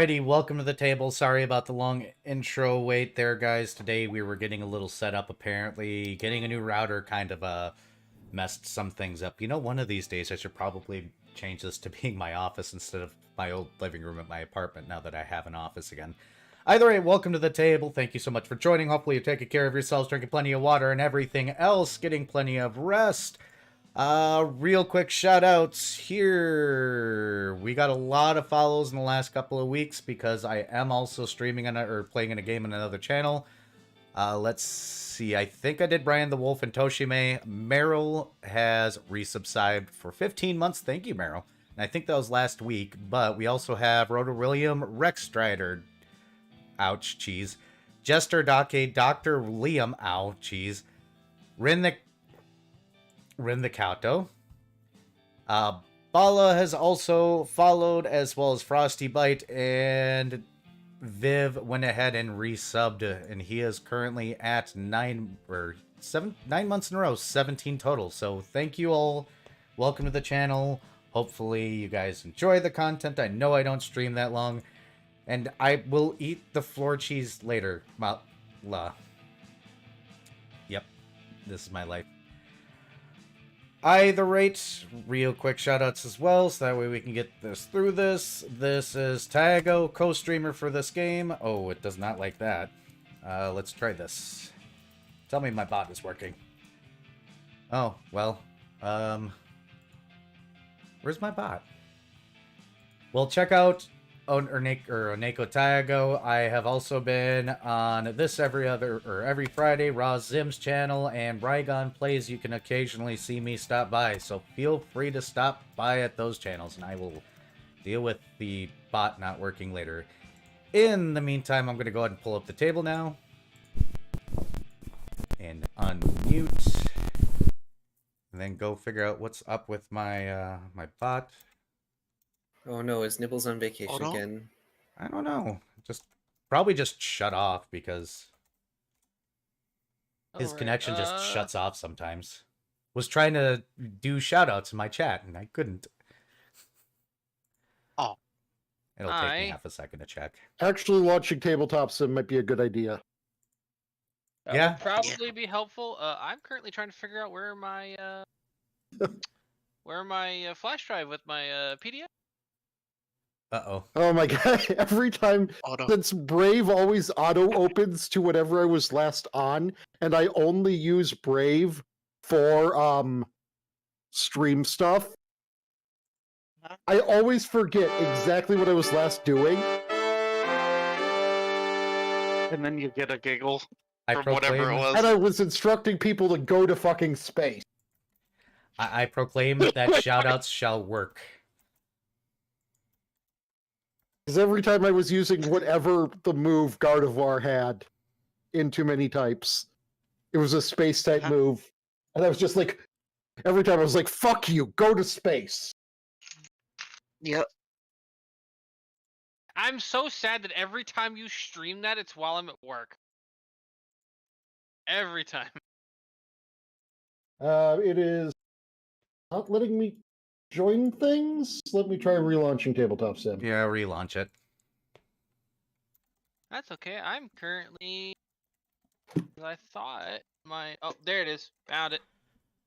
Alrighty, welcome to the table. Sorry about the long intro wait there, guys. Today we were getting a little set up, apparently. Getting a new router kind of messed some things up. You know, one of these days I should probably change this to being my office instead of my old living room at my apartment now that I have an office again. Either way, welcome to the table. Thank you so much for joining. Hopefully you're taking care of yourselves, drinking plenty of water and everything else, getting plenty of rest. Real quick shout outs here. We got a lot of follows in the last couple of weeks because I am also streaming on or playing in a game on another channel. Let's see. I think I did Brian the Wolf and Toshime. Meryl has resubscribed for 15 months. Thank you, Meryl. And I think that was last week, but we also have Rhoda William, Rex Strider. Ouch, cheese. Jester Dake, Dr. Liam, ow, cheese. Rin the Kauto. Bala has also followed, as well as Frosty Bite, and Viv went ahead and resubbed, and he is currently at 9 months in a row, 17 total. So thank you all. Welcome to the channel. Hopefully you guys enjoy the content. I know I don't stream that long, and I will eat the floor cheese later. Yep, this is my life. Either rate, real quick shoutouts as well, so that way we can get this through this. This is Tago, co-streamer for this game. Oh, it does not like that. Let's try this. Tell me my bot is working. Oh, well, where's my bot? Well, check out Oneko Tago. I have also been on this every Friday, Raw Zim's channel, and Rygon Plays. You can occasionally see me stop by, so feel free to stop by at those channels, and I will deal with the bot not working later. In the meantime, I'm going to go ahead and pull up the table now, and unmute, and then go figure out what's up with my my bot. Oh no, is Nibbles on vacation again? I don't know. Probably just shut off because his connection just shuts off sometimes. Was trying to do shoutouts in my chat and I couldn't. Oh. It'll take me half a second to check. Actually, watching Tabletop Sim might be a good idea. That would probably be helpful. I'm currently trying to figure out where my flash drive with my PDF. Uh-oh. Oh my god, every time, since Brave always auto-opens to whatever I was last on, and I only use Brave for, stream stuff, I always forget exactly what I was last doing. And then you get a giggle from whatever it was. And I was instructing people to go to fucking space. I proclaim that shoutouts shall work. Because every time I was using whatever the move Gardevoir had in too many types, it was a space type move. And I was just like, every time I was like, fuck you, go to space. Yep. I'm so sad that every time you stream that, it's while I'm at work. Every time. It is not letting me join things? Let me try relaunching Tabletop Sim. Yeah, relaunch it. That's okay. I'm currently... I thought my... Oh, there it is. Found it.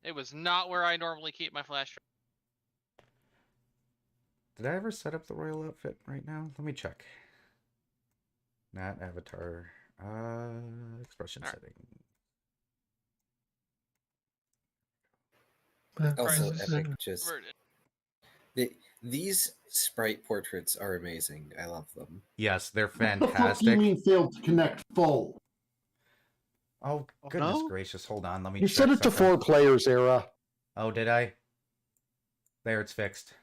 It was not where I normally keep my flash drive. Did I ever set up the royal outfit right now? Let me check. Not avatar. Expression setting. Also, Epic just... These sprite portraits are amazing. I love them. Yes, they're What the fuck do fantastic. you mean failed to connect full? Oh, goodness gracious. Hold on. Let me You check set it to something. 4 players, Era. Oh, did I? There, it's fixed.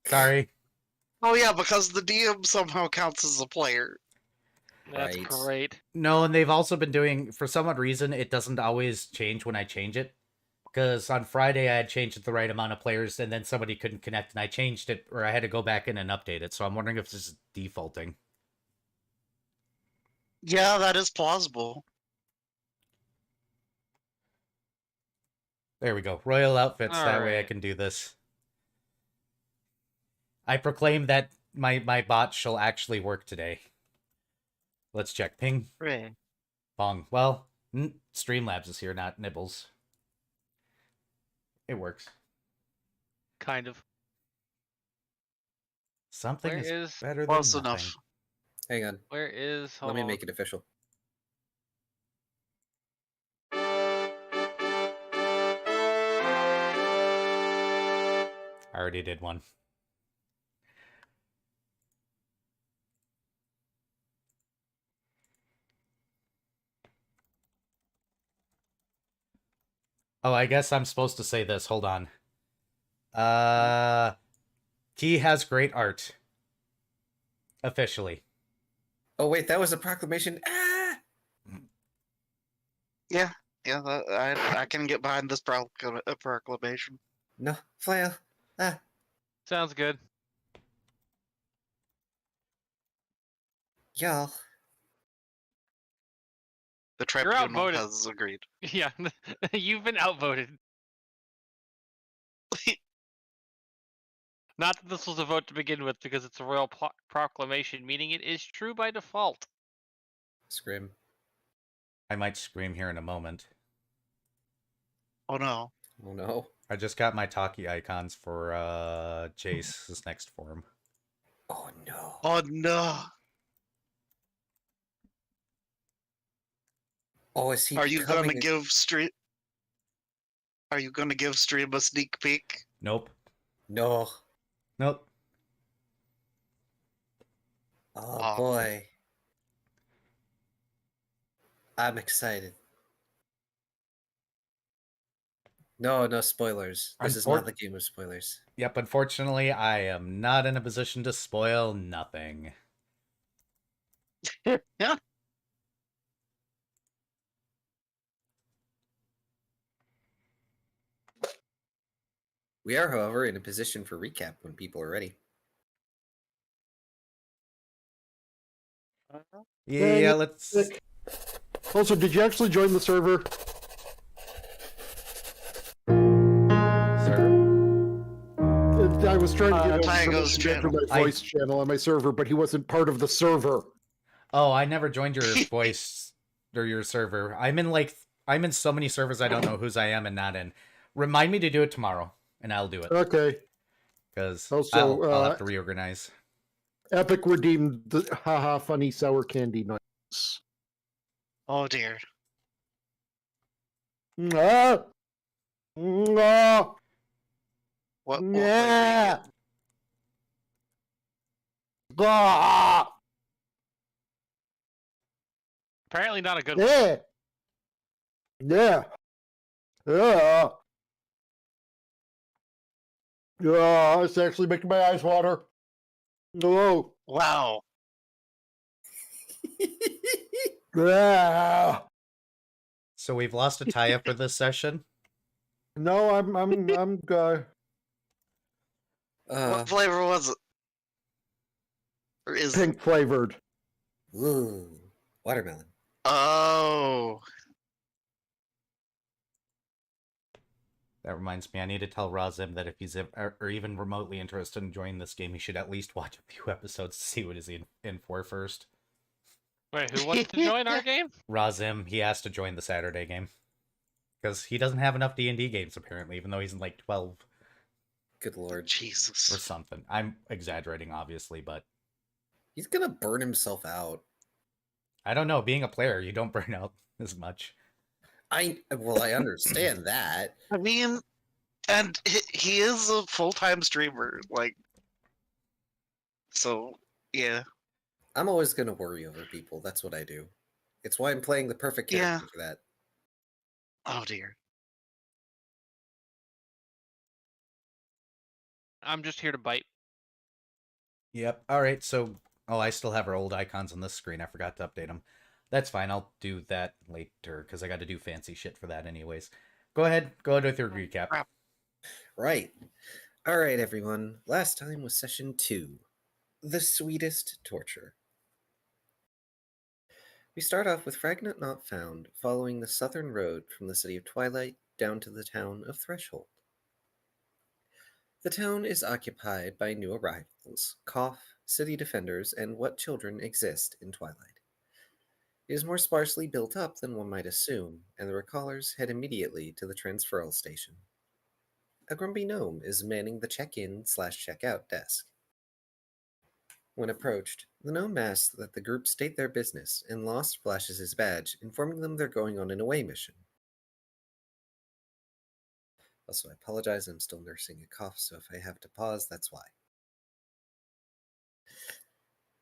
Sorry. Oh yeah, because the DM somehow counts as a player. That's great. No, and they've also been doing, for some odd reason, it doesn't always change when I change it. Because on Friday I had changed it the right amount of players, and then somebody couldn't connect, and I changed it, or I had to go back in and update it. So I'm wondering if this is defaulting. Yeah, that is plausible. There we go. Royal outfits. All that way I right. can do this. I proclaim that my bot shall actually work today. Let's check. Ping. Hooray. Bong. Well, Streamlabs is here, not Nibbles. It works. Kind of. Something Where is is- better than Close nothing. enough. Hang on. Where is? Let me make it official. I already did one. Oh, I guess I'm supposed to say this. Hold on. He has great art. Officially. Oh wait, that was a proclamation. Ah! Yeah, I can get behind this proclamation. No, flail. Ah, Sounds good. y'all. The tribunal outvoted. has agreed. Yeah, you've been outvoted. Not that this was a vote to begin with, because it's a royal proclamation, meaning it is true by default. Scrim. I might scream here in a moment. Oh no. Oh no. I just got my talkie icons for Jace's next form. Oh no. Oh no. Oh, is he? Are you gonna becoming a- give stream? Are you gonna give stream a sneak peek? Nope. No. Nope. Oh Aw. boy. I'm excited. No, no spoilers. This is not the game of spoilers. Yep, unfortunately, I am not in a position to spoil nothing. Yeah. We are, however, in a position for recap when people are ready. Yeah, let's... Also, did you actually join the server? Server? I was trying to get Taigo's information to enter my I- voice channel on my server, but he wasn't part of the server. Oh, I never joined your voice or your server. I'm in so many servers I don't know whose I am and not in. Remind me to do it tomorrow, and I'll do it. Okay. Because Also, I'll have to reorganize. Epic redeemed the haha funny sour candy noise. Oh dear. Ah! Ah! What? Yeah! Ah! Apparently not a good one. Yeah! Yeah! Yeah! Yeah, it's actually making my eyes water. No! Wow. Yeah! So we've lost a Taya for this session. No, I'm good. What flavor was it? Or is it? Pink flavored. Ooh, watermelon. Oh. That reminds me, I need to tell Razim that if he's or even remotely interested in joining this game, he should at least watch a few episodes to see what he's in for first. Wait, who wants to join our game? Razim, he has to join the Saturday game. Because he doesn't have enough D&D games, apparently, even though he's in like 12 Good lord. or Jesus. something. I'm exaggerating, obviously, but He's gonna burn himself out. I don't know. Being a player, you don't burn out as much. I understand that. I mean, and he is a full-time streamer, like. So, yeah. I'm always gonna worry over people. That's what I do. It's why I'm playing the perfect character for that. Oh dear. I'm just here to bite. Yep. All right. So, I still have our old icons on this screen. I forgot to update them. That's fine. I'll do that later because I got to do fancy shit for that anyways. Go ahead with your recap. Right. All right, everyone. Last time was session 2. The sweetest torture. We start off with Fragment Not Found, following the southern road from the city of Twilight down to the town of Threshold. The town is occupied by new arrivals, Cough, city defenders, and what children exist in Twilight. It is more sparsely built up than one might assume, and the recallers head immediately to the transferal station. A grumpy gnome is manning the check-in/check-out desk. When approached, the gnome asks that the group state their business, and Lost flashes his badge, informing them they're going on an away mission. Also, I apologize, I'm still nursing a cough, so if I have to pause, that's why.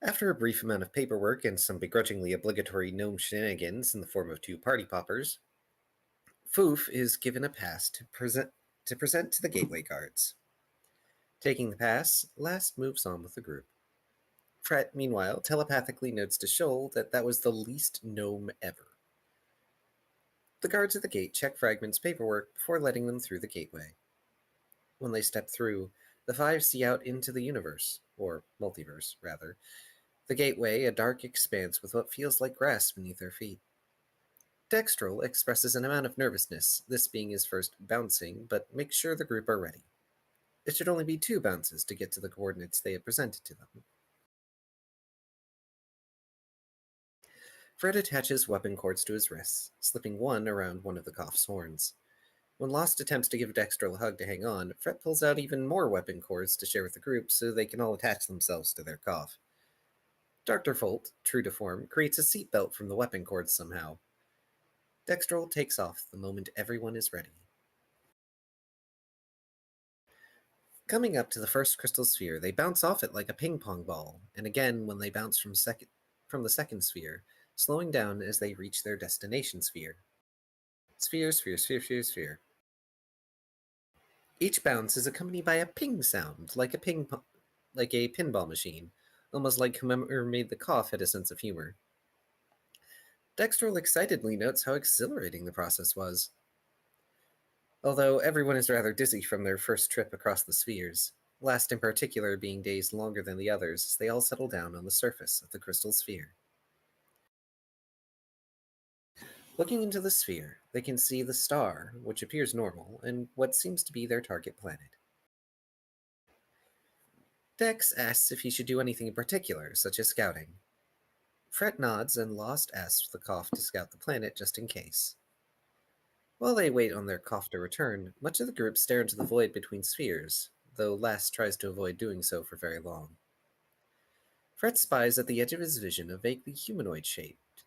After a brief amount of paperwork and some begrudgingly obligatory gnome shenanigans in the form of 2 party poppers, Foof is given a pass to present to the gateway guards. Taking the pass, Last moves on with the group. Fret, meanwhile, telepathically notes to Shoal that was the least gnome ever. The guards at the gate check Fragment's paperwork before letting them through the gateway. When they step through, the 5 see out into the universe, or multiverse, rather. The gateway, a dark expanse with what feels like grass beneath their feet. Dextrol expresses an amount of nervousness, this being his first bouncing, but makes sure the group are ready. It should only be 2 bounces to get to the coordinates they have presented to them. Fred attaches weapon cords to his wrists, slipping one around one of the Cough's horns. When Lost attempts to give Dextrol a hug to hang on, Fred pulls out even more weapon cords to share with the group so they can all attach themselves to their Cough. Dr. Volt, true to form, creates a seatbelt from the weapon cords somehow. Dextrol takes off the moment everyone is ready. Coming up to the first crystal sphere, they bounce off it like a ping-pong ball, and again when they bounce from the second sphere, slowing down as they reach their destination sphere. Sphere, sphere, sphere, sphere, sphere. Each bounce is accompanied by a ping sound, like a pinball machine, almost like whomever made the Cough had a sense of humor. Dextrol excitedly notes how exhilarating the process was. Although everyone is rather dizzy from their first trip across the spheres, Last in particular being dazed longer than the others as they all settle down on the surface of the crystal sphere. Looking into the sphere, they can see the star, which appears normal, and what seems to be their target planet. Dex asks if he should do anything in particular, such as scouting. Fret nods, and Lost asks the Cough to scout the planet just in case. While they wait on their Cough to return, much of the group stare into the void between spheres, though Last tries to avoid doing so for very long. Fret spies at the edge of his vision a vaguely humanoid-shaped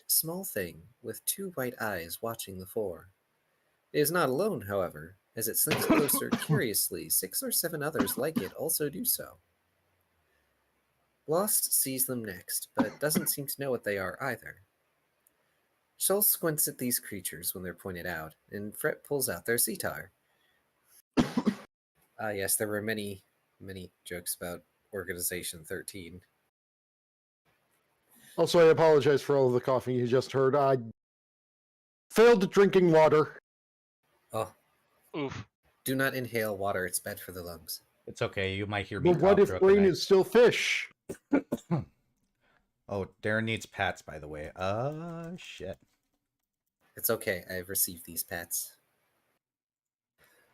small thing with 2 white eyes watching the 4. It is not alone, however. As it slinks closer curiously, 6 or 7 others like it also do so. Lost sees them next, but doesn't seem to know what they are either. Shoal squints at these creatures when they're pointed out, and Fret pulls out their sitar. Yes, there were many jokes about Organization 13. Also, I apologize for all of the coughing you just heard. I failed drinking water. Oh, Oof. do not inhale water, it's bad for the lungs. It's okay. You might hear me But what cough if throughout the brain night. is still fish? Oh, Darren needs pats, by the way. Shit. It's okay, I've received these pats.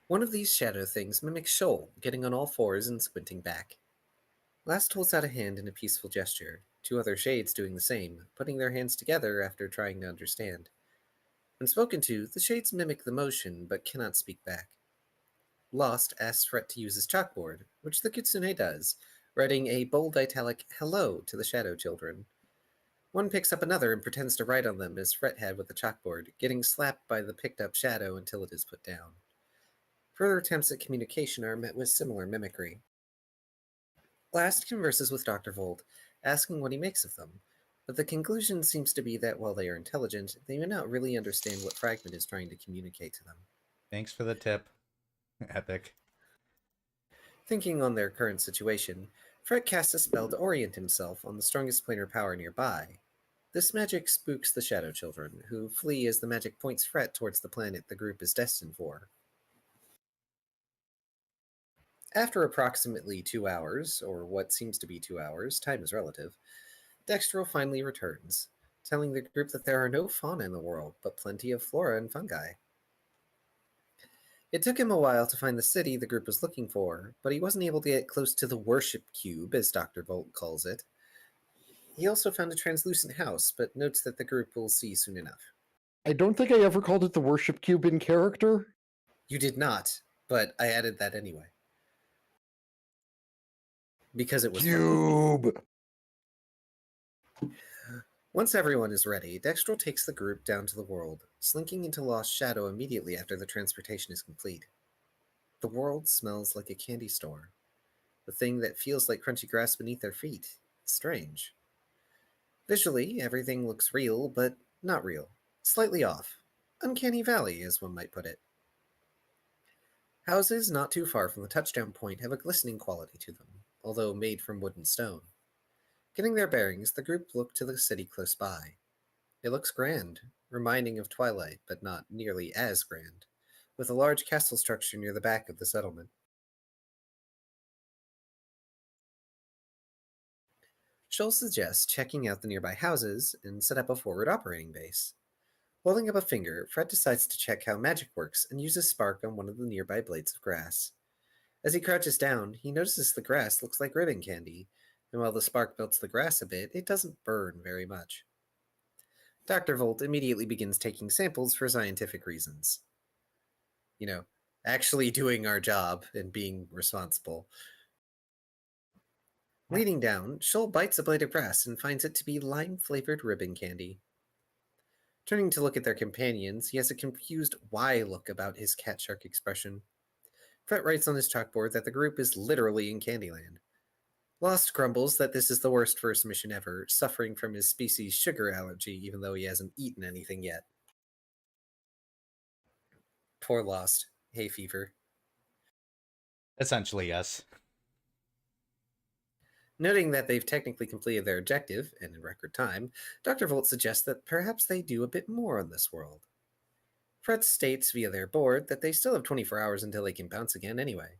One of these shadow things mimics Shoal, getting on all 4s and squinting back. Last holds out a hand in a peaceful gesture, 2 other shades doing the same, putting their hands together after trying to understand. When spoken to, the shades mimic the motion, but cannot speak back. Lost asks Fret to use his chalkboard, which the Kitsune does, writing a bold italic hello to the shadow children. One picks up another and pretends to write on them as Fret had with the chalkboard, getting slapped by the picked up shadow until it is put down. Further attempts at communication are met with similar mimicry. Last converses with Dr. Volt, asking what he makes of them, but the conclusion seems to be that while they are intelligent, they may not really understand what Fragment is trying to communicate to them. Thanks for the tip. Epic. Thinking on their current situation, Fret casts a spell to orient himself on the strongest planar power nearby. This magic spooks the Shadow Children, who flee as the magic points Fret towards the planet the group is destined for. After approximately 2 hours, or what seems to be 2 hours, time is relative, Dextrol finally returns, telling the group that there are no fauna in the world, but plenty of flora and fungi. It took him a while to find the city the group was looking for, but he wasn't able to get close to the worship cube, as Dr. Volt calls it. He also found a translucent house, but notes that the group will see soon enough. I don't think I ever called it the worship cube in character. You did not, but I added that anyway. Because it was fun. Cube! Once everyone is ready, Dextrol takes the group down to the world, slinking into Lost Shadow immediately after the transportation is complete. The world smells like a candy store. The thing that feels like crunchy grass beneath their feet. It's strange. Visually, everything looks real, but not real. Slightly off. Uncanny Valley, as one might put it. Houses not too far from the touchdown point have a glistening quality to them, although made from wood and stone. Getting their bearings, the group look to the city close by. It looks grand, reminding of Twilight, but not nearly as grand, with a large castle structure near the back of the settlement. Scholl suggests checking out the nearby houses and set up a forward operating base. Holding up a finger, Fred decides to check how magic works and uses spark on one of the nearby blades of grass. As he crouches down, he notices the grass looks like ribbon candy, and while the spark melts the grass a bit, it doesn't burn very much. Dr. Volt immediately begins taking samples for scientific reasons. You know, actually doing our job and being responsible. Leaning down, Scholl bites a blade of grass and finds it to be lime-flavored ribbon candy. Turning to look at their companions, he has a confused why look about his cat shark expression. Fret writes on his chalkboard that the group is literally in Candyland. Lost grumbles that this is the worst first mission ever, suffering from his species' sugar allergy even though he hasn't eaten anything yet. Poor Lost. Hay fever. Essentially, yes. Noting that they've technically completed their objective, and in record time, Dr. Volt suggests that perhaps they do a bit more on this world. Fred states via their board that they still have 24 hours until they can bounce again anyway.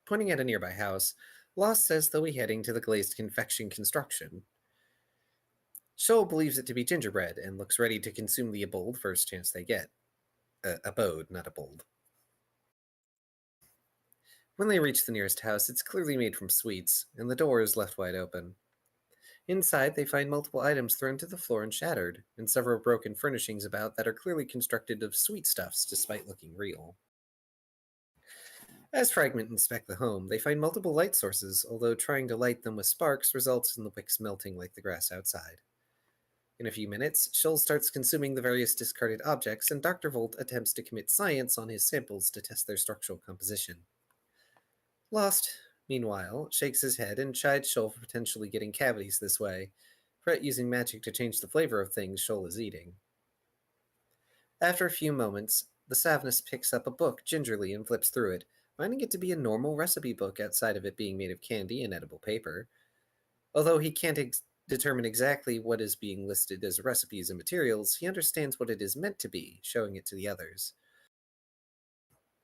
Pointing at a nearby house, Lost says they'll be heading to the glazed confection construction. Scholl believes it to be gingerbread and looks ready to consume the abode first chance they get. Abode, not abode. When they reach the nearest house, it's clearly made from sweets, and the door is left wide open. Inside, they find multiple items thrown to the floor and shattered, and several broken furnishings about that are clearly constructed of sweetstuffs despite looking real. As Fragment inspect the home, they find multiple light sources, although trying to light them with sparks results in the wicks melting like the grass outside. In a few minutes, Scholl starts consuming the various discarded objects, and Dr. Volt attempts to commit science on his samples to test their structural composition. Lost, meanwhile, shakes his head and chides Scholl for potentially getting cavities this way, Fret using magic to change the flavor of things Scholl is eating. After a few moments, the Savnus picks up a book gingerly and flips through it, finding it to be a normal recipe book outside of it being made of candy and edible paper. Although he can't determine exactly what is being listed as recipes and materials, he understands what it is meant to be, showing it to the others.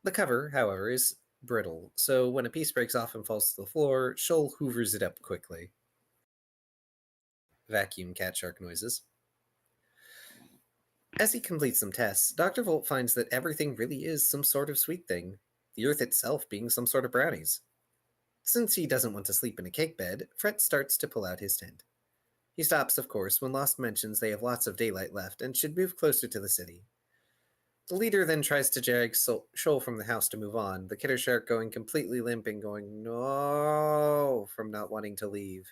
The cover, however, is brittle, so when a piece breaks off and falls to the floor, Scholl hoovers it up quickly. Vacuum cat shark noises. As he completes some tests, Dr. Volt finds that everything really is some sort of sweet thing, the earth itself being some sort of brownies. Since he doesn't want to sleep in a cake bed, Fret starts to pull out his tent. He stops, of course, when Lost mentions they have lots of daylight left and should move closer to the city. The leader then tries to drag Scholl from the house to move on, the killer shark going completely limp and going, "No," from not wanting to leave.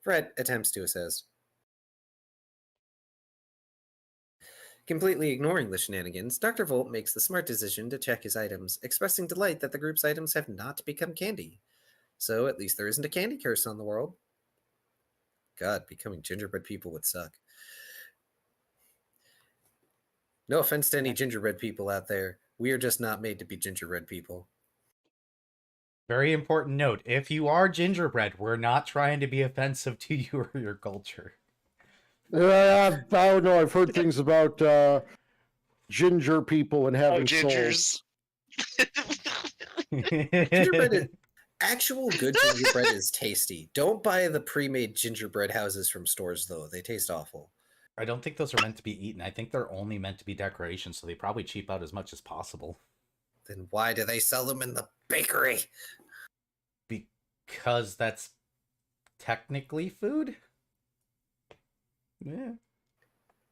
Fred attempts to assist. Completely ignoring the shenanigans, Dr. Volt makes the smart decision to check his items, expressing delight that the group's items have not become candy. So at least there isn't a candy curse on the world. God, becoming gingerbread people would suck. No offense to any gingerbread people out there. We are just not made to be gingerbread people. Very important note. If you are gingerbread, we're not trying to be offensive to you or your culture. I don't know. I've heard things about ginger people and having gingers. Gingerbread is, actual good gingerbread is tasty. Don't buy the pre-made gingerbread houses from stores, though. They taste awful. I don't think those are meant to be eaten. I think they're only meant to be decorations, so they probably cheap out as much as possible. Then why do they sell them in the bakery? Because that's technically food? Yeah.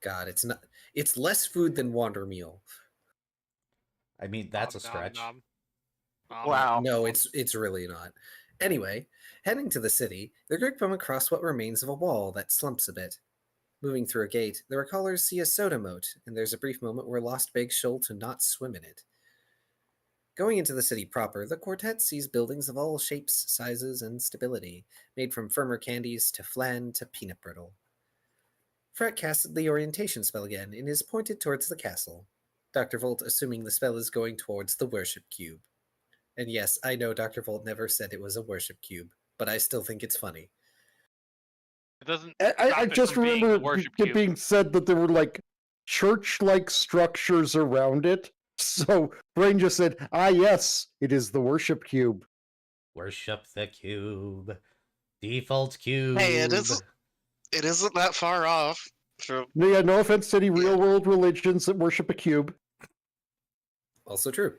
God, it's not. It's less food than Wander Meal. I mean, that's a Nom, nom, stretch. nom. Nom, Wow. No, nom. it's really not. Anyway, heading to the city, the group come across what remains of a wall that slumps a bit. Moving through a gate, the recallers see a soda moat, and there's a brief moment where Lost begs Shoal to not swim in it. Going into the city proper, the quartet sees buildings of all shapes, sizes, and stability, made from firmer candies to flan to peanut brittle. Fret casted the orientation spell again and is pointed towards the castle. Dr. Volt assuming the spell is going towards the worship cube. And yes, I know Dr. Volt never said it was a worship cube, but I still think it's funny. It doesn't. I stop it just from being the remember worship it cube. being said that there were like church-like structures around it. So Brain just said, "Ah, yes, it is the worship cube." Worship the cube. Default cube. Hey, it isn't that far off. From... Yeah, no offense to any real-world religions that worship a cube. Also true.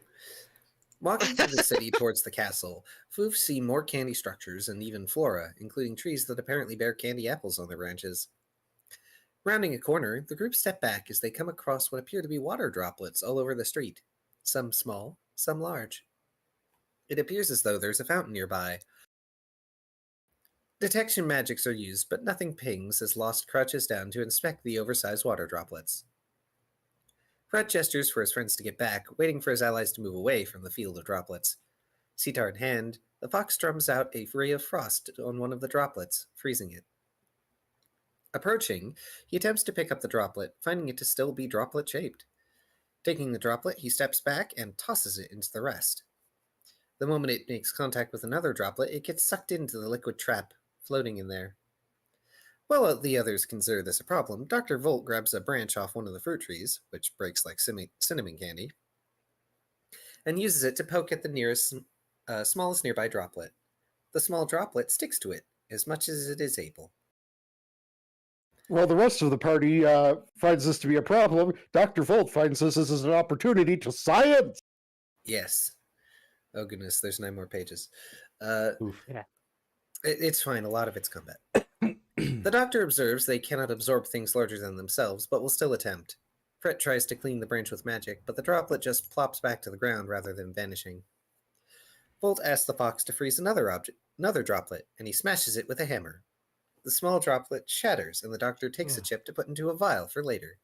Walking through the city towards the castle, Foofs see more candy structures and even flora, including trees that apparently bear candy apples on their branches. Rounding a corner, the group step back as they come across what appear to be water droplets all over the street, some small, some large. It appears as though there's a fountain nearby. Detection magics are used, but nothing pings as Lost crouches down to inspect the oversized water droplets. Fred gestures for his friends to get back, waiting for his allies to move away from the field of droplets. Sitar in hand, the fox drums out a ray of frost on one of the droplets, freezing it. Approaching, he attempts to pick up the droplet, finding it to still be droplet-shaped. Taking the droplet, he steps back and tosses it into the rest. The moment it makes contact with another droplet, it gets sucked into the liquid trap, floating in there. While the others consider this a problem, Dr. Volt grabs a branch off one of the fruit trees, which breaks like cinnamon candy, and uses it to poke at the smallest nearby droplet. The small droplet sticks to it, as much as it is able. While the rest of the party finds this to be a problem, Dr. Volt finds this as an opportunity to science! Yes. Oh goodness, there's 9 more pages. Oof. Yeah. It's fine, a lot of it's combat. The doctor observes they cannot absorb things larger than themselves, but will still attempt. Fret tries to clean the branch with magic, but the droplet just plops back to the ground rather than vanishing. Volt asks the fox to freeze another droplet, and he smashes it with a hammer. The small droplet shatters, and the doctor takes a chip to put into a vial for later.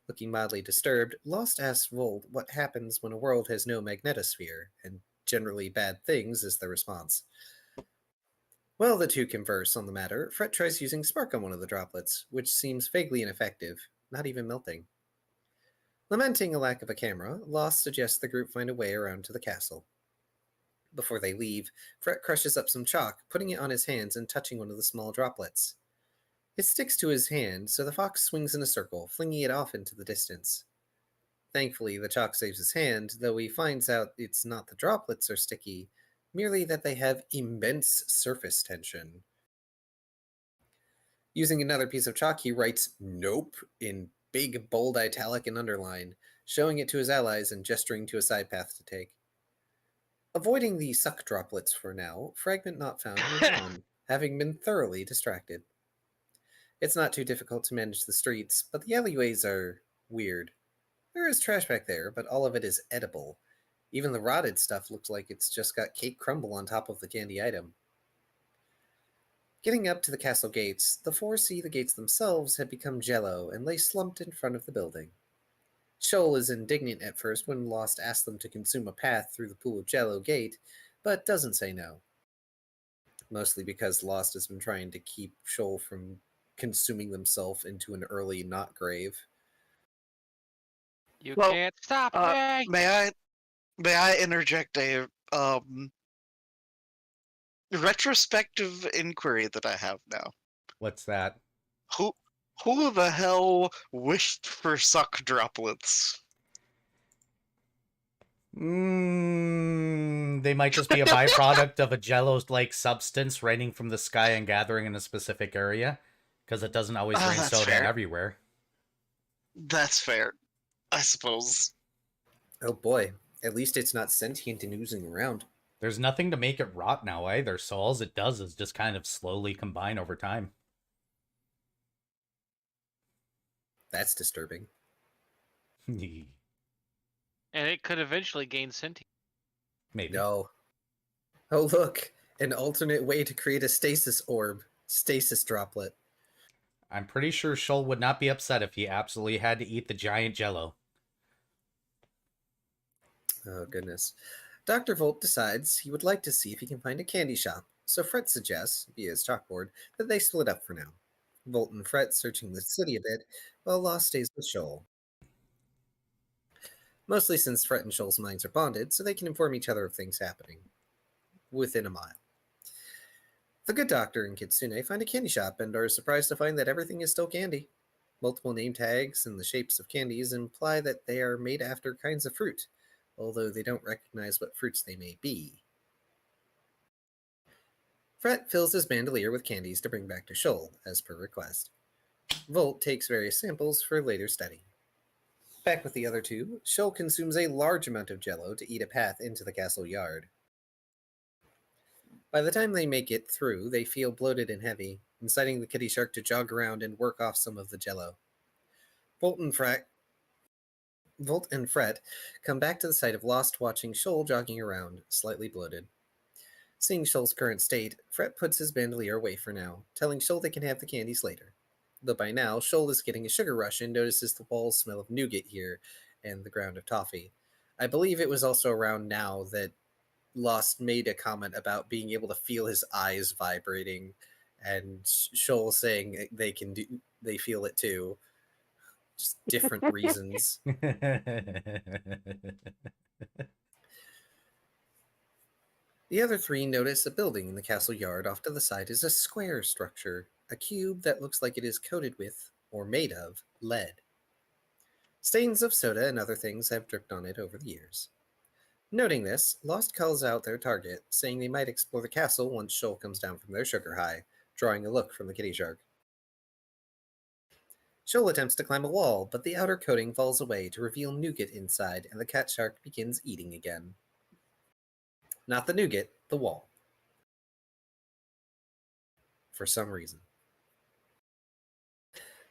Looking mildly disturbed, Lost asks Volt what happens when a world has no magnetosphere, and generally bad things is the response. While the two converse on the matter, Fret tries using spark on one of the droplets, which seems vaguely ineffective, not even melting. Lamenting a lack of a camera, Lost suggests the group find a way around to the castle. Before they leave, Fret crushes up some chalk, putting it on his hands and touching one of the small droplets. It sticks to his hand, so the fox swings in a circle, flinging it off into the distance. Thankfully, the chalk saves his hand, though he finds out it's not the droplets are sticky, merely that they have immense surface tension. Using another piece of chalk, he writes "Nope" in big, bold italic and underline, showing it to his allies and gesturing to a side path to take. Avoiding the suck droplets for now, Fragment Not Found moves on, having been thoroughly distracted. It's not too difficult to manage the streets, but the alleyways are weird. There is trash back there, but all of it is edible. Even the rotted stuff looks like it's just got cake crumble on top of the candy item. Getting up to the castle gates, the four see the gates themselves have become jello and lay slumped in front of the building. Shoal is indignant at first when Lost asks them to consume a path through the pool of jello gate, but doesn't say no. Mostly because Lost has been trying to keep Shoal from consuming themselves into an early not grave. You Well, can't stop me. May I interject a retrospective inquiry that I have now? What's that? Who the hell wished for suck droplets? They might just be a byproduct of a jello-like substance raining from the sky and gathering in a specific area. Because it doesn't always rain That's soda fair. everywhere. That's fair, I suppose. Oh boy, at least it's not sentient and oozing around. There's nothing to make it rot now either, so all it does is just kind of slowly combine over time. That's disturbing. And it could eventually gain sentience. Maybe. No. Oh look, an alternate way to create a stasis orb. Stasis droplet. I'm pretty sure Shoal would not be upset if he absolutely had to eat the giant jello. Oh goodness. Dr. Volt decides he would like to see if he can find a candy shop, so Fret suggests, via his chalkboard, that they split up for now. Volt and Fret searching the city a bit, while Lost stays with Shoal. Mostly since Fret and Shoal's minds are bonded, so they can inform each other of things happening within a mile. The good doctor and Kitsune find a candy shop and are surprised to find that everything is still candy. Multiple name tags and the shapes of candies imply that they are made after kinds of fruit, although they don't recognize what fruits they may be. Fret fills his bandolier with candies to bring back to Shoal, as per request. Volt takes various samples for later study. Back with the other two, Shoal consumes a large amount of jello to eat a path into the castle yard. By the time they make it through, they feel bloated and heavy, inciting the kitty shark to jog around and work off some of the jello. Volt and Fret come back to the site of Lost, watching Shoal jogging around, slightly bloated. Seeing Shoal's current state, Fret puts his bandolier away for now, telling Shoal they can have the candies later. Though by now, Shoal is getting a sugar rush and notices the walls smell of nougat here and the ground of toffee. I believe it was also around now that Lost made a comment about being able to feel his eyes vibrating, and Shoal saying they feel it too. Just different reasons. The other three notice a building in the castle yard off to the side is a square structure, a cube that looks like it is coated with, or made of, lead. Stains of soda and other things have dripped on it over the years. Noting this, Lost calls out their target, saying they might explore the castle once Shoal comes down from their sugar high, drawing a look from the kitty shark. Shoal attempts to climb a wall, but the outer coating falls away to reveal nougat inside, and the cat shark begins eating again. Not the nougat, the wall. For some reason.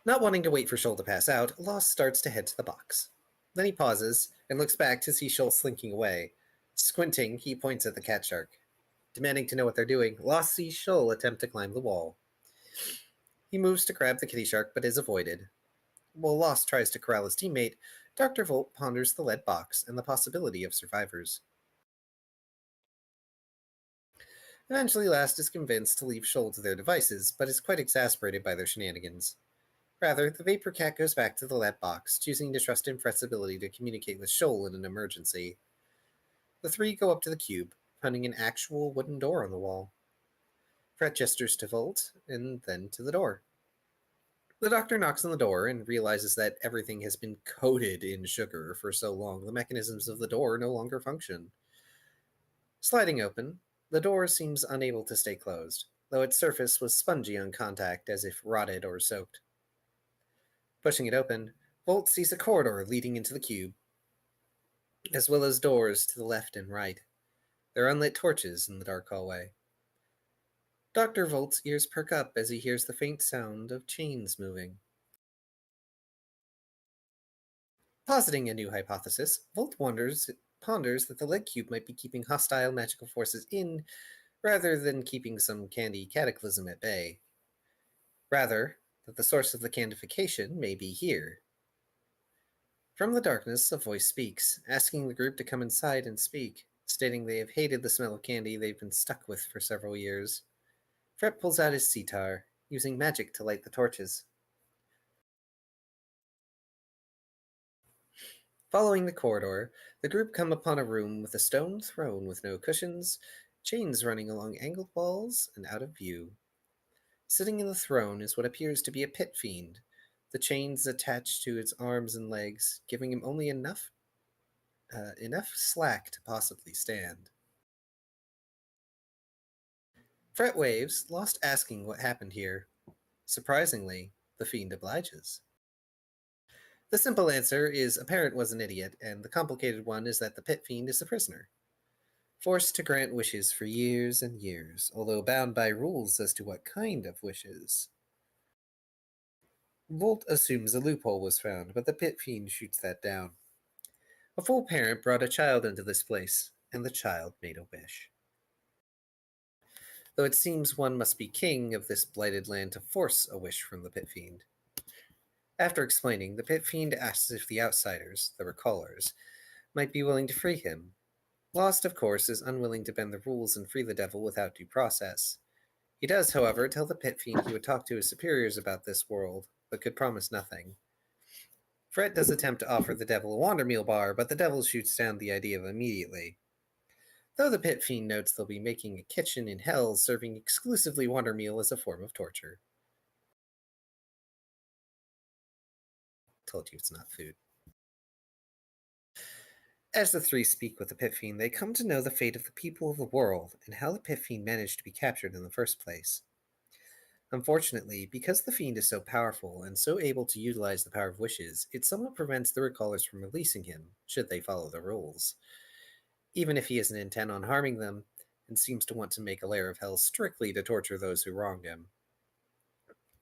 Not wanting to wait for Shoal to pass out, Lost starts to head to the box. Then he pauses and looks back to see Shoal slinking away. Squinting, he points at the cat shark. Demanding to know what they're doing, Lost sees Shoal attempt to climb the wall. He moves to grab the kitty shark, but is avoided. While Lost tries to corral his teammate, Dr. Volt ponders the lead box and the possibility of survivors. Eventually, Last is convinced to leave Shoal to their devices, but is quite exasperated by their shenanigans. Rather, the Vapor Cat goes back to the lead box, choosing to trust in Fret's ability to communicate with Shoal in an emergency. The three go up to the cube, finding an actual wooden door on the wall. Fret gestures to Volt, and then to the door. The doctor knocks on the door and realizes that everything has been coated in sugar for so long the mechanisms of the door no longer function. Sliding open, the door seems unable to stay closed, though its surface was spongy on contact as if rotted or soaked. Pushing it open, Volt sees a corridor leading into the cube, as well as doors to the left and right. There are unlit torches in the dark hallway. Dr. Volt's ears perk up as he hears the faint sound of chains moving. Positing a new hypothesis, Volt ponders that the lead cube might be keeping hostile magical forces in, rather than keeping some candy cataclysm at bay. Rather, that the source of the candification may be here. From the darkness, a voice speaks, asking the group to come inside and speak, stating they have hated the smell of candy they've been stuck with for several years. Fret pulls out his sitar, using magic to light the torches. Following the corridor, the group come upon a room with a stone throne with no cushions, chains running along angled walls, and out of view. Sitting in the throne is what appears to be a pit fiend, the chains attached to its arms and legs, giving him only enough slack to possibly stand. Fret waves, Lost asking what happened here. Surprisingly, the fiend obliges. The simple answer is a parent was an idiot, and the complicated one is that the pit fiend is a prisoner, forced to grant wishes for years and years, although bound by rules as to what kind of wishes. Volt assumes a loophole was found, but the pit fiend shoots that down. A full parent brought a child into this place, and the child made a wish. Though it seems one must be king of this blighted land to force a wish from the pit fiend. After explaining, the pit fiend asks if the outsiders, the recallers, might be willing to free him. Lost, of course, is unwilling to bend the rules and free the devil without due process. He does, however, tell the pit fiend he would talk to his superiors about this world, but could promise nothing. Fred does attempt to offer the devil a Wandermeal bar, but the devil shoots down the idea immediately. Though the pit fiend notes they'll be making a kitchen in hell serving exclusively Wandermeal as a form of torture. Told you it's not food. As the three speak with the pit fiend, they come to know the fate of the people of the world and how the pit fiend managed to be captured in the first place. Unfortunately, because the fiend is so powerful and so able to utilize the power of wishes, it somewhat prevents the recallers from releasing him, should they follow the rules. Even if he isn't intent on harming them, and seems to want to make a lair of hell strictly to torture those who wronged him.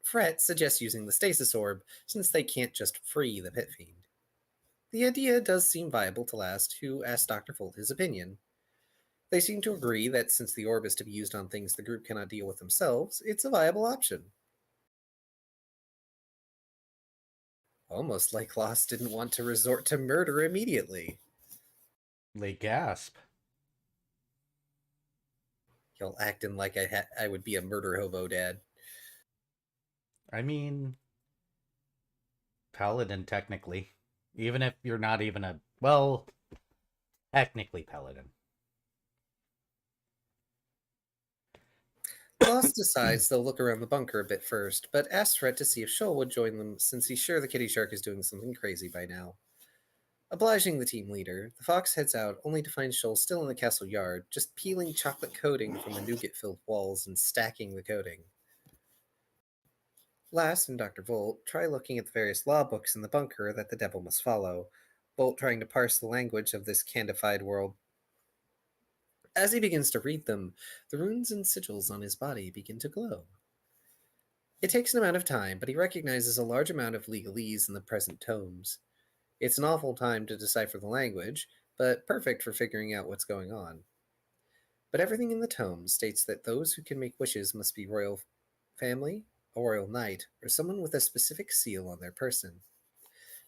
Fret suggests using the stasis orb, since they can't just free the pit fiend. The idea does seem viable to Last, who asked Dr. Volt his opinion. They seem to agree that since the orb is to be used on things the group cannot deal with themselves, it's a viable option. Almost like Lost didn't want to resort to murder immediately. They gasp. Y'all acting like I would be a murder hobo, Dad. I mean, paladin, technically. Even if you're not even a... Well, technically paladin. Lost decides they'll look around the bunker a bit first, but asks Fred to see if Shoal would join them since he's sure the kitty shark is doing something crazy by now. Obliging the team leader, the fox heads out only to find Shoal still in the castle yard, just peeling chocolate coating from the nougat-filled walls and stacking the coating. Last and Dr. Volt try looking at the various law books in the bunker that the devil must follow, Volt trying to parse the language of this candified world. As he begins to read them, the runes and sigils on his body begin to glow. It takes an amount of time, but he recognizes a large amount of legalese in the present tomes. It's an awful time to decipher the language, but perfect for figuring out what's going on. But everything in the tomes states that those who can make wishes must be royal family, a royal knight, or someone with a specific seal on their person.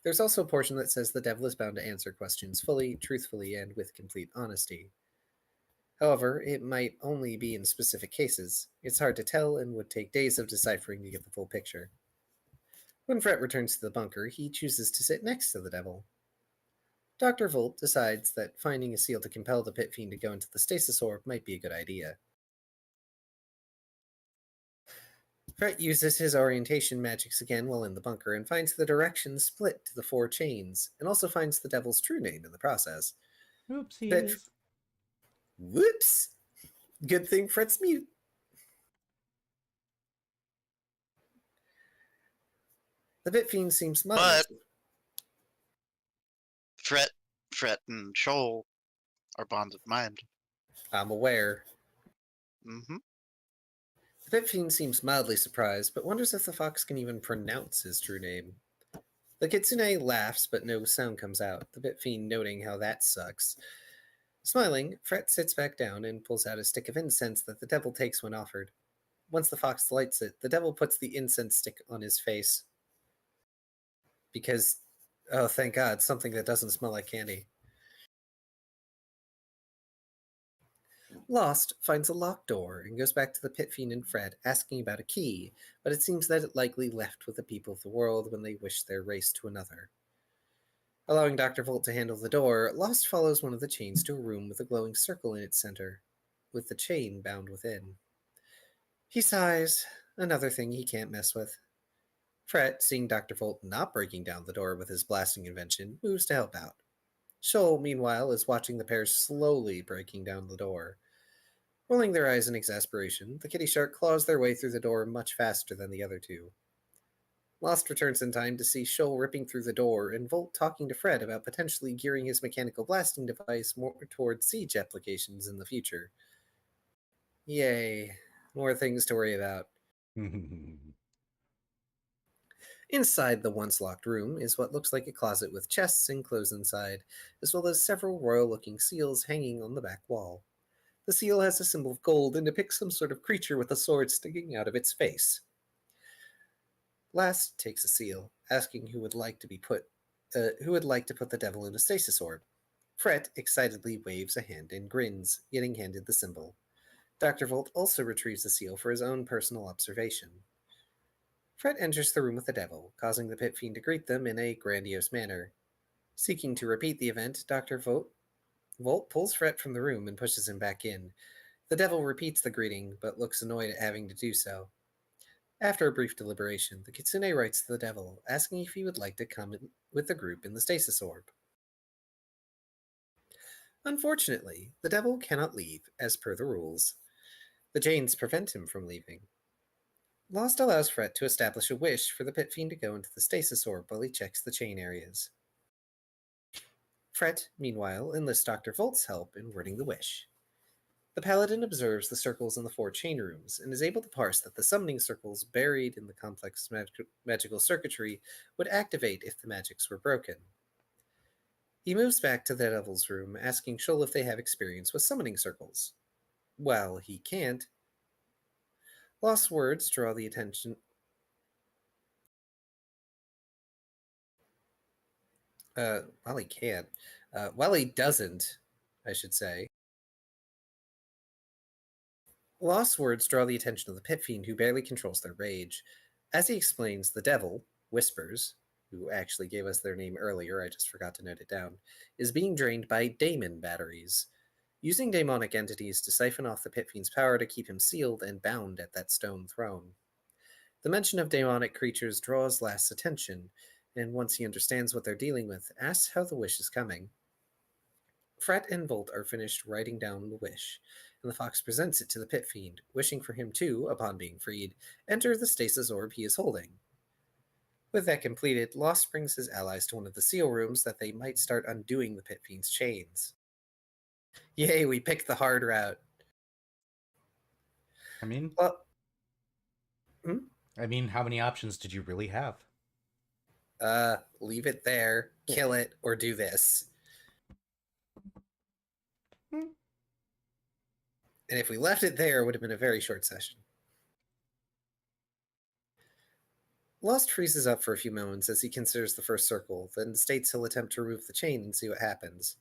There's also a portion that says the devil is bound to answer questions fully, truthfully, and with complete honesty. However, it might only be in specific cases. It's hard to tell and would take days of deciphering to get the full picture. When Fret returns to the bunker, he chooses to sit next to the devil. Dr. Volt decides that finding a seal to compel the pit fiend to go into the stasis orb might be a good idea. Fret uses his orientation magics again while in the bunker and finds the directions split to the 4 chains, and also finds the devil's true name in the process. Oopsies. Whoops! Good thing Fret's mute. The pit fiend seems modest. But Fret and Shoal are bonded mind. I'm aware. Mm-hmm. The pit fiend seems mildly surprised, but wonders if the fox can even pronounce his true name. The kitsune laughs, but no sound comes out, the pit fiend noting how that sucks. Smiling, Fret sits back down and pulls out a stick of incense that the devil takes when offered. Once the fox lights it, the devil puts the incense stick on his face. Because, oh thank God, something that doesn't smell like candy. Lost finds a locked door and goes back to the pit fiend and Fred, asking about a key, but it seems that it likely left with the people of the world when they wished their race to another. Allowing Dr. Volt to handle the door, Lost follows one of the chains to a room with a glowing circle in its center, with the chain bound within. He sighs, another thing he can't mess with. Fret, seeing Dr. Volt not breaking down the door with his blasting invention, moves to help out. Shoal, meanwhile, is watching the pair slowly breaking down the door. Rolling their eyes in exasperation, the kitty shark claws their way through the door much faster than the other two. Lost returns in time to see Shoal ripping through the door and Volt talking to Fred about potentially gearing his mechanical blasting device more toward siege applications in the future. Yay, more things to worry about. Inside the once locked room is what looks like a closet with chests and clothes inside, as well as several royal-looking seals hanging on the back wall. The seal has a symbol of gold and depicts some sort of creature with a sword sticking out of its face. Last takes a seal, asking who would like to put the devil in a stasis orb. Fret excitedly waves a hand and grins, getting handed the symbol. Dr. Volt also retrieves the seal for his own personal observation. Fret enters the room with the devil, causing the pit fiend to greet them in a grandiose manner. Seeking to repeat the event, Dr. Volt pulls Fret from the room and pushes him back in. The devil repeats the greeting, but looks annoyed at having to do so. After a brief deliberation, the kitsune writes to the devil, asking if he would like to come with the group in the stasis orb. Unfortunately, the devil cannot leave, as per the rules. The chains prevent him from leaving. Lost allows Fret to establish a wish for the pit fiend to go into the stasis orb while he checks the chain areas. Fret, meanwhile, enlists Dr. Volt's help in wording the wish. The paladin observes the circles in the 4 chain rooms and is able to parse that the summoning circles buried in the complex magical circuitry would activate if the magics were broken. He moves back to the devil's room, asking Shoal if they have experience with summoning circles. Well, he can't. Lost words draw the attention. Well, he can't. Well, he doesn't, I should say. Lost words draw the attention of the pit fiend, who barely controls their rage. As he explains, the devil, Whispers, who actually gave us their name earlier, I just forgot to note it down, is being drained by daemon batteries, using daemonic entities to siphon off the pit fiend's power to keep him sealed and bound at that stone throne. The mention of demonic creatures draws Last's attention, and once he understands what they're dealing with, asks how the wish is coming. Fret and Volt are finished writing down the wish, and the fox presents it to the pit fiend, wishing for him to, upon being freed, enter the stasis orb he is holding. With that completed, Lost brings his allies to one of the seal rooms that they might start undoing the pit fiend's chains. Yay, we picked the hard route. I mean, how many options did you really have? Leave it there, kill it, or do this. And if we left it there, it would have been a very short session. Lost freezes up for a few moments as he considers the first circle, then states he'll attempt to remove the chain and see what happens.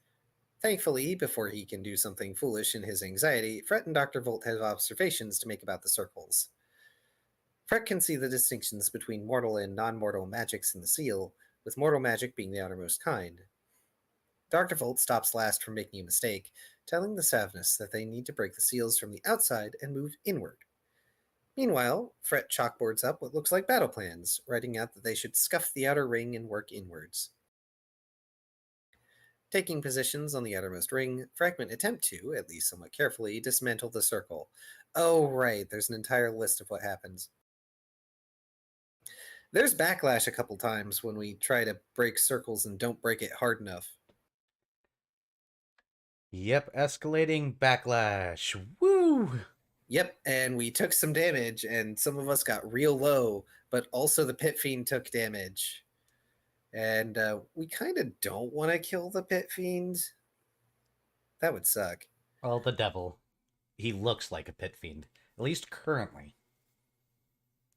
Thankfully, before he can do something foolish in his anxiety, Fret and Dr. Volt have observations to make about the circles. Fret can see the distinctions between mortal and non-mortal magics in the seal, with mortal magic being the outermost kind. Dr. Volt stops Last from making a mistake, telling the Savnus that they need to break the seals from the outside and move inward. Meanwhile, Fret chalkboards up what looks like battle plans, writing out that they should scuff the outer ring and work inwards. Taking positions on the outermost ring, Fragment attempt to, at least somewhat carefully, dismantle the circle. Oh right, there's an entire list of what happens. There's backlash a couple times when we try to break circles and don't break it hard enough. Yep, escalating backlash. Woo! Yep, and we took some damage, and some of us got real low, but also the Pit Fiend took damage. And we kind of don't want to kill the Pit Fiend. That would suck. Well, the devil. He looks like a pit fiend, at least currently.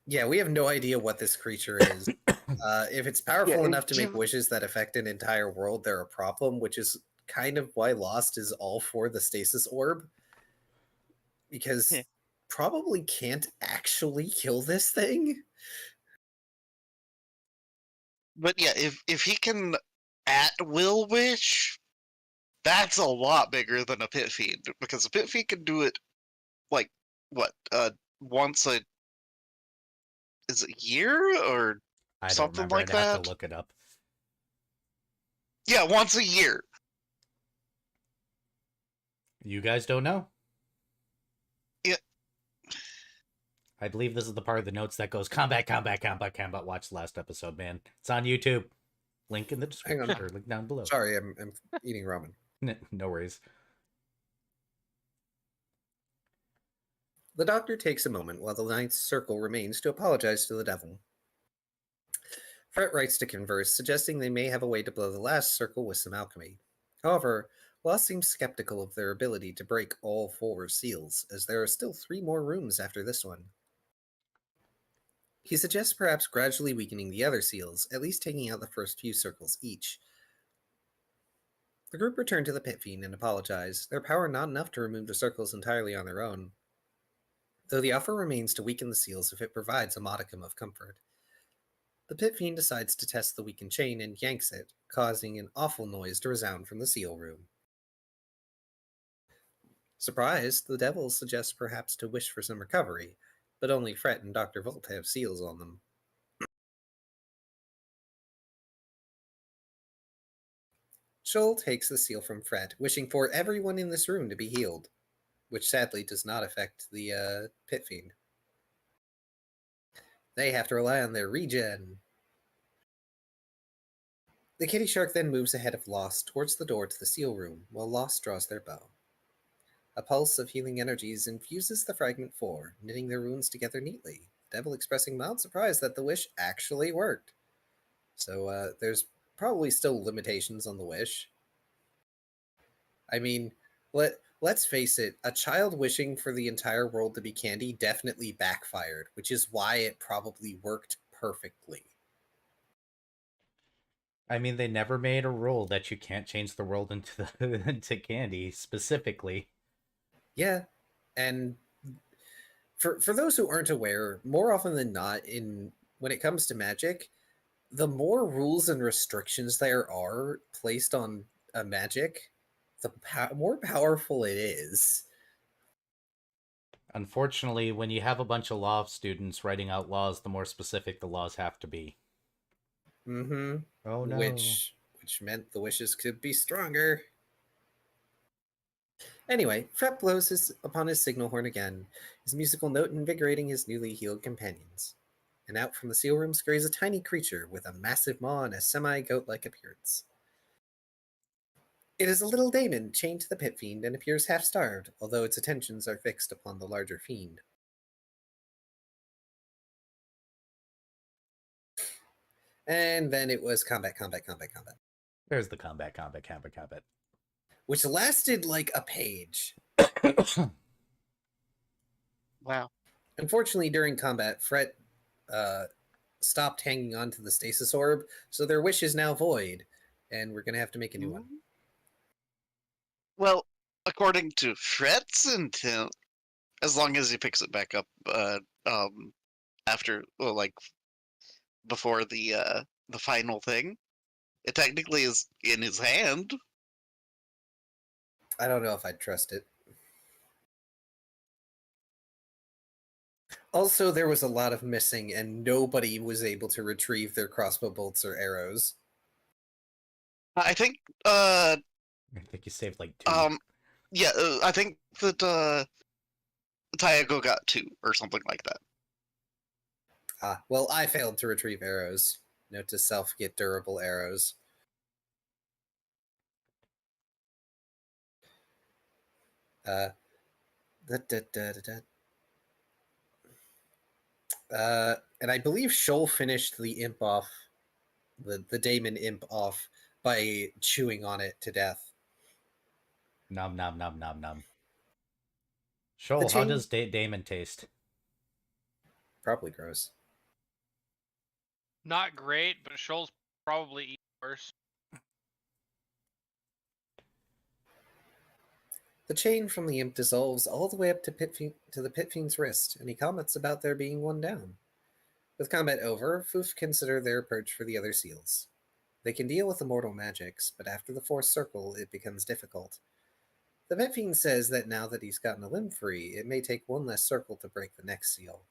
Yeah, we have no idea what this creature is. If it's powerful enough to make wishes that affect an entire world, they're a problem, which is kind of why Lost is all for the stasis orb. Because probably can't actually kill this thing. But yeah, if he can at will wish, that's a lot bigger than a pit fiend, because a pit fiend can do it like once a year or I don't something remember. like I'd have that. to look it up. Yeah, once a year. You guys don't know? I believe this is the part of the notes that goes combat, combat, combat, combat. Watch the last episode, man. It's on YouTube. Link in the Hang description on. or link down below. Sorry, I'm eating ramen. No worries. The doctor takes a moment while the ninth circle remains to apologize to the devil. Fret writes to converse, suggesting they may have a way to blow the last circle with some alchemy. However, Lost seems skeptical of their ability to break all 4 seals, as there are still 3 more rooms after this one. He suggests perhaps gradually weakening the other seals, at least taking out the first few circles each. The group return to the Pit Fiend and apologize, their power not enough to remove the circles entirely on their own, though the offer remains to weaken the seals if it provides a modicum of comfort. The Pit Fiend decides to test the weakened chain and yanks it, causing an awful noise to resound from the seal room. Surprised, the devil suggests perhaps to wish for some recovery, but only Fret and Dr. Volt have seals on them. Shoal takes the seal from Fret, wishing for everyone in this room to be healed, which sadly does not affect the Pit Fiend. They have to rely on their regen. The kitty shark then moves ahead of Lost towards the door to the seal room, while Lost draws their bow. A pulse of healing energies infuses the fragment 4, knitting their runes together neatly, the devil expressing mild surprise that the wish actually worked. So there's probably still limitations on the wish. I mean, let's face it, a child wishing for the entire world to be candy definitely backfired, which is why it probably worked perfectly. I mean, they never made a rule that you can't change the world into into candy specifically. Yeah, and for those who aren't aware, more often than not, when it comes to Magic, the more rules and restrictions there are placed on a magic, the more powerful it is. Unfortunately, when you have a bunch of law students writing out laws, the more specific the laws have to be. Mm-hmm. Oh no. Which meant the wishes could be stronger. Anyway, Fret blows upon his signal horn again, his musical note invigorating his newly healed companions. And out from the seal room scurries a tiny creature with a massive maw and a semi-goat-like appearance. It is a little daemon chained to the Pit Fiend and appears half-starved, although its attentions are fixed upon the larger fiend. And then it was combat. There's the combat. Which lasted like a page. Wow. Unfortunately, during combat, Fret stopped hanging on to the stasis orb, so their wish is now void, and we're going to have to make a new one. Well, according to Fret's intent, as long as he picks it back up after, well, like, before the final thing, it technically is in his hand. I don't know if I'd trust it. Also, there was a lot of missing, and nobody was able to retrieve their crossbow bolts or arrows. I think I think you saved like 2. yeah, I think that Tyago got 2 or something like that. Well, I failed to retrieve arrows. Note to self, get durable arrows. And I believe Shoal finished the imp off, the daemon imp off, by chewing on it to death. Nom nom nom nom nom. Shoal, how does Damon taste? Probably gross. Not great, but Shoal's probably eat worse. The chain from the imp dissolves all the way up to the Pit Fiend's wrist, and he comments about there being one down. With combat over, Foof consider their approach for the other seals. They can deal with immortal magics, but after the 4th circle, it becomes difficult. The Pit Fiend says that now that he's gotten a limb free, it may take one less circle to break the next seal.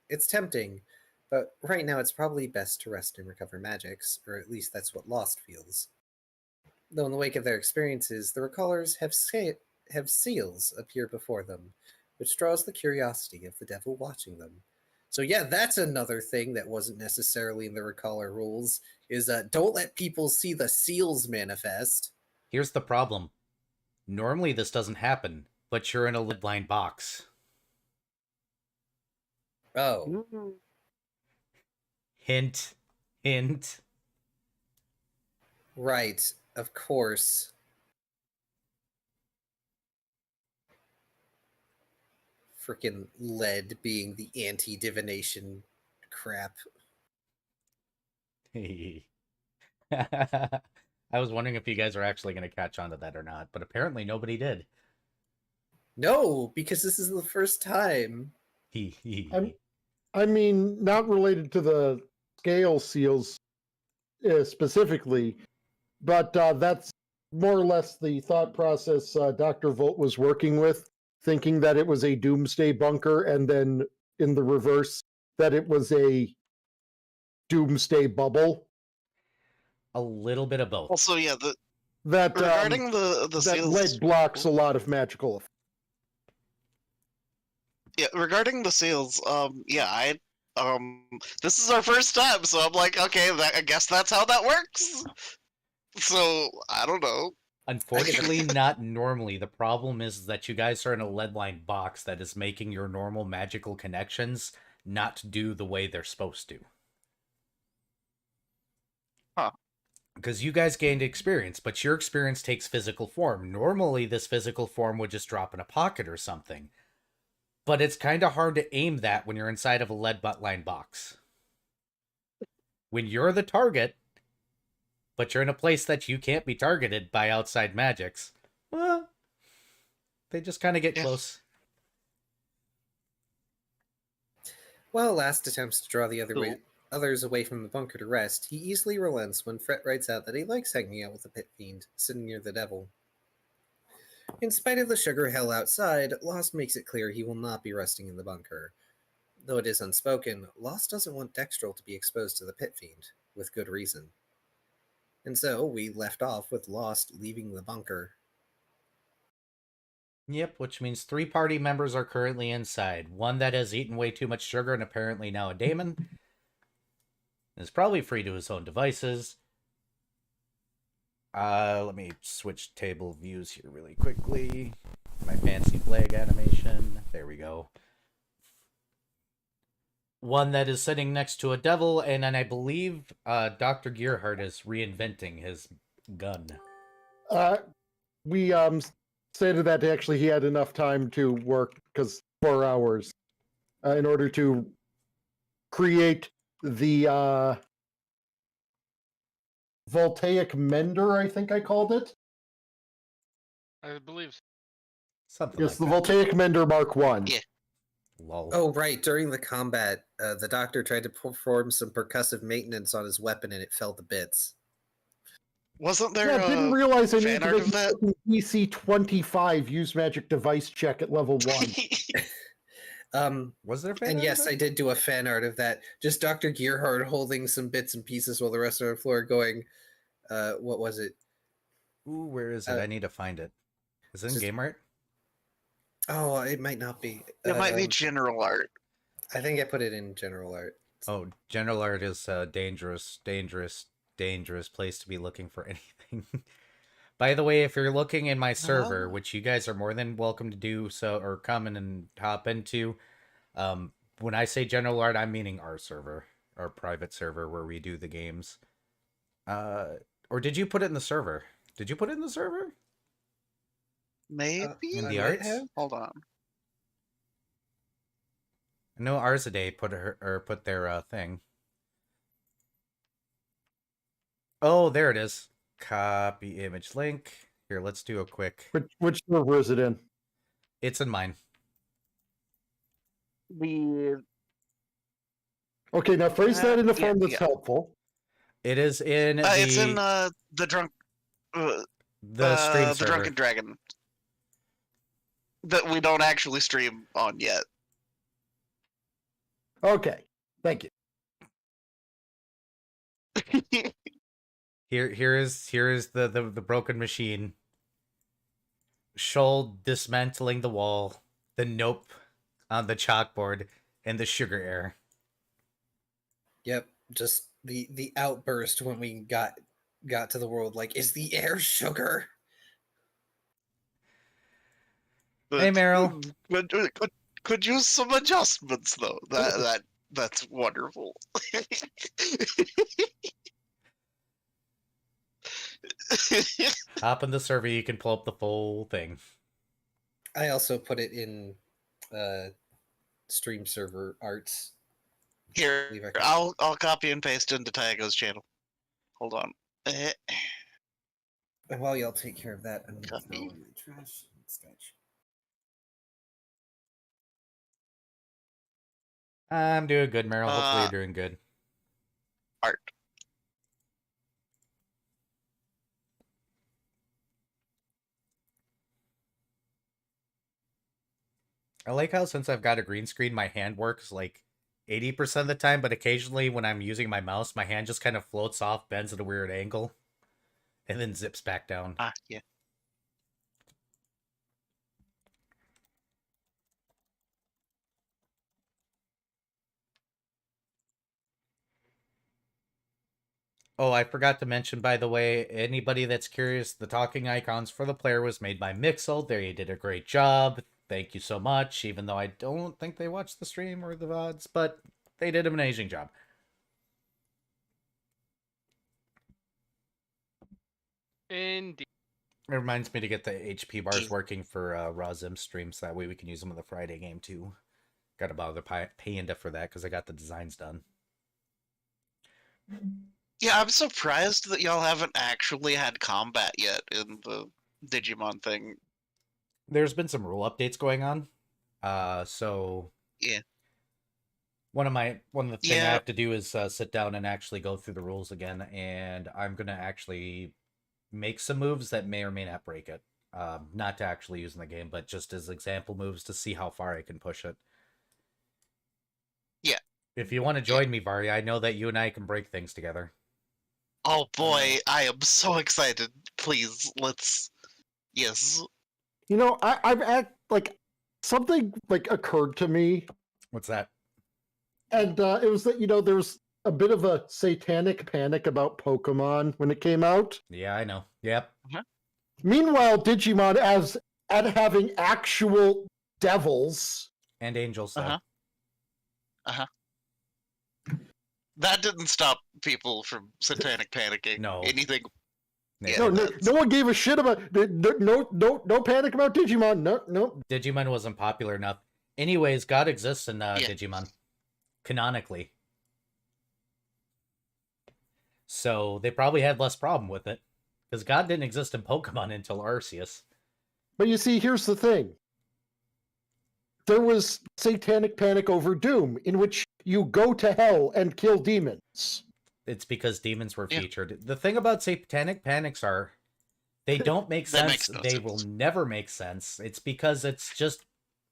It's tempting, but right now it's probably best to rest and recover magics, or at least that's what Lost feels. Though in the wake of their experiences, the Recallers have seals appear before them, which draws the curiosity of the devil watching them, So yeah, that's another thing that wasn't necessarily in the Recaller rules, is don't let people see the seals manifest. Here's the problem. Normally this doesn't happen, but you're in a lead-lined box. Oh, Hint. Hint. right, of course. Freaking lead being the anti-divination crap. I was wondering if you guys are actually going to catch on to that or not, but apparently nobody did. No, because this is the first time. I mean, not related to the scale seals specifically, but that's more or less the thought process Dr. Volt was working with, thinking that it was a doomsday bunker, and then in the reverse, that it was a doomsday bubble. A little bit of both. Also, yeah, That regarding the that seals, lead blocks a lot of magical effects. yeah, regarding the seals, this is our first time, so I'm like, okay, I guess that's how that works. So I don't know. Unfortunately, not normally. The problem is that you guys are in a lead-lined box that is making your normal magical connections not do the way they're supposed to. Huh. Because you guys gained experience, but your experience takes physical form. Normally, this physical form would just drop in a pocket or something. But it's kind of hard to aim that when you're inside of a lead-lined box. When you're the target, but you're in a place that you can't be targeted by outside magics, well, they just kind of get close. While Last attempts to draw the others away from the bunker to rest, he easily relents when Fret writes out that he likes hanging out with the pit fiend, sitting near the devil. In spite of the sugar hell outside, Lost makes it clear he will not be resting in the bunker. Though it is unspoken, Lost doesn't want Dextrol to be exposed to the pit fiend, with good reason. And so we left off with Lost leaving the bunker. Yep, which means 3 party members are currently inside. One that has eaten way too much sugar and apparently now a daemon is probably free to his own devices. Let me switch table views here really quickly. My fancy flag animation. There we go. One that is sitting next to a devil, and then I believe Dr. Gearhart is reinventing his gun. We stated that actually he had enough time to work, because 4 hours, in order to create the voltaic mender, I think I called it. I believe so. Something Yes, like the that. voltaic mender Mark 1. Yeah. Lol. Oh, right. During the combat, the doctor tried to perform some percussive maintenance on his weapon and it fell to bits. Wasn't there Yeah, didn't realize I needed fan to art make of that? a DC 25 use magic device check at level 1. Was there fan And art yes, of it? I did do a fan art of that. Just Dr. Gearhart holding some bits and pieces while the rest of the floor going, what was it? Ooh, where is it? I need to find it. Is it in just- Game Art? Oh, it might not be. It might be general art. I think I put it in general art. Oh, general art is a dangerous place to be looking for anything. By the way, if you're looking in my server, which you guys are more than welcome to do so, or come in and hop into, when I say general art, I'm meaning our server, our private server where we do the games. Or did you put it in the server? Did you put it in the server? Maybe? In the I might arts? have. Hold on. I know ours a day put their thing. Oh, there it is. Copy image link. Here, let's do a quick. Which server is it in? It's in mine. Okay, now phrase that in a form that's yeah. helpful. It is in It's in the drunk. the stream the server. Drunken Dragon. That we don't actually stream on yet. Okay, thank you. Here is the broken machine. Shoal dismantling the wall, the nope on the chalkboard, and the sugar air. Yep, just the outburst when we got to the world. Like, is the air sugar? Hey, Meryl. Could use some adjustments though. That's wonderful. Hop in the server, you can pull up the full thing. I also put it in stream server arts. Here, Leave I can- I'll copy and paste into Tyago's channel. Hold on. And while y'all take care of that, I'm gonna Copy. throw in the trash and sketch. I'm doing good, Meryl. Hopefully you're doing good. Art. I like how since I've got a green screen, my hand works like 80% of the time, but occasionally when I'm using my mouse, my hand just kind of floats off, bends at a weird angle, and then zips back down. Yeah. Oh, I forgot to mention, by the way, anybody that's curious, the talking icons for the player was made by Mixel. They did a great job. Thank you so much, even though I don't think they watched the stream or the VODs, but they did an amazing job. Indeed. It reminds me to get the HP bars working for Razim streams, so that way we can use them in the Friday game too. Gotta bother Panda for that, because I got the designs done. Yeah, I'm surprised that y'all haven't actually had combat yet in the Digimon thing. There's been some rule updates going on. So Yeah. one of the things I Yeah. have to do is sit down and actually go through the rules again, and I'm gonna actually make some moves that may or may not break it. Not to actually use in the game, but just as example moves to see how far I can push it. Yeah. If you want to join me, Vari, I know that you and I can break things together. Oh boy, I am so excited. Please, let's. Yes. You know, I've like something like occurred to me, What's that? and it was that there's a bit of a satanic panic about Pokemon when it came out. Yeah, I know. Yep. Meanwhile, Digimon at having actual devils. And angels. So. That didn't stop people from satanic panicking. No. Anything. Yeah, No one gave a shit about no panic about Digimon. No. Digimon wasn't popular enough. Anyways, God exists in Digimon. Canonically. So they probably had less problem with it. Because God didn't exist in Pokemon until Arceus. But you see, here's the thing. There was satanic panic over Doom, in which you go to hell and kill demons. It's because demons were featured. The thing about satanic panics are, they don't make sense. They will never make sense. It's because it's just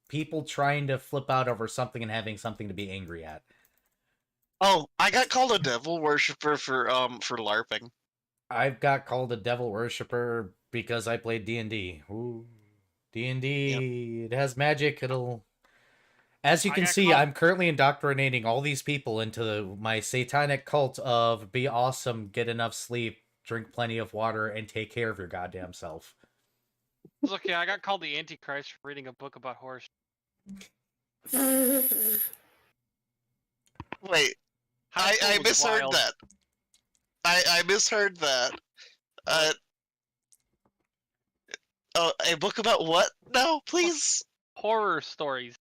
people trying to flip out over something and having something to be angry at. Oh, I got called a devil worshiper for LARPing. I've got called a devil worshiper because I played D&D. Ooh, D&D, It has magic. It'll... As you can see, I'm currently indoctrinating all these people into my satanic cult of be awesome, get enough sleep, drink plenty of water, and take care of your goddamn self. It's okay, I got called the Antichrist for reading a book about horse. Wait, I misheard that. I misheard that. Oh, a book about what now, please? Horror stories.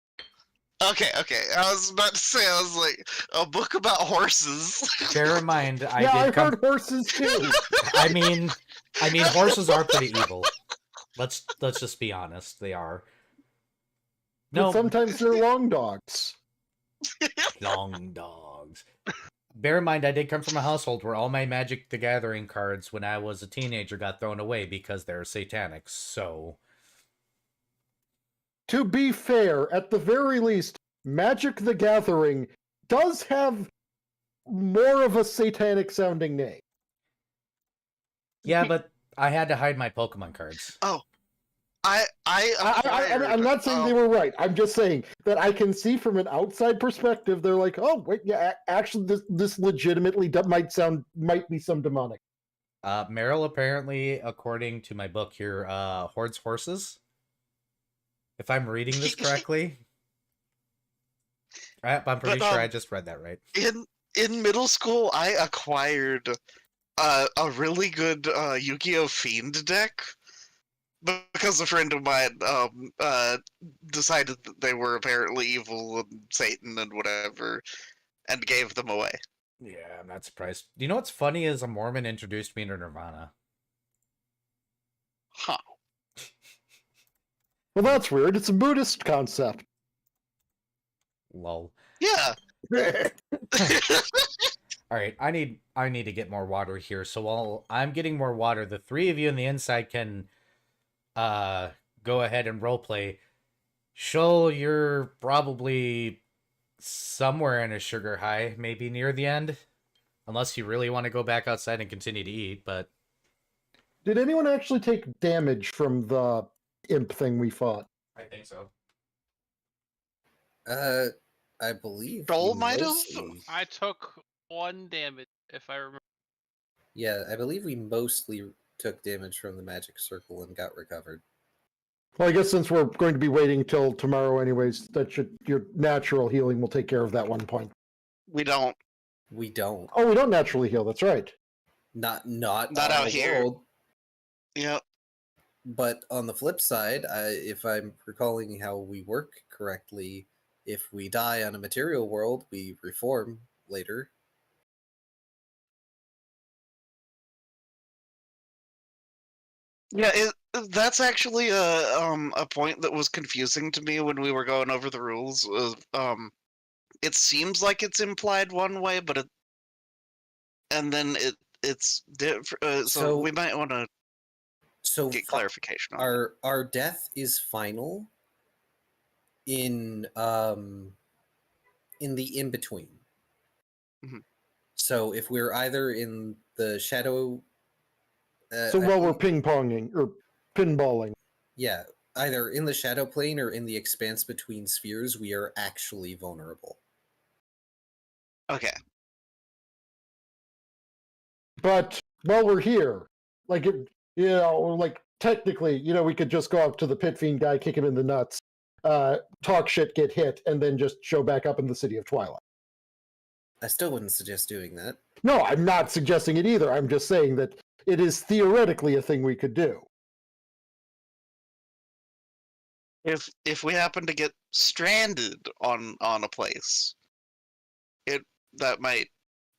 Okay. I was about to say, I was like, a book about horses. Bear in mind, I heard horses too. I mean, horses are pretty evil. Let's just be honest, they are. No, but sometimes they're long dogs. Long dogs. Bear in mind, I did come from a household where all my Magic the Gathering cards when I was a teenager got thrown away because they're satanic, so... To be fair, at the very least, Magic the Gathering does have more of a satanic sounding name. Yeah, but I had to hide my Pokemon cards. Oh, I I'm not saying they were right. I'm just saying that I can see from an outside perspective. They're like, oh wait, yeah, actually, this legitimately might be some demonic. Meryl apparently, according to my book here, hoards horses. If I'm reading this correctly. I'm pretty sure I just read that right. In middle school, I acquired a really good Yu-Gi-Oh! Fiend deck because a friend of mine decided that they were apparently evil and Satan and whatever, and gave them away. Yeah, I'm not surprised. You know what's funny is a Mormon introduced me to Nirvana. Huh. Well, that's weird. It's a Buddhist concept. Lol. Yeah. All right, I need to get more water here. So while I'm getting more water, the three of you on the inside can go ahead and roleplay. Shoal, you're probably somewhere in a sugar high, maybe near the end. Unless you really want to go back outside and continue to eat, but... Did anyone actually take damage from the imp thing we fought? I think so. I believe Joel we might have? mostly... I took 1 damage, if I remember. Yeah, I believe we mostly took damage from the magic circle and got recovered. Well, I guess since we're going to be waiting till tomorrow anyways, your natural healing will take care of that one point. We don't. We don't. Oh, we don't naturally heal, that's right. Not out here. World. Yep. But on the flip side, if I'm recalling how we work correctly, if we die on a material world, we reform later. Yeah, that's actually a point that was confusing to me when we were going over the rules. It seems like it's implied one way, but and then it's different. So we might want to get clarification on our death is final in the in between. Mm-hmm. So if we're either in the shadow, we're ping-ponging or pinballing. Yeah, either in the shadow plane or in the expanse between spheres, we are actually vulnerable. Okay. But while we're here, technically, we could just go up to the pit fiend guy, kick him in the nuts, talk shit, get hit, and then just show back up in the City of Twilight. I still wouldn't suggest doing that. No, I'm not suggesting it either. I'm just saying that it is theoretically a thing we could do. If we happen to get stranded on a place, that might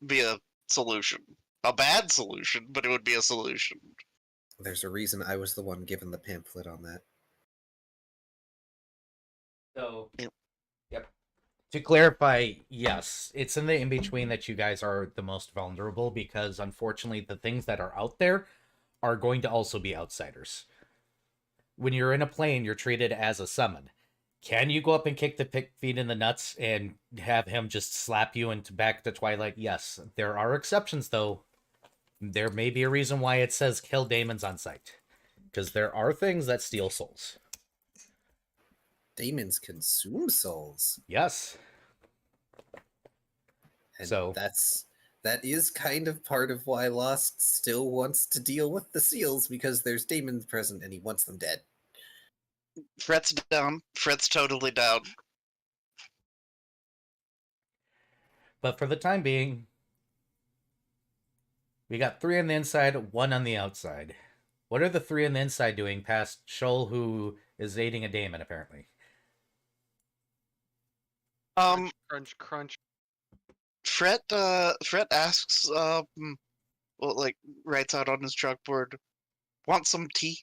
be a solution. A bad solution, but it would be a solution. There's a reason I was the one given the pamphlet on that. So, yep. To clarify, yes, it's in the in-between that you guys are the most vulnerable because, unfortunately, the things that are out there are going to also be outsiders. When you're in a plane, you're treated as a summon. Can you go up and kick the pit fiend in the nuts and have him just slap you into back to Twilight? Yes. There are exceptions, though. There may be a reason why it says kill daemons on sight. Because there are things that steal souls. Daemons consume souls. Yes. And so that is kind of part of why Lost still wants to deal with the seals, because there's daemons present and he wants them dead. Fret's down. Fret's totally down. But for the time being, we got 3 on the inside, 1 on the outside. What are the 3 on the inside doing past Shoal, who is aiding a daemon, apparently? Crunch, crunch. Fret asks, writes out on his chalkboard, want some tea?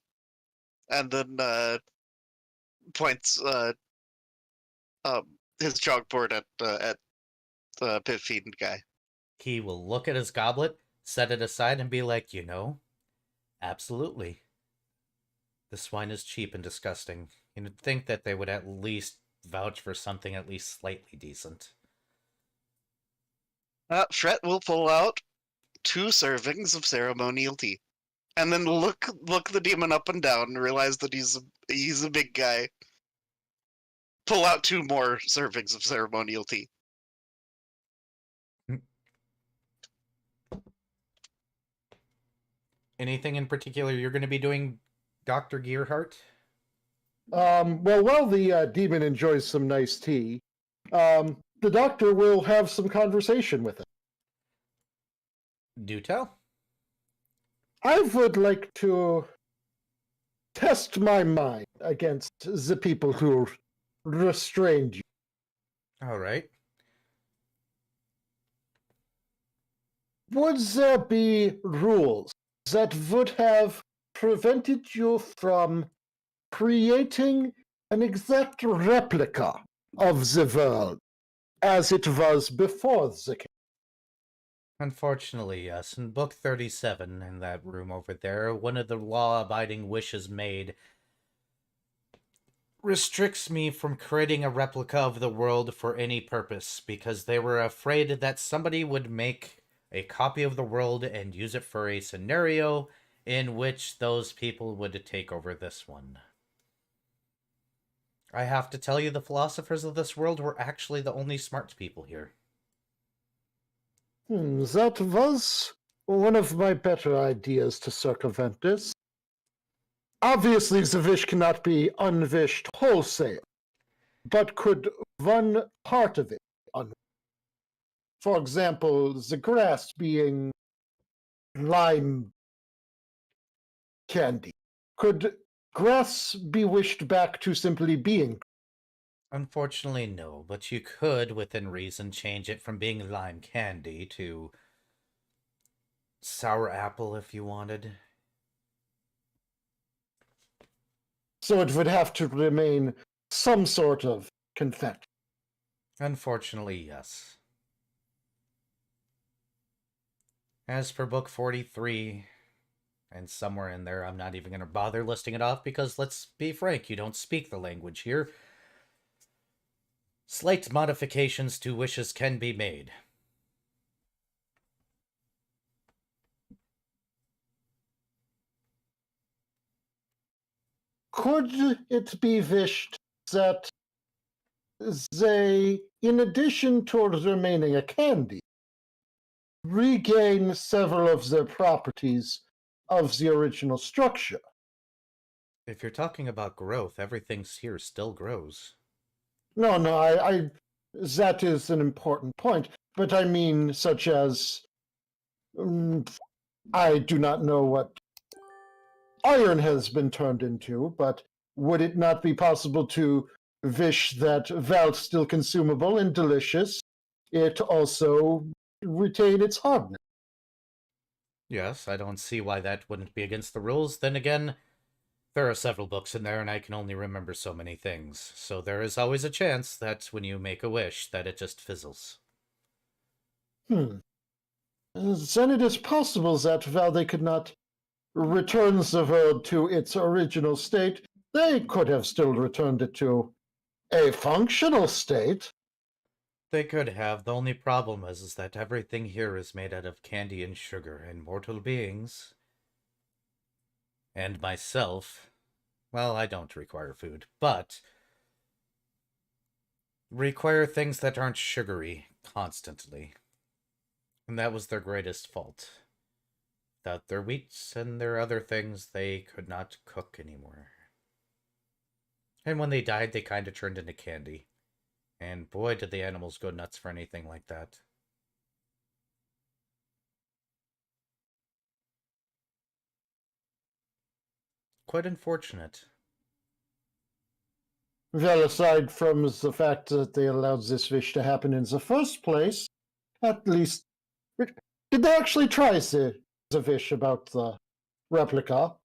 And then points his chalkboard at the pit fiend guy. He will look at his goblet, set it aside, and be like, absolutely. This wine is cheap and disgusting. You'd think that they would at least vouch for something at least slightly decent. Fret will pull out 2 servings of ceremonial tea and then look the demon up and down and realize that he's a big guy. Pull out 2 more servings of ceremonial tea. Anything in particular you're going to be doing, Dr. Gearhart? Well, while the demon enjoys some nice tea, the doctor will have some conversation with it. Do tell. I would like to test my mind against the people who restrained you. All right. Would there be rules that would have prevented you from creating an exact replica of the world as it was before the case? Unfortunately, yes. In Book 37, in that room over there, one of the law-abiding wishes made restricts me from creating a replica of the world for any purpose, because they were afraid that somebody would make a copy of the world and use it for a scenario in which those people would take over this one. I have to tell you, the philosophers of this world were actually the only smart people here. That was one of my better ideas to circumvent this. Obviously, the wish cannot be unwished wholesale, but could one part of it be unwished? For example, the grass being lime candy. Could grass be wished back to simply being? Unfortunately, no, but you could, within reason, change it from being lime candy to sour apple if you wanted. So it would have to remain some sort of confetti. Unfortunately, yes. As for Book 43, and somewhere in there, I'm not even going to bother listing it off because, let's be frank, you don't speak the language here. Slight modifications to wishes can be made. Could it be wished that they, in addition to remaining a candy, regain several of the properties of the original structure? If you're talking about growth, everything here still grows. No, I that is an important point, but I mean such as I do not know what iron has been turned into, but would it not be possible to wish that while still consumable and delicious, it also retain its hardness? Yes, I don't see why that wouldn't be against the rules. Then again, there are several books in there and I can only remember so many things. So there is always a chance that when you make a wish, that it just fizzles. Then it is possible that while they could not return the world to its original state, they could have still returned it to a functional state. They could have. The only problem is that everything here is made out of candy and sugar, and mortal beings, and myself, well, I don't require food, but require things that aren't sugary constantly. And that was their greatest fault. Without their wheats and their other things, they could not cook anymore. And when they died, they kind of turned into candy. And boy, did the animals go nuts for anything like that. Quite unfortunate. Well, aside from the fact that they allowed this wish to happen in the first place, at least, did they actually try the wish about the replica?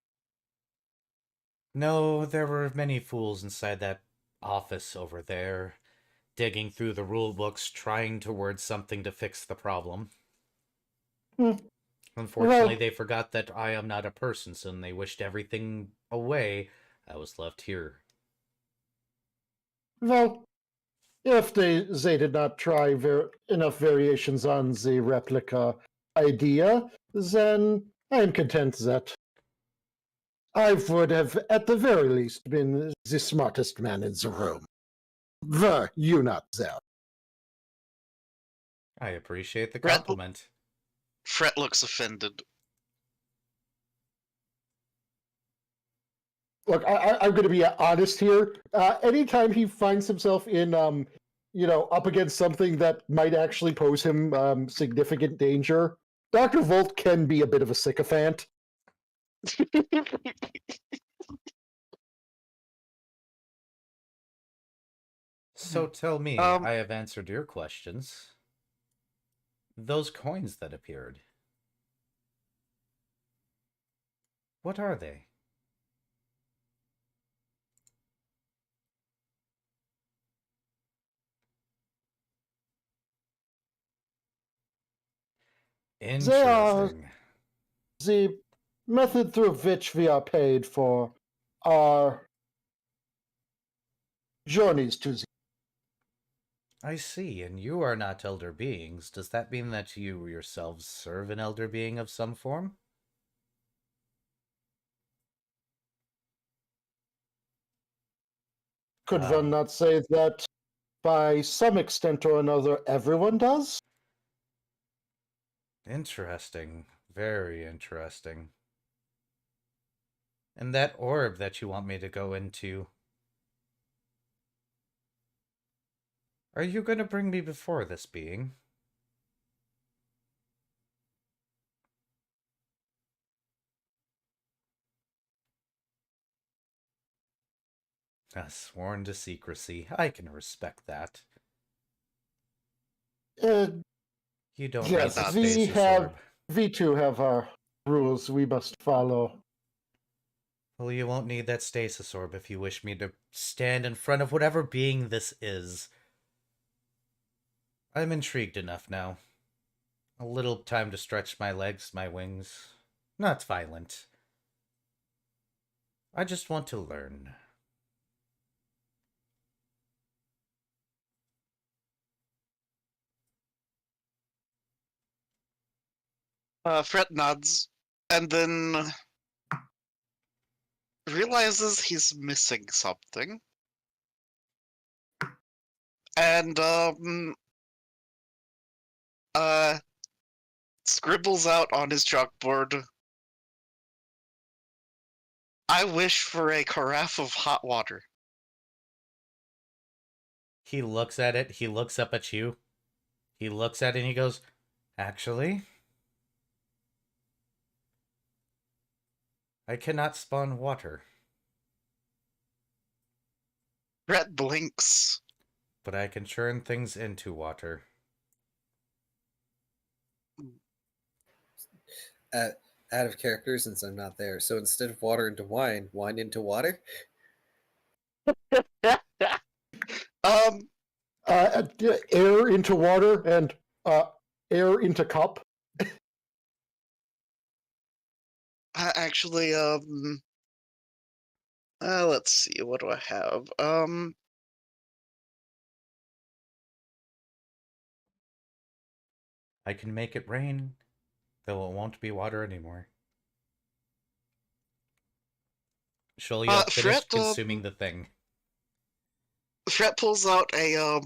No, there were many fools inside that office over there, digging through the rule books, trying towards something to fix the problem. Unfortunately, they forgot that I am not a person, so when they wished everything away, I was left here. Well, if they did not try enough variations on the replica idea, then I am content that I would have, at the very least, been the smartest man in the room. Were you not there? I appreciate the Fret- compliment. Fret looks offended. Look, I'm going to be honest here. Anytime he finds himself in, up against something that might actually pose him significant danger, Dr. Volt can be a bit of a sycophant. So tell me, I have answered your questions. Those coins that appeared. What are they? They are Interesting. the method through which we are paid for our journeys to the... I see, and you are not elder beings. Does that mean that you yourselves serve an elder being of some form? Could one not say that by some extent or another everyone does? Interesting. Very interesting. And that orb that you want me to go into, are you going to bring me before this being? Sworn to secrecy. I can respect that. You don't need Yes, the we stasis have. orb. We too have our rules we must follow. Well, you won't need that stasis orb if you wish me to stand in front of whatever being this is. I'm intrigued enough now. A little time to stretch my legs, my wings. Not violent. I just want to learn. Fret nods, and then realizes he's missing something. And, scribbles out on his chalkboard, I wish for a carafe of hot water. He looks at it, he looks up at you. He looks at it and he goes, actually, I cannot spawn water, Brett blinks. but I can churn things into water. Out of character since I'm not there. So instead of water into wine, wine into water? Air into water and air into cup. Actually, let's see, what do I have? I can make it rain, though it won't be water anymore. Sholia finished Fret, consuming the thing. Fret pulls out a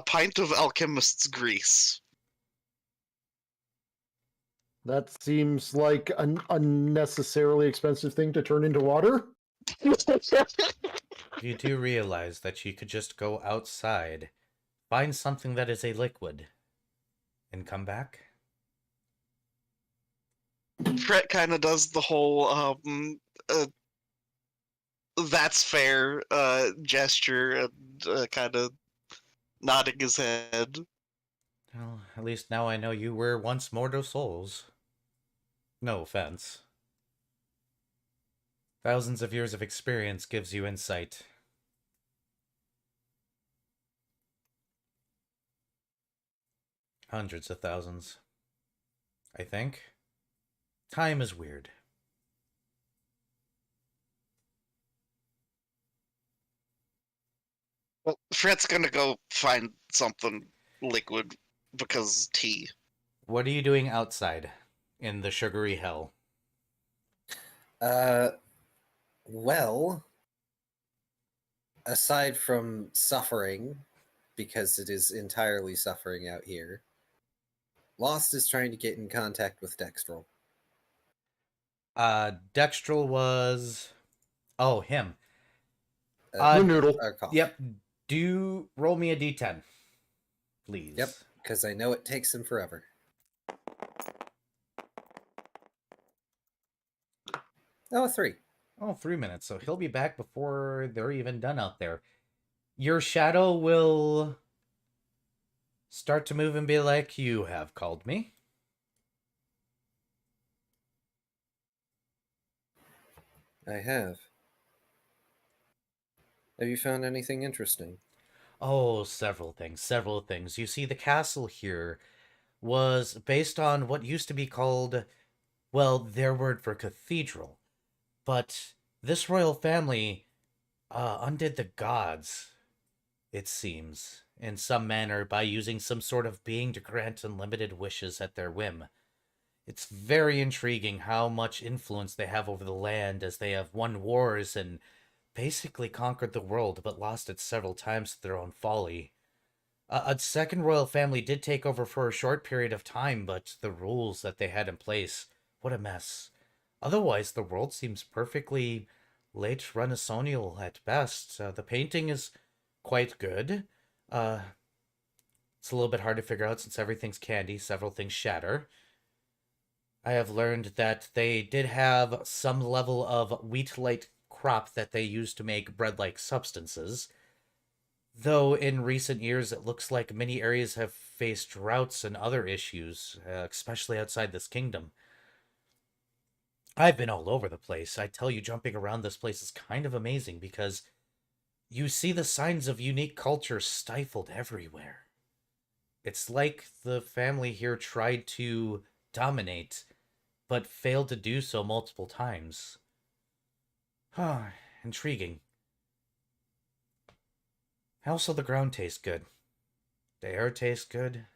pint of alchemist's grease. That seems like an unnecessarily expensive thing to turn into water. You do realize that you could just go outside, find something that is a liquid, and come back? Fret kind of does the whole, that's fair, gesture, and kind of nodding his head. Well, at least now I know you were once mortal souls. No offense. Thousands of years of experience gives you insight. Hundreds of thousands. I think. Time is weird. Well, Fret's gonna go find something liquid because tea. What are you doing outside in the sugary hell? Well, aside from suffering, because it is entirely suffering out here, Lost is trying to get in contact with Dextral. Dextral was... Oh, him. The noodle. Our call. Yep. Do roll me a d10, please. Yep, because I know it takes him forever. Oh, 3. Oh, 3 minutes. So he'll be back before they're even done out there. Your shadow will start to move and be like, you have called me. I have. Have you found anything interesting? Oh, several things, several things. You see, the castle here was based on what used to be called, well, their word for cathedral. But this royal family undid the gods, it seems, in some manner by using some sort of being to grant unlimited wishes at their whim. It's very intriguing how much influence they have over the land, as they have won wars and basically conquered the world, but lost it several times to their own folly. A second royal family did take over for a short period of time, but the rules that they had in place, what a mess. Otherwise, the world seems perfectly late Renaissance at best. The painting is quite good. It's a little bit hard to figure out since everything's candy, several things shatter. I have learned that they did have some level of wheat-like crop that they used to make bread-like substances. Though in recent years, it looks like many areas have faced droughts and other issues, especially outside this kingdom. I've been all over the place. I tell you, jumping around this place is kind of amazing because you see the signs of unique culture stifled everywhere. It's like the family here tried to dominate, but failed to do so multiple times. Ah, intriguing. Also, the ground tastes good. The air tastes good.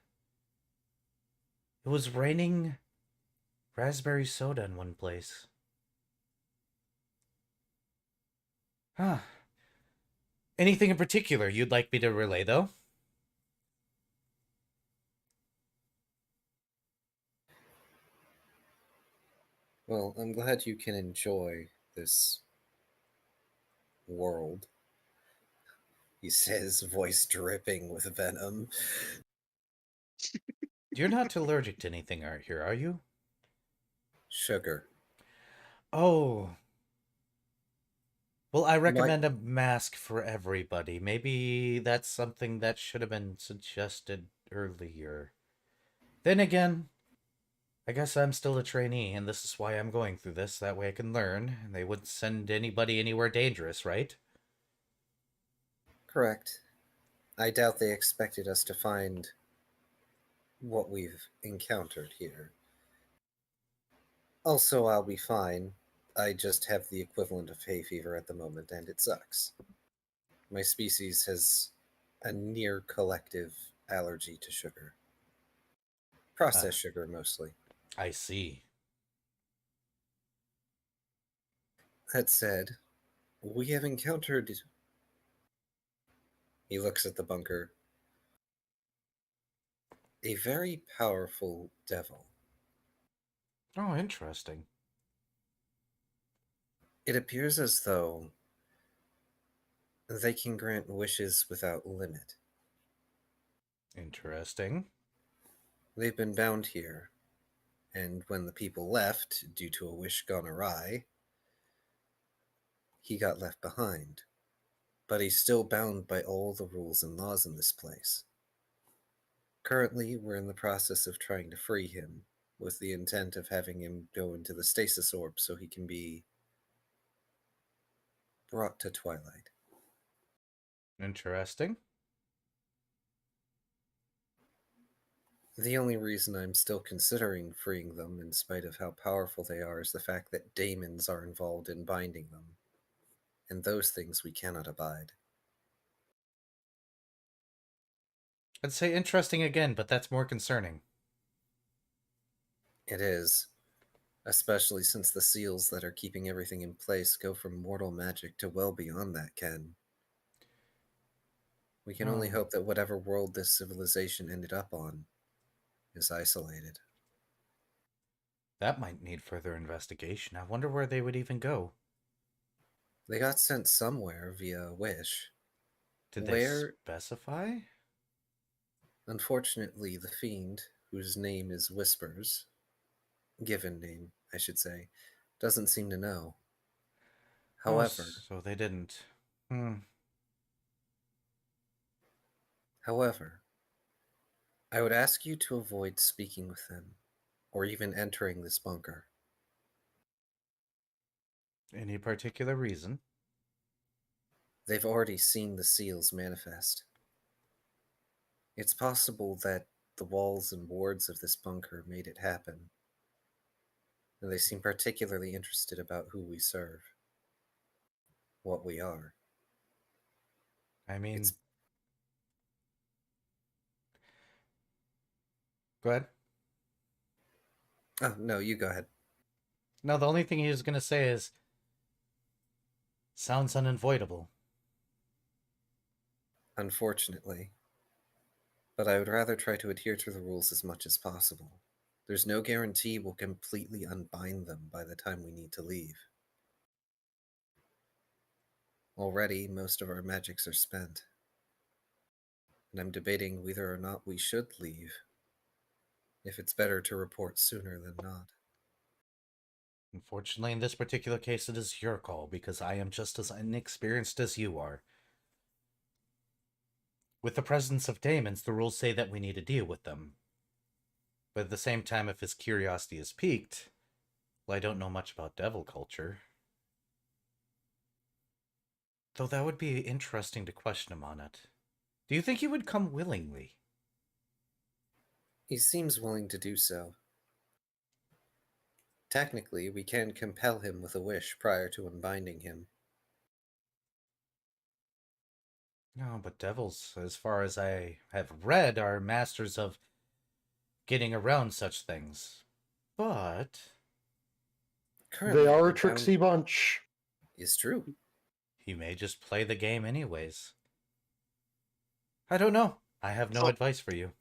It was raining raspberry soda in one place. Huh. Anything in particular you'd like me to relay, though? Well, I'm glad you can enjoy this world, he says, voice dripping with venom. You're not allergic to anything out here, are you? Sugar. Oh. Well, I recommend a mask for everybody. Maybe that's something that should have been suggested earlier. Then again, I guess I'm still a trainee, and this is why I'm going through this. That way I can learn, and they wouldn't send anybody anywhere dangerous, right? Correct. I doubt they expected us to find what we've encountered here. Also, I'll be fine. I just have the equivalent of hay fever at the moment, and it sucks. My species has a near collective allergy to sugar. Processed sugar, mostly. I see. That said, we have encountered... He looks at the bunker. A very powerful devil. Oh, interesting. It appears as though they can grant wishes without limit. Interesting. They've been bound here, and when the people left, due to a wish gone awry, he got left behind. But he's still bound by all the rules and laws in this place. Currently, we're in the process of trying to free him, with the intent of having him go into the stasis orb so he can be brought to Twilight. Interesting. The only reason I'm still considering freeing them, in spite of how powerful they are, is the fact that daemons are involved in binding them. And those things we cannot abide. I'd say interesting again, but that's more concerning. It is. Especially since the seals that are keeping everything in place go from mortal magic to well beyond that, Ken. We can only Hmm. hope that whatever world this civilization ended up on is isolated. That might need further investigation. I wonder where they would even go. They got sent somewhere via a wish. Did they Where, specify? unfortunately, the fiend, whose name is Whispers, given name, I should say, doesn't seem to know. Oh, However, so they didn't. Hmm. however, I would ask you to avoid speaking with them, or even entering this bunker. Any particular reason? They've already seen the seals manifest. It's possible that the walls and wards of this bunker made it happen, and they seem particularly interested about who we serve, what we are. I mean, It's go ahead. oh no, you go ahead. No, the only thing he was going to say is, sounds unavoidable. Unfortunately, but I would rather try to adhere to the rules as much as possible. There's no guarantee we'll completely unbind them by the time we need to leave. Already, most of our magics are spent, and I'm debating whether or not we should leave, if it's better to report sooner than not. Unfortunately, in this particular case, it is your call because I am just as inexperienced as you are. With the presence of demons, the rules say that we need to deal with them. But at the same time, if his curiosity is piqued, well, I don't know much about devil culture. Though that would be interesting to question him on it. Do you think he would come willingly? He seems willing to do so. Technically, we can compel him with a wish prior to unbinding him. No, but devils, as far as I have read, are masters of getting around such things. But They Currently, are we're a tricksy bunch. Is true. he may just play the game anyways. I don't know. I have no So, advice for you.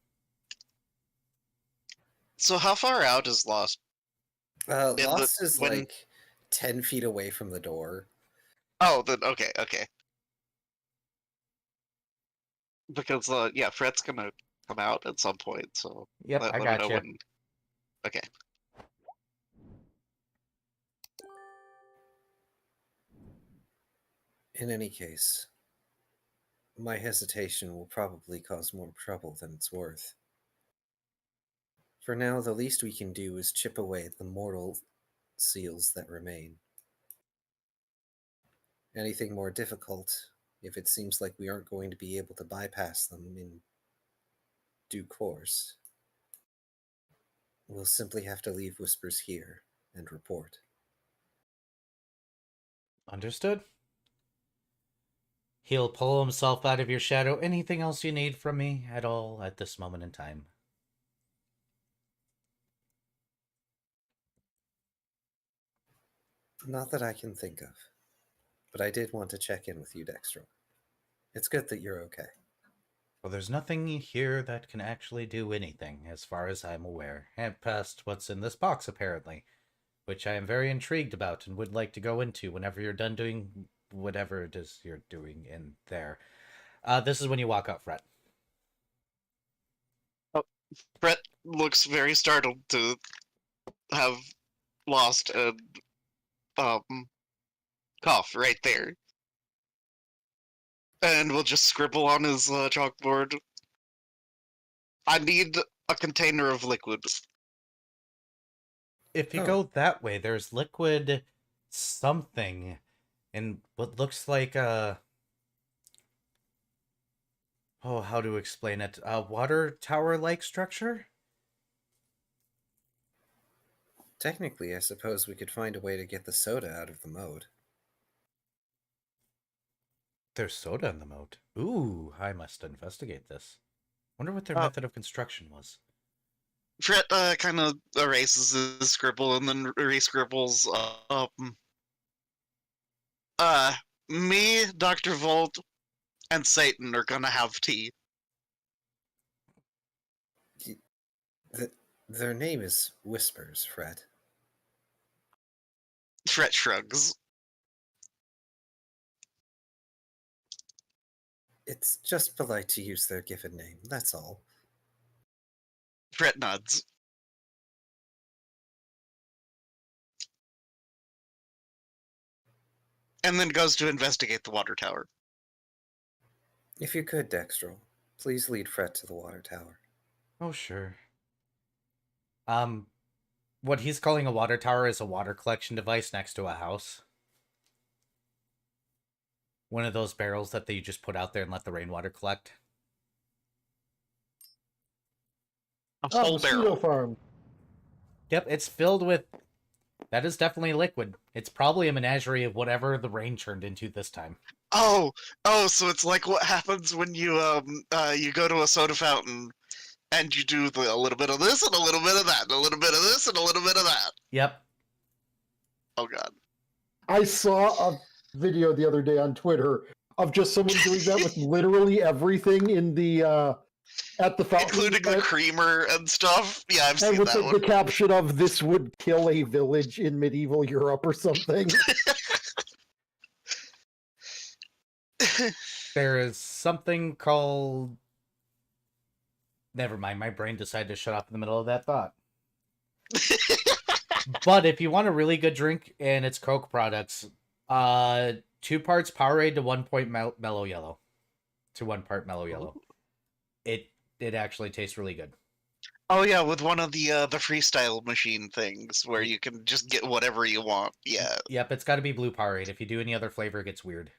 so how far out is Lost? In the Lost is when? like 10 feet away from the door. Oh, then okay, okay. Because yeah, Fred's gonna come out at some point, so Yep, let I me know got you. when. Okay. In any case, my hesitation will probably cause more trouble than it's worth. For now, the least we can do is chip away at the mortal seals that remain. Anything more difficult, if it seems like we aren't going to be able to bypass them in due course, we'll simply have to leave Whispers here and report. Understood? He'll pull himself out of your shadow. Anything else you need from me at all at this moment in time? Not that I can think of, but I did want to check in with you, Dexter. It's good that you're okay. Well, there's nothing here that can actually do anything, as far as I'm aware. And past what's in this box, apparently. Which I am very intrigued about and would like to go into whenever you're done doing whatever it is you're doing in there. This is when you walk up, Fred. Oh, Brett looks very startled to have lost a um cough right there, and we'll just scribble on his chalkboard. I need a container of liquid. If you Oh. go that way, there's liquid something in what looks like a... Oh, how to explain it? A water tower-like structure? Technically, I suppose we could find a way to get the soda out of the moat. There's soda in the moat. Ooh, I must investigate this. Wonder what their Uh, method of construction was. Fret kind of erases his scribble and then re-scribbles. Me, Dr. Volt, and Satan are gonna have tea. Their name is Whispers, Fred. Fret shrugs. It's just polite to use their given name, that's all. Fret nods. And then goes to investigate the water tower. If you could, Dextrol, please lead Fred to the water tower. Oh, sure. What he's calling a water tower is a water collection device next to a house. One of those barrels that you just put out there and let the rainwater collect. A Oh, whole mosquito barrel. farm. Yep, it's filled with... That is definitely liquid. It's probably a menagerie of whatever the rain turned into this time. Oh, so it's like what happens when you you go to a soda fountain and you do a little bit of this and a little bit of that, and a little bit of this and a little bit of that. Yep. Oh god. I saw a video the other day on Twitter of just someone doing that with literally everything in the at the fountain, Including the creamer and stuff. Yeah, I've and seen with that the one. caption of "This would kill a village in medieval Europe" or something. There is something called... Never mind, my brain decided to shut off in the middle of that thought. But if you want a really good drink and it's Coke products, 2 parts Powerade to 1 point mellow yellow. To 1 part mellow yellow. It actually tastes really good. Oh yeah, with one of the freestyle machine things where you can just get whatever you want. Yeah. Yep, it's got to be blue Powerade. If you do any other flavor, it gets weird.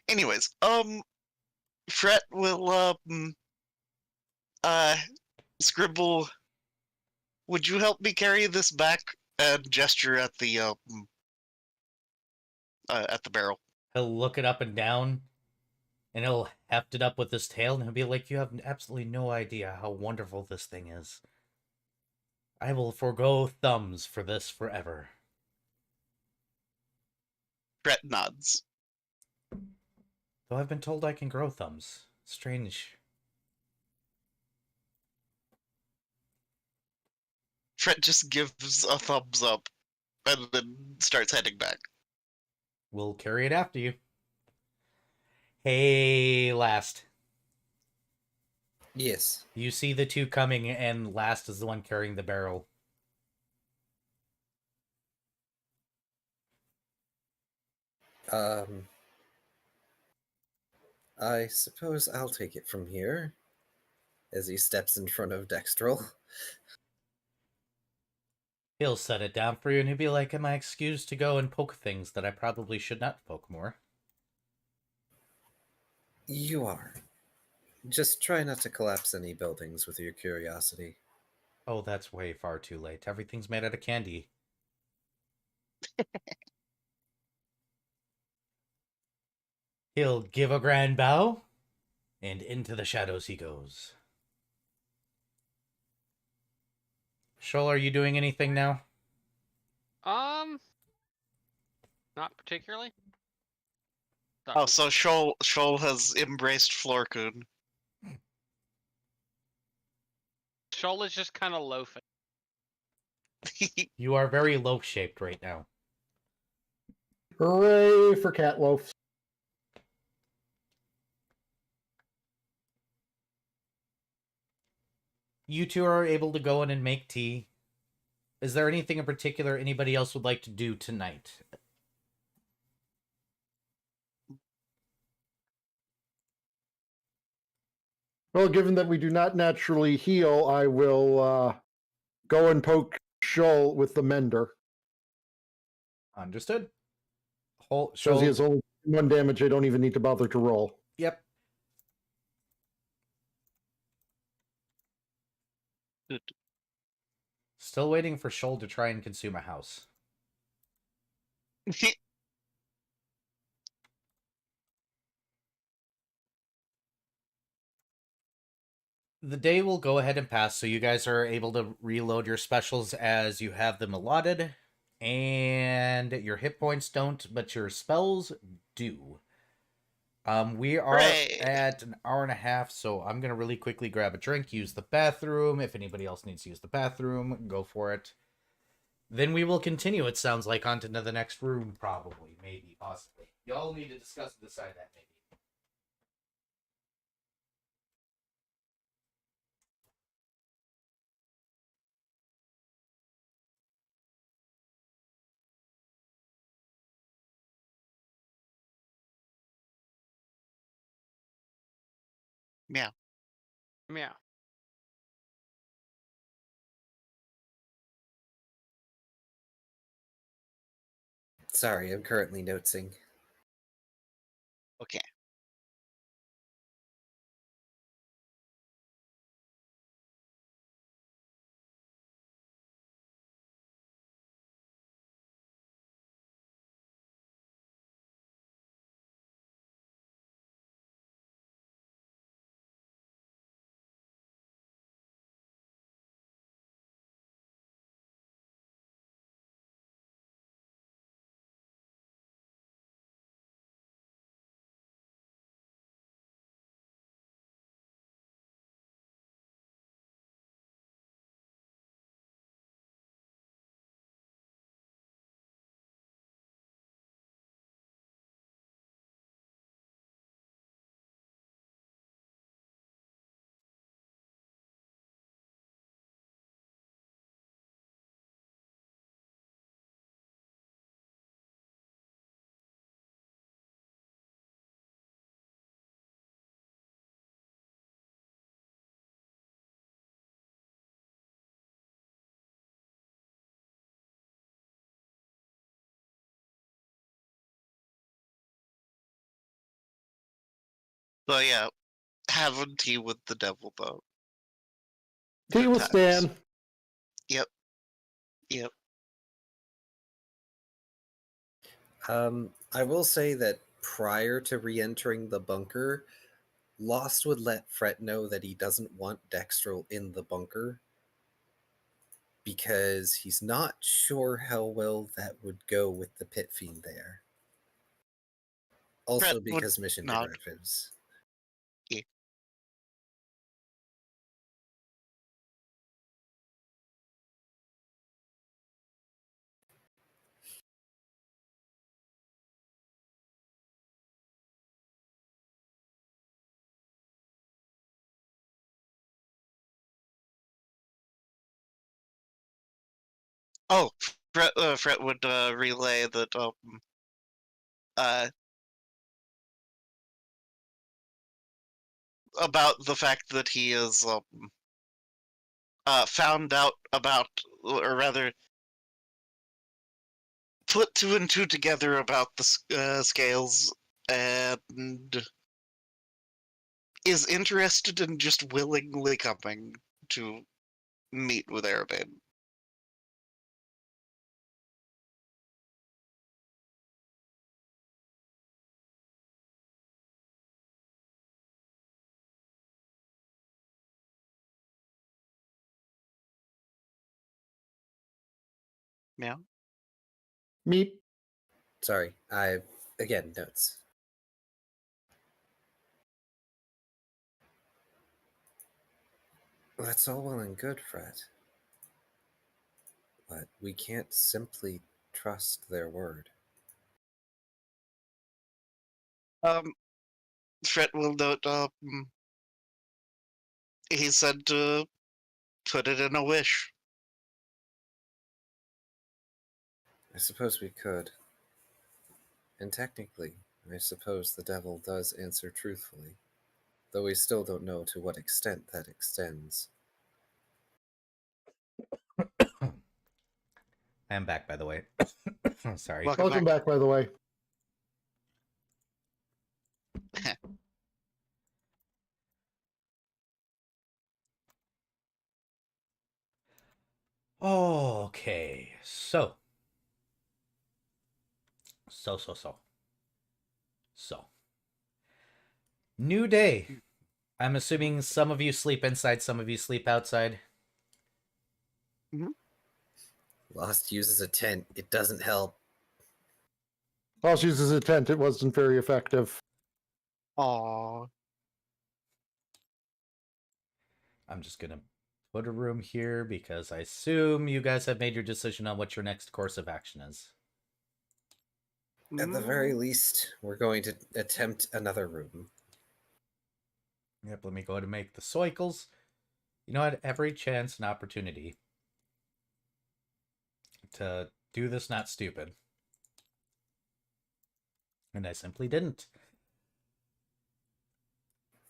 Anyways, Fret will scribble. Would you help me carry this back? And gesture at the barrel. He'll look it up and down, and he'll heft it up with his tail, and he'll be like, "You have absolutely no idea how wonderful this thing is. I will forego thumbs for this forever." Fret nods. Though I've been told I can grow thumbs. Strange. Fret just gives a thumbs up and then starts heading back. We'll carry it after you. Hey, Last. Yes. You see the 2 coming, and Last is the one carrying the barrel. I suppose I'll take it from here, as he steps in front of Dextrol. He'll set it down for you, and he'll be like, "Am I excused to go and poke things that I probably should not poke more?" You are. Just try not to collapse any buildings with your curiosity. Oh, that's way far too late. Everything's made out of candy. He'll give a grand bow, and into the shadows he goes. Shoal, are you doing anything now? Not particularly. Oh, so Shoal has embraced Florcoon. Shoal is just kind of loafing. You are very loaf-shaped right now. Hooray for cat loafs. You 2 are able to go in and make tea. Is there anything in particular anybody else would like to do tonight? Well, given that we do not naturally heal, I will go and poke Shoal with the mender. Understood. Shows he has only 1 damage, I don't even need to bother to roll. Yep. Still waiting for Shoal to try and consume a house. the day will go ahead and pass, so you guys are able to reload your specials as you have them allotted, and your hit points don't, but your spells do. We are Hooray! at an hour and a half, so I'm gonna really quickly grab a drink, use the bathroom. If anybody else needs to use the bathroom, go for it. Then we will continue, it sounds like, on to the next room, probably, maybe, possibly. Y'all need to discuss and decide that, maybe. Meow. Meow. Sorry, I'm currently noticing. Okay. So yeah, having tea with the devil though. Tea Good with times. Stan. Yep. Yep. I will say that prior to re-entering the bunker, Lost would let Fret know that he doesn't want Dextrol in the bunker because he's not sure how well that would go with the Pit Fiend there. Also Fret would because mission nod. directives. Yeah. Oh, Fret would relay that uh about the fact that he is found out about, or rather put two and two together about the scales, and is interested in just willingly coming to meet with Arabane. Meow. Meep. Sorry, again, notes. That's all well and good, Fred. But we can't simply trust their word. Fret will note, he said to put it in a wish. I suppose we could. And technically, I suppose the devil does answer truthfully, though we still don't know to what extent that extends. I am back, by the way. Sorry. Welcome back, by the way. Okay, so. So. New day. I'm assuming some of you sleep inside, some of you sleep outside. Lost uses a tent. It doesn't help. Lost uses a tent. It wasn't very effective. Aww. I'm just gonna put a room here because I assume you guys have made your decision on what your next course of action is. At the very least, we're going to attempt another room. Yep, let me go ahead and make the cycles. You know what? Every chance and opportunity to do this not stupid. And I simply didn't.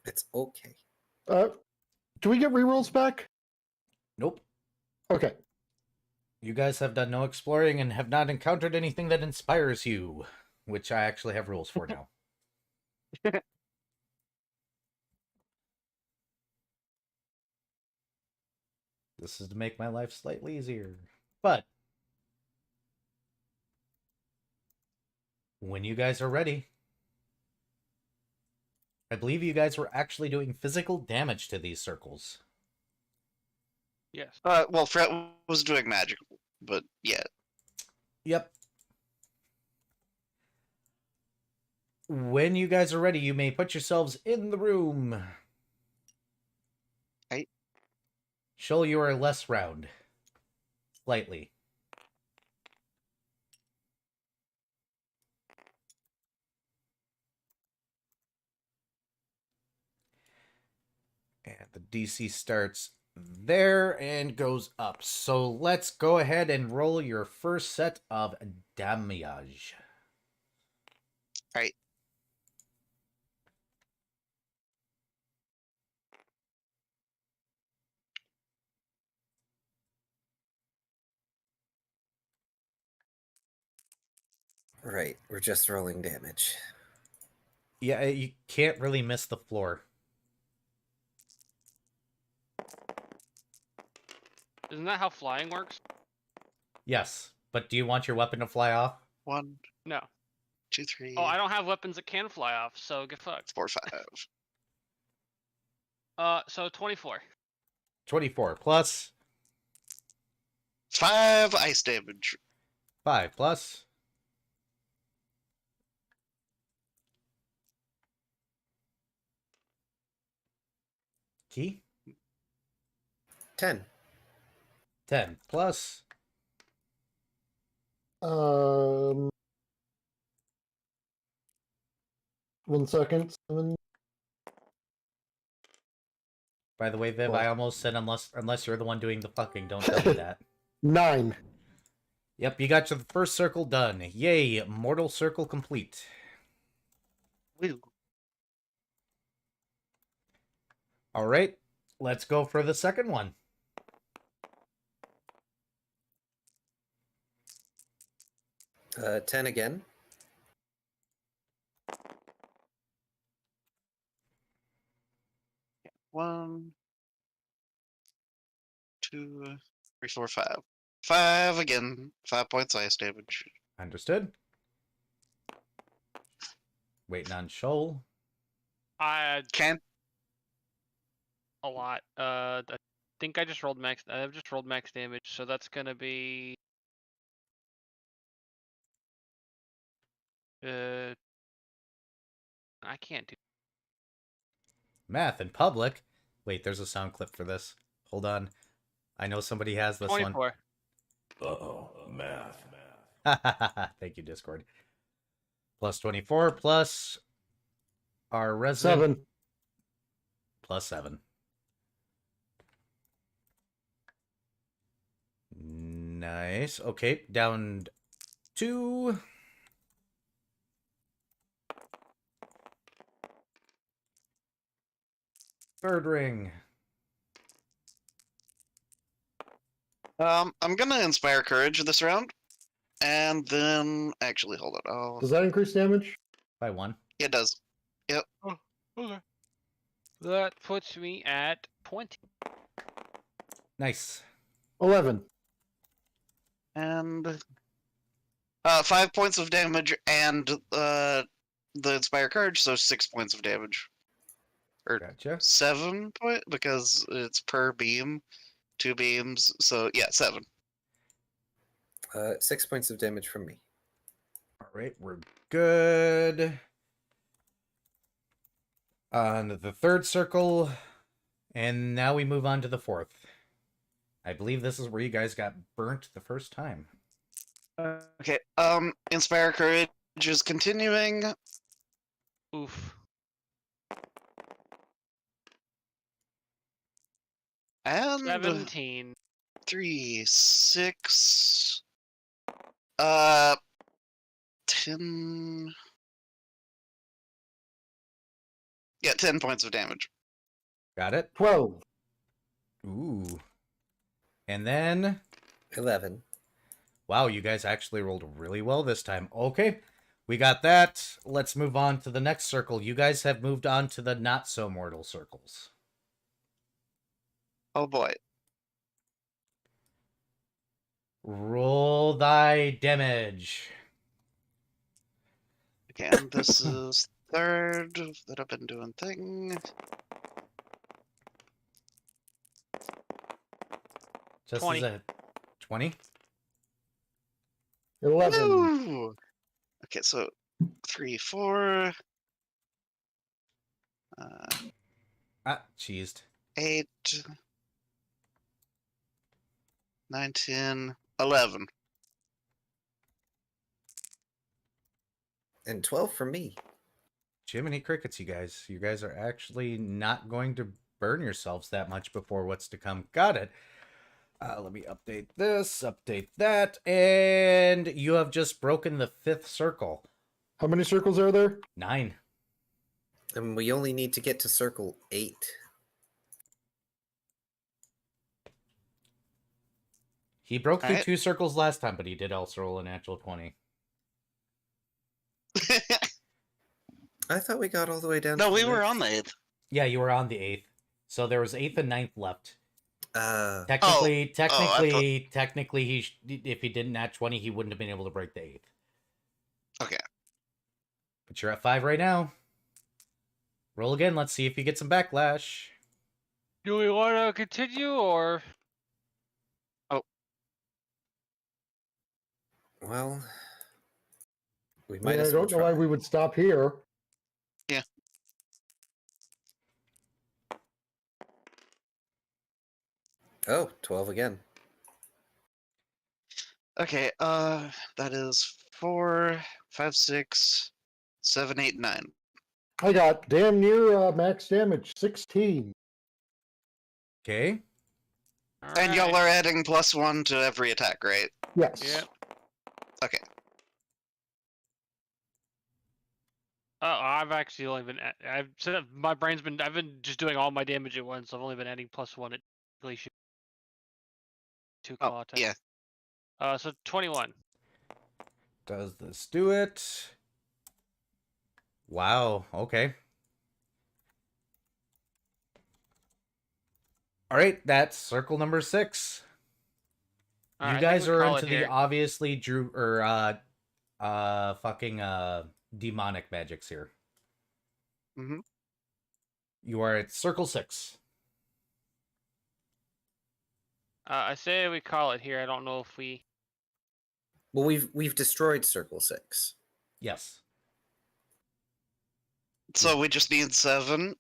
It's okay. Do we get rerolls back? Nope. Okay. You guys have done no exploring and have not encountered anything that inspires you, which I actually have rules for now. This is to make my life slightly easier. But when you guys are ready, I believe you guys were actually doing physical damage to these circles. Yes. Well, Fred was doing magic, but yeah. Yep. When you guys are ready, you may put yourselves in the room. Right. Show you are less round. Slightly. And the DC starts there and goes up. So let's go ahead and roll your first set of damage. Right. Right, we're just rolling damage. Yeah, you can't really miss the floor. Isn't that how flying works? Yes, but do you want your weapon to fly off? 1, No. 2, 3, Oh, I don't have weapons that can fly off, so get fucked. 4, 5. So 24. 24 plus 5 ice damage. 5 plus. Key? 10. 10 plus. Um, 1 second. 7. By the way, Viv, Well- I almost said unless you're the one doing the fucking, don't tell me that. 9. Yep, you got your first circle done. Yay, mortal circle complete. Woo. All right, let's go for the second one. Uh, 10 again. One, 2, 3, 4, 5. 5 again. 5 points ice damage. Understood. Waiting on Shoal. I Can't. a lot. I think I just rolled max. I've just rolled max damage, so that's gonna be. I can't do. Math in public. Wait, there's a sound clip for this. Hold on. I know somebody has this 24. one. Uh-oh, math. Thank you, Discord. Plus 24 plus our resident 7. plus 7. Nice. Okay, down 2. Third ring. I'm gonna inspire courage this round, and then actually hold on. Oh, Does that increase damage? By 1. it does. Okay. That puts me at 20. Nice. 11. And 5 points of damage and the inspire courage, so 6 points of damage. Or Gotcha. 7 point because it's per beam, 2 beams. So yeah, 7. 6 points of damage from me. All right, we're good. On to the third circle, and now we move on to the fourth. I believe this is where you guys got burnt the first time. Okay. Inspire Courage is continuing. Oof. And 17. 3, 6, 10. Yeah, 10 points of damage. Got it? 12. Ooh. And then, 11. wow, you guys actually rolled really well this time. Okay, we got that. Let's move on to the next circle. You guys have moved on to the not so mortal circles. Oh boy. Roll thy damage. Again, this is third that I've been doing thing. Just 20. as a 20. 11. Woo! Okay, so 3, 4, Cheesed. 8, 9, 10, 11. And 12 from me. Jiminy crickets, you guys. You guys are actually not going to burn yourselves that much before what's to come. Got it. Let me update this, update that, and you have just broken the fifth circle. How many circles are there? 9. And we only need to get to circle 8. He broke through Alright. 2 circles last time, but he did also roll a natural 20. I thought we got all the way down No, to we the were next- on the 8th. Yeah, you were on the 8th. So there was 8th and 9th left. Technically, Technically, if he didn't nat 20, he wouldn't have been able to break the 8th. Okay. But you're at 5 right now. Roll again. Let's see if you get some backlash. Do we want to continue or? well, we I might mean, I as well don't know why try. we would stop here. Oh, 12 again. Okay, that is 4, 5, 6, 7, 8, 9. I got damn near max damage, 16. Okay. And y'all Alright. are adding +1 to every attack, right? Yes. Yep. Okay. Oh, I've actually only been. I've said my brain's been. I've been just doing all my damage at once. I've only been adding +1 at completion. 2 Oh, claw attacks. yeah. So 21. Does this do it? Wow. Okay. All right. That's circle number 6. Alright, You I think guys we are call into it the here. obviously fucking demonic magics here. Mhm. You are at circle 6. I say we call it here. I don't know if we. Well, we've destroyed circle 6. Yes. So we just need 7,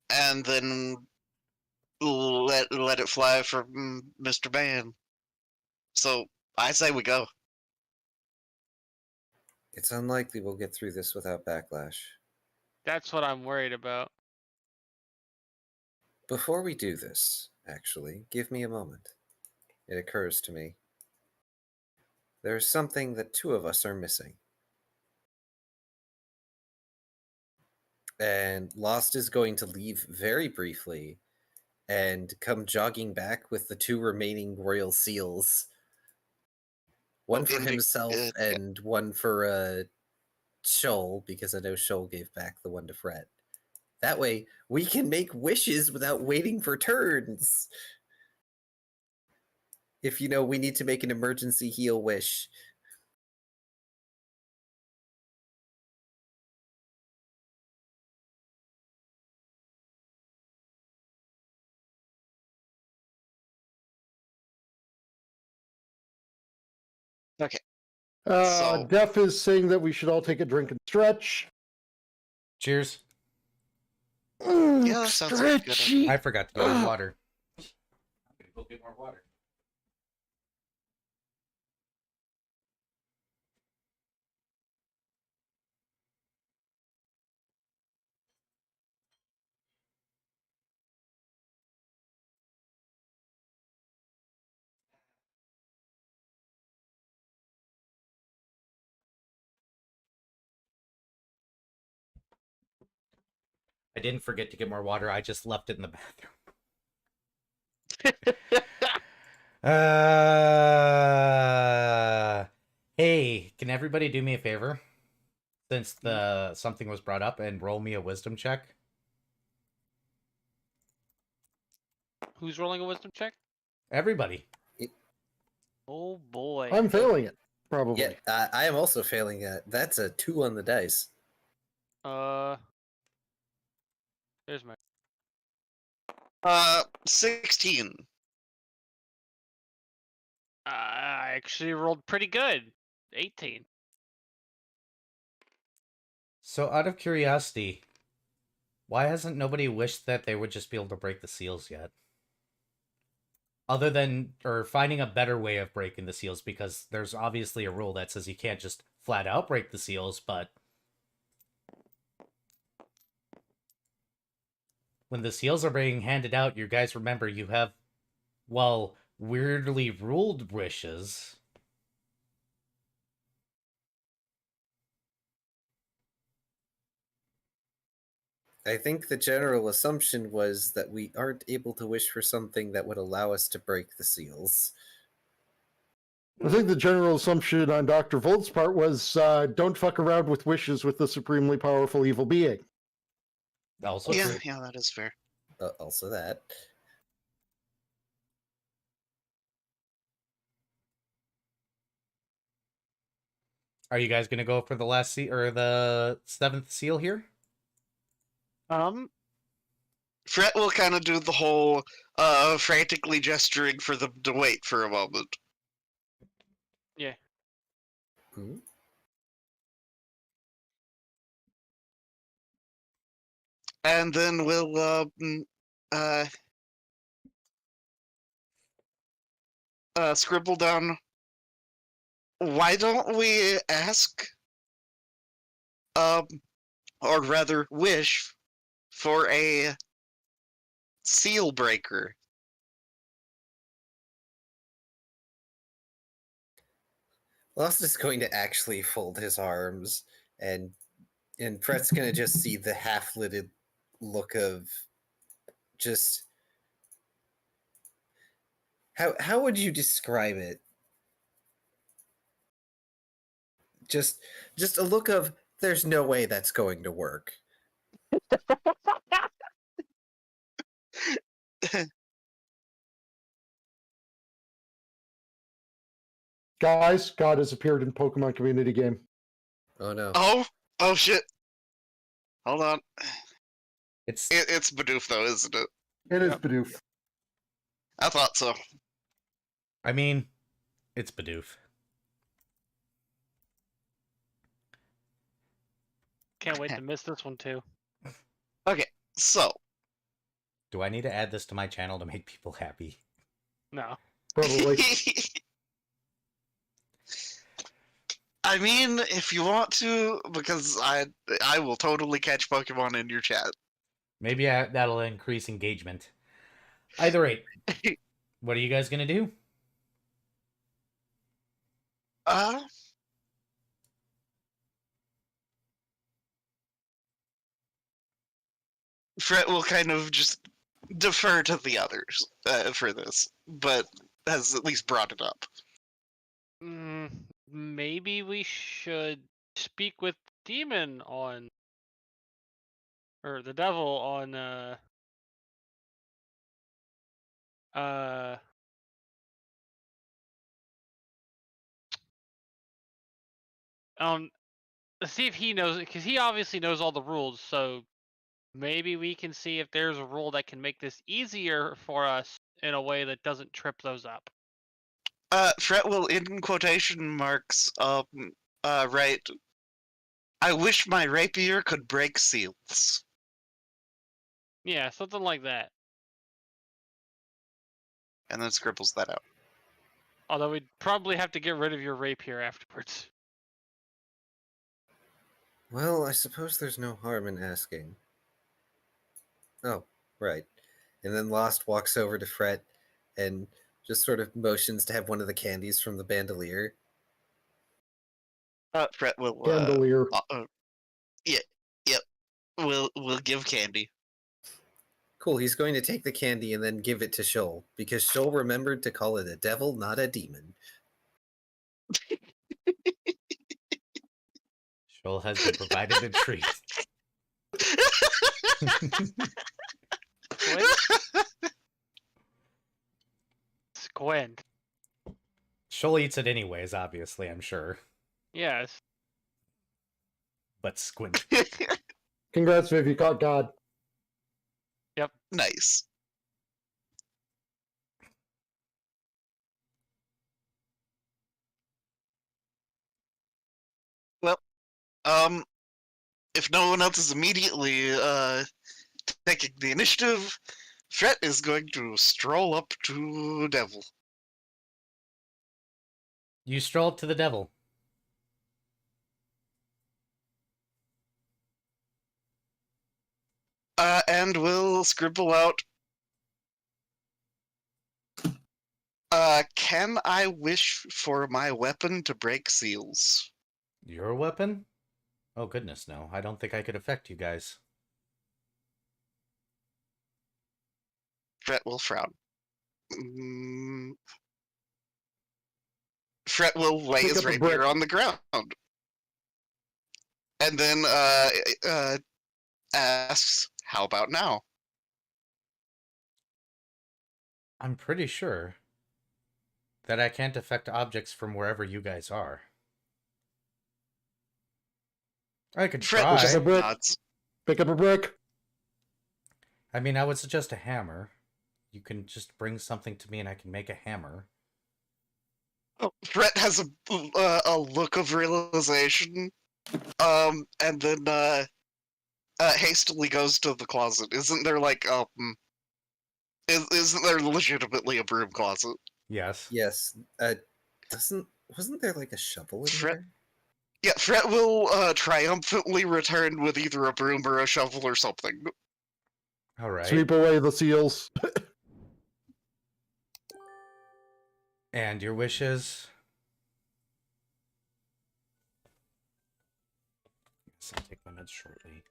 and then let it fly for Mr. Ban. So I say we go. It's unlikely we'll get through this without backlash. That's what I'm worried about. Before we do this, actually, give me a moment. It occurs to me. There's something that 2 of us are missing. And Lost is going to leave very briefly and come jogging back with the 2 remaining royal seals. One for himself and one for Shoal, because I know Shoal gave back the one to Fred. That way, we can make wishes without waiting for turns. If we need to make an emergency heal wish. Okay. So- Def is saying that we should all take a drink and stretch. Cheers. Yeah, that sounds like a good Stretchy. I forgot to get my water. I'm gonna go get more water. I didn't forget to get more water. I just left it in the bathroom. Hey, can everybody do me a favor? Since the something was brought up, and roll me a wisdom check. Who's rolling a wisdom check? Everybody. Oh boy. I'm failing it, probably. Yeah, I am also failing that. That's a 2 on the dice. There's my. 16. I actually rolled pretty good. 18. So, out of curiosity, why hasn't nobody wished that they would just be able to break the seals yet? Other than, or finding a better way of breaking the seals, because there's obviously a rule that says you can't just flat out break the seals, but when the seals are being handed out, you guys remember you have, well, weirdly ruled wishes. I think the general assumption was that we aren't able to wish for something that would allow us to break the seals. I think the general assumption on Dr. Volt's part was don't fuck around with wishes with the supremely powerful evil being. Also Yeah, true. yeah, that is fair. Also that. Are you guys gonna go for the last or the 7th seal here? Fret will kind of do the whole frantically gesturing for them to wait for a moment. Yeah. Hmm? And then we'll scribble down. Why don't we ask, or rather wish, for a seal breaker? Lost is going to actually fold his arms, and Brett's going to just see the half-lidded look of just... How would you describe it? Just a look of, there's no way that's going to work. Guys, God has appeared in Pokemon community game. Oh no. Oh shit. Hold on. It's It's Bidoof though, isn't it? It is Bidoof. I thought so. I mean, it's Bidoof. Can't wait to miss this one too. Okay, so Do I need to add this to my channel to make people happy? No. Probably. I mean, if you want to, because I will totally catch Pokemon in your chat. Maybe that'll increase engagement. Either rate, what are you guys gonna do? Fret will kind of just defer to the others for this, but has at least brought it up. Maybe we should speak with Demon on, or the Devil on, see if he knows, because he obviously knows all the rules, so maybe we can see if there's a rule that can make this easier for us in a way that doesn't trip those up. Fret will, in quotation marks, write, I wish my rapier could break seals. Yeah, something like that. And then scribbles that out. Although we'd probably have to get rid of your rapier afterwards. Well, I suppose there's no harm in asking. Oh, right. And then Lost walks over to Fret and just sort of motions to have one of the candies from the bandolier. Fret will, Candelier. Yep. We'll give candy. Cool, he's going to take the candy and then give it to Shoal, because Shoal remembered to call it a devil, not a demon. Shoal has been provided a treat. Squint. Shoal eats it anyways, obviously, I'm sure. Yes. But Squint. Congrats, Viv, you caught God. Nice. Well, if no one else is immediately taking the initiative, Fret is going to stroll up to Devil. You stroll up to the devil. And we'll scribble out. Can I wish for my weapon to break seals? Your weapon? Oh goodness, no. I don't think I could affect you guys. Fret will frown. Fret will lay Pick his up a rapier brick. on the ground. And then asks, how about now? I'm pretty sure that I can't affect objects from wherever you guys are. I could Fret try. just a brick. nods. Pick up a brick. I mean, I would suggest a hammer. You can just bring something to me and I can make a hammer. Oh, Fret has a look of realization, and then hastily goes to the closet. Isn't there like isn't there legitimately a broom closet? Yes. Yes, wasn't there like a shovel in Fret- there? Yeah, Fret will triumphantly return with either a broom or a shovel or something. All right. Sweep away the seals. And your wishes? Yes, I'll take my meds shortly.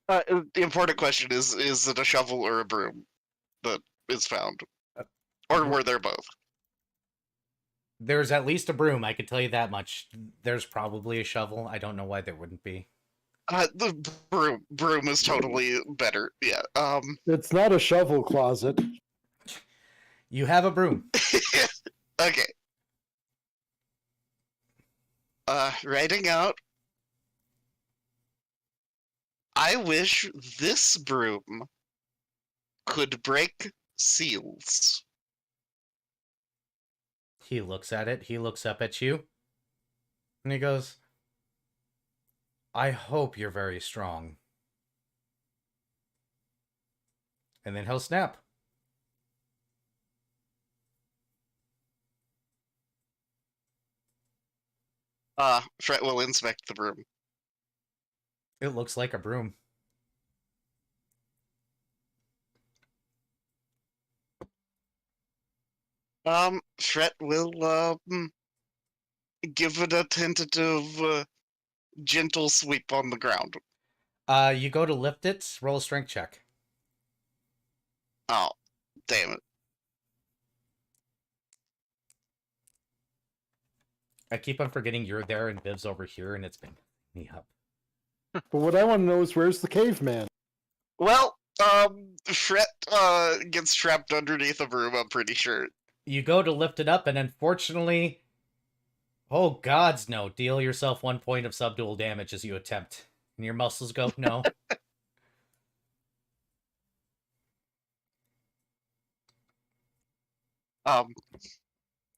The important question is it a shovel or a broom that is found? Or were there both? There's at least a broom, I can tell you that much. There's probably a shovel. I don't know why there wouldn't be. The broom is totally better. Yeah. It's not a shovel closet. You have a broom. Okay. Writing out. I wish this broom could break seals. He looks at it. He looks up at you. And he goes, I hope you're very strong. And then he'll snap. Fret will inspect the broom. It looks like a broom. Fret will give it a tentative, gentle sweep on the ground. You go to lift it, roll a strength check. Oh, damn it. I keep on forgetting you're there and Viv's over here, and it's been me up. But what I want to know is where's the caveman? Well, Fret gets trapped underneath a broom, I'm pretty sure. You go to lift it up, and unfortunately, oh gods no, deal yourself 1 point of subdual damage as you attempt. And your muscles go, no.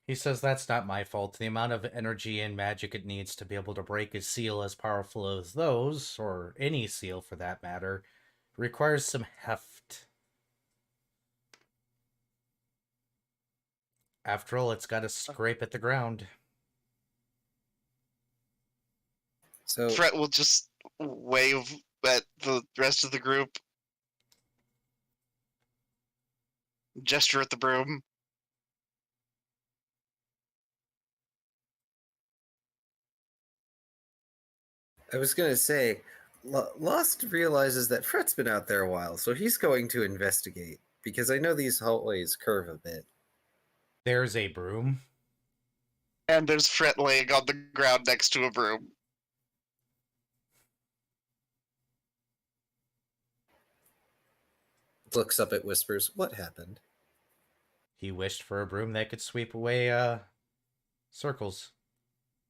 He says that's not my fault. The amount of energy and magic it needs to be able to break a seal as powerful as those, or any seal for that matter, requires some heft. After all, it's got to scrape at the ground. So Fret will just wave at the rest of the group, gesture at the broom. I was gonna say, Lost realizes that Fret's been out there a while, so he's going to investigate because I know these hallways curve a bit. There's a broom. And there's Fret laying on the ground next to a broom. Looks up at Whispers. What happened? He wished for a broom that could sweep away, circles.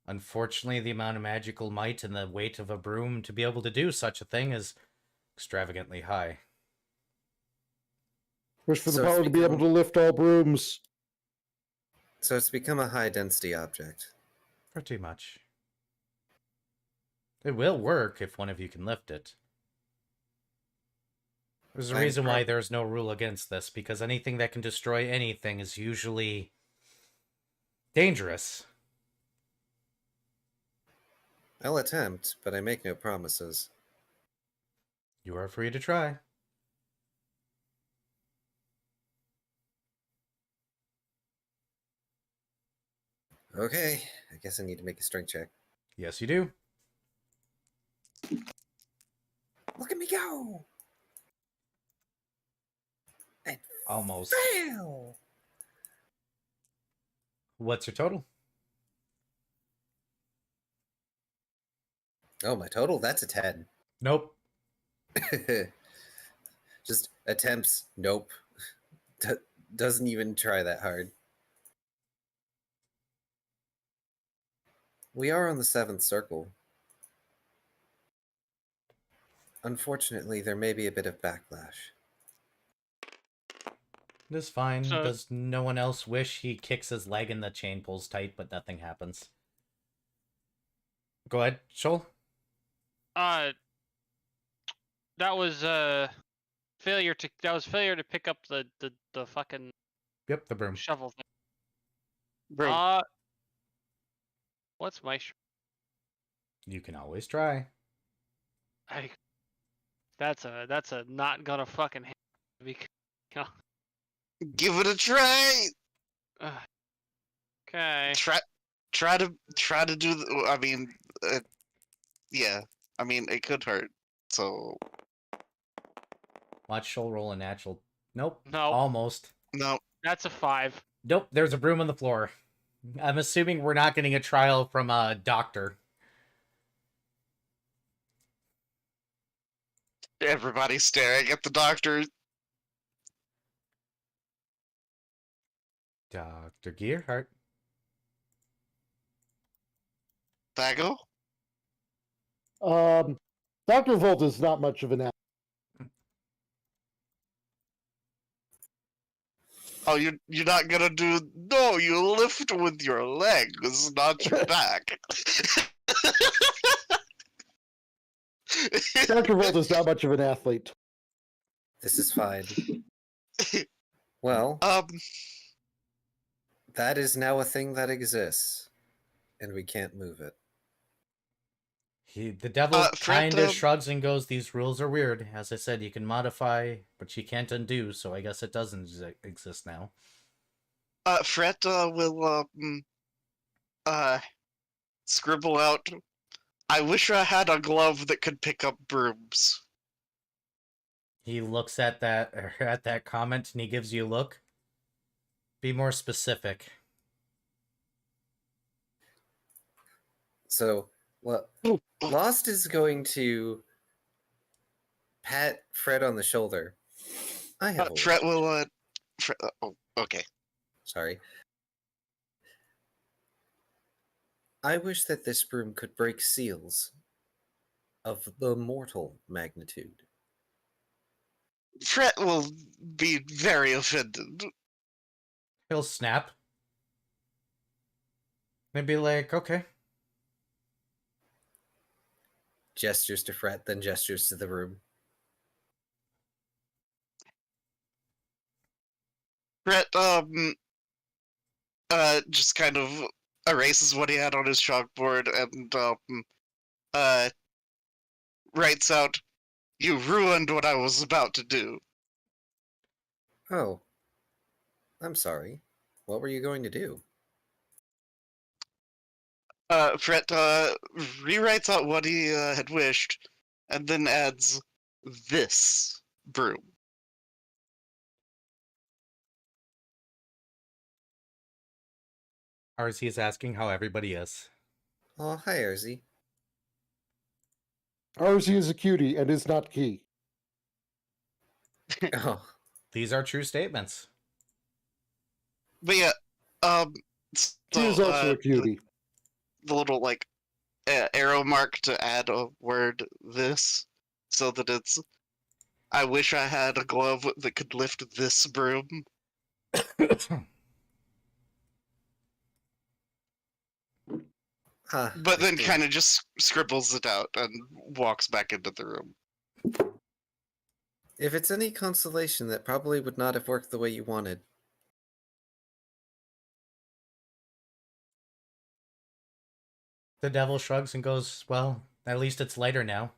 Unfortunately, the amount of magical might and the weight of a broom to be able to do such a thing is extravagantly high. Wish for the So it's power to be able to lift all brooms. So it's become a high density object. Pretty much. It will work if one of you can lift it. There's a I'm reason pro- why there's no rule against this, because anything that can destroy anything is usually dangerous. I'll attempt, but I make no promises. You are free to try. Okay, I guess I need to make a strength check. Yes, you do. Look at me go! And Almost. fail! What's your total? Oh, my total? That's a 10. Nope. Just attempts, nope. Doesn't even try that hard. We are on the 7th circle. Unfortunately, there may be a bit of backlash. It is fine. So- Does no one else wish? He kicks his leg and the chain pulls tight, but nothing happens. Go ahead, Shoal. That was failure to pick up the fucking Yep, the broom. shovel thing. Broom. What's my You can always try. that's a not gonna fucking because Give it a try. okay. Try to do. I mean, yeah. I mean, it could hurt. So Watch Shoal roll a natural. Nope. No, Almost. no. that's a 5. Nope, there's a broom on the floor. I'm assuming we're not getting a trial from a doctor. Everybody's staring at the doctor. Dr. Gearhart. Bago. Dr. Volt is not much of an athlete. Oh, you're not gonna do? No, you lift with your legs, not your back. Dr. Volt is not much of an athlete. This is fine. Well, that is now a thing that exists, and we can't move it. The devil Fred, kind of shrugs and goes, these rules are weird. As I said, you can modify, but you can't undo, so I guess it doesn't exist now. Fret will scribble out. I wish I had a glove that could pick up brooms. He looks at that comment and he gives you a look. Be more specific. So, Lost is going to pat Fred on the shoulder. I have a Fret will oh, okay. Sorry. I wish that this broom could break seals of the mortal magnitude. Fret will be very offended. He'll snap. They'd be like, okay. Gestures to Fret, then gestures to the room. Brett, just kind of erases what he had on his chalkboard and, writes out, "You ruined what I was about to do." Oh. I'm sorry. What were you going to do? Fret, rewrites out what he, had wished, and then adds this broom. RZ is asking how everybody is. Oh, hi, Arzy. Arzy is a cutie and is not key. Oh, These are true statements. But yeah, She so, is also a cutie. the little, like, arrow mark to add a word this, so that it's, I wish I had a glove that could lift this broom. huh. But I then see. kind of just scribbles it out and walks back into the room. If it's any consolation, that probably would not have worked the way you wanted. The devil shrugs and goes, well, at least it's lighter now.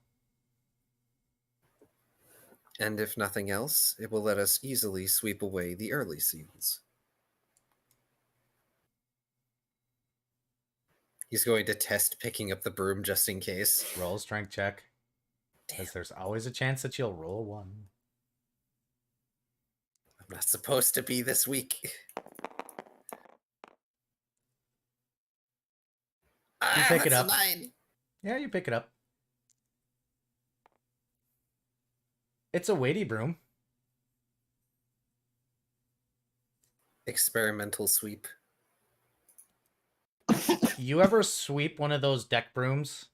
And if nothing else, it will let us easily sweep away the early seals. He's going to test picking up the broom just in case. Roll a strength check. Because there's always a chance that you'll roll a 1. I'm not supposed to be this weak. You pick it that's a up. 9. Yeah, you pick it up. It's a weighty broom. Experimental sweep. You ever sweep one of those deck brooms?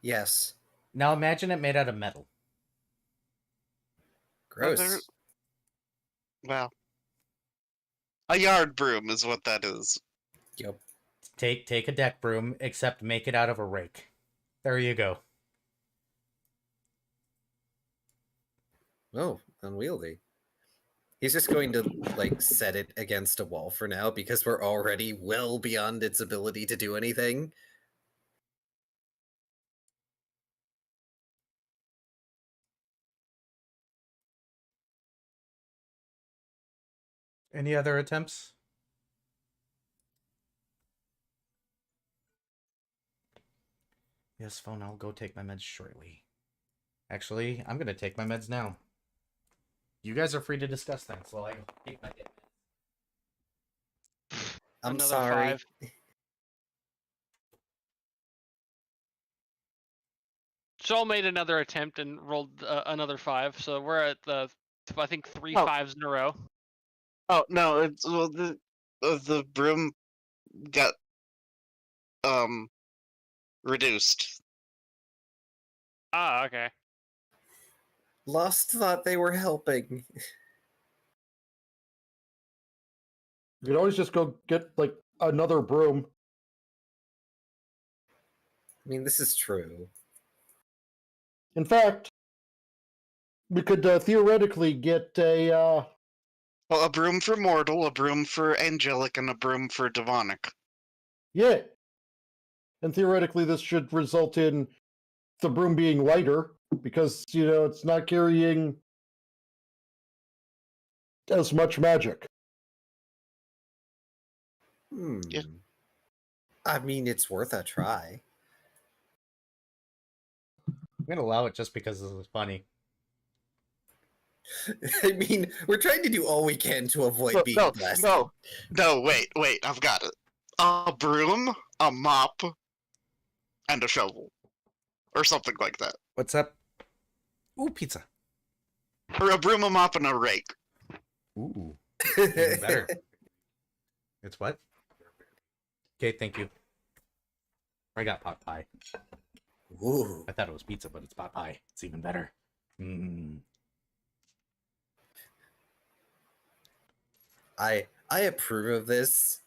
Yes. Now imagine it made out of metal. Gross. Well, a yard broom is what that is. Yep. Take a deck broom, except make it out of a rake. There you go. Oh, unwieldy. He's just going to, like, set it against a wall for now because we're already well beyond its ability to do anything. Any other attempts? Yes, phone, I'll go take my meds shortly. Actually, I'm going to take my meds now. You guys are free to discuss things while I take my meds. I'm Another sorry. 5. Joel made another attempt and rolled another 5, so we're at I think 3 Oh. 5s in a row. Oh no, it's well, the broom got reduced. Ah, okay. Lost thought they were helping. You could always just go get like another broom. I mean, this is true. In fact, we could theoretically get a Well, a broom for mortal, a broom for angelic, and a broom for demonic. yeah. And theoretically, this should result in the broom being lighter because it's not carrying as much magic. Yeah. I mean, it's worth a try. I'm going to allow it just because this is funny. I mean, we're trying to do all we can to avoid being blasted. No, wait, I've got it. A broom, a mop, and a shovel. Or something like that. What's up? Ooh, pizza. Or a broom, a mop, and a rake. Ooh, even better. It's what? Okay, thank you. I got pot pie. Ooh. I thought it was pizza, but it's pot pie. It's even better. I approve of this.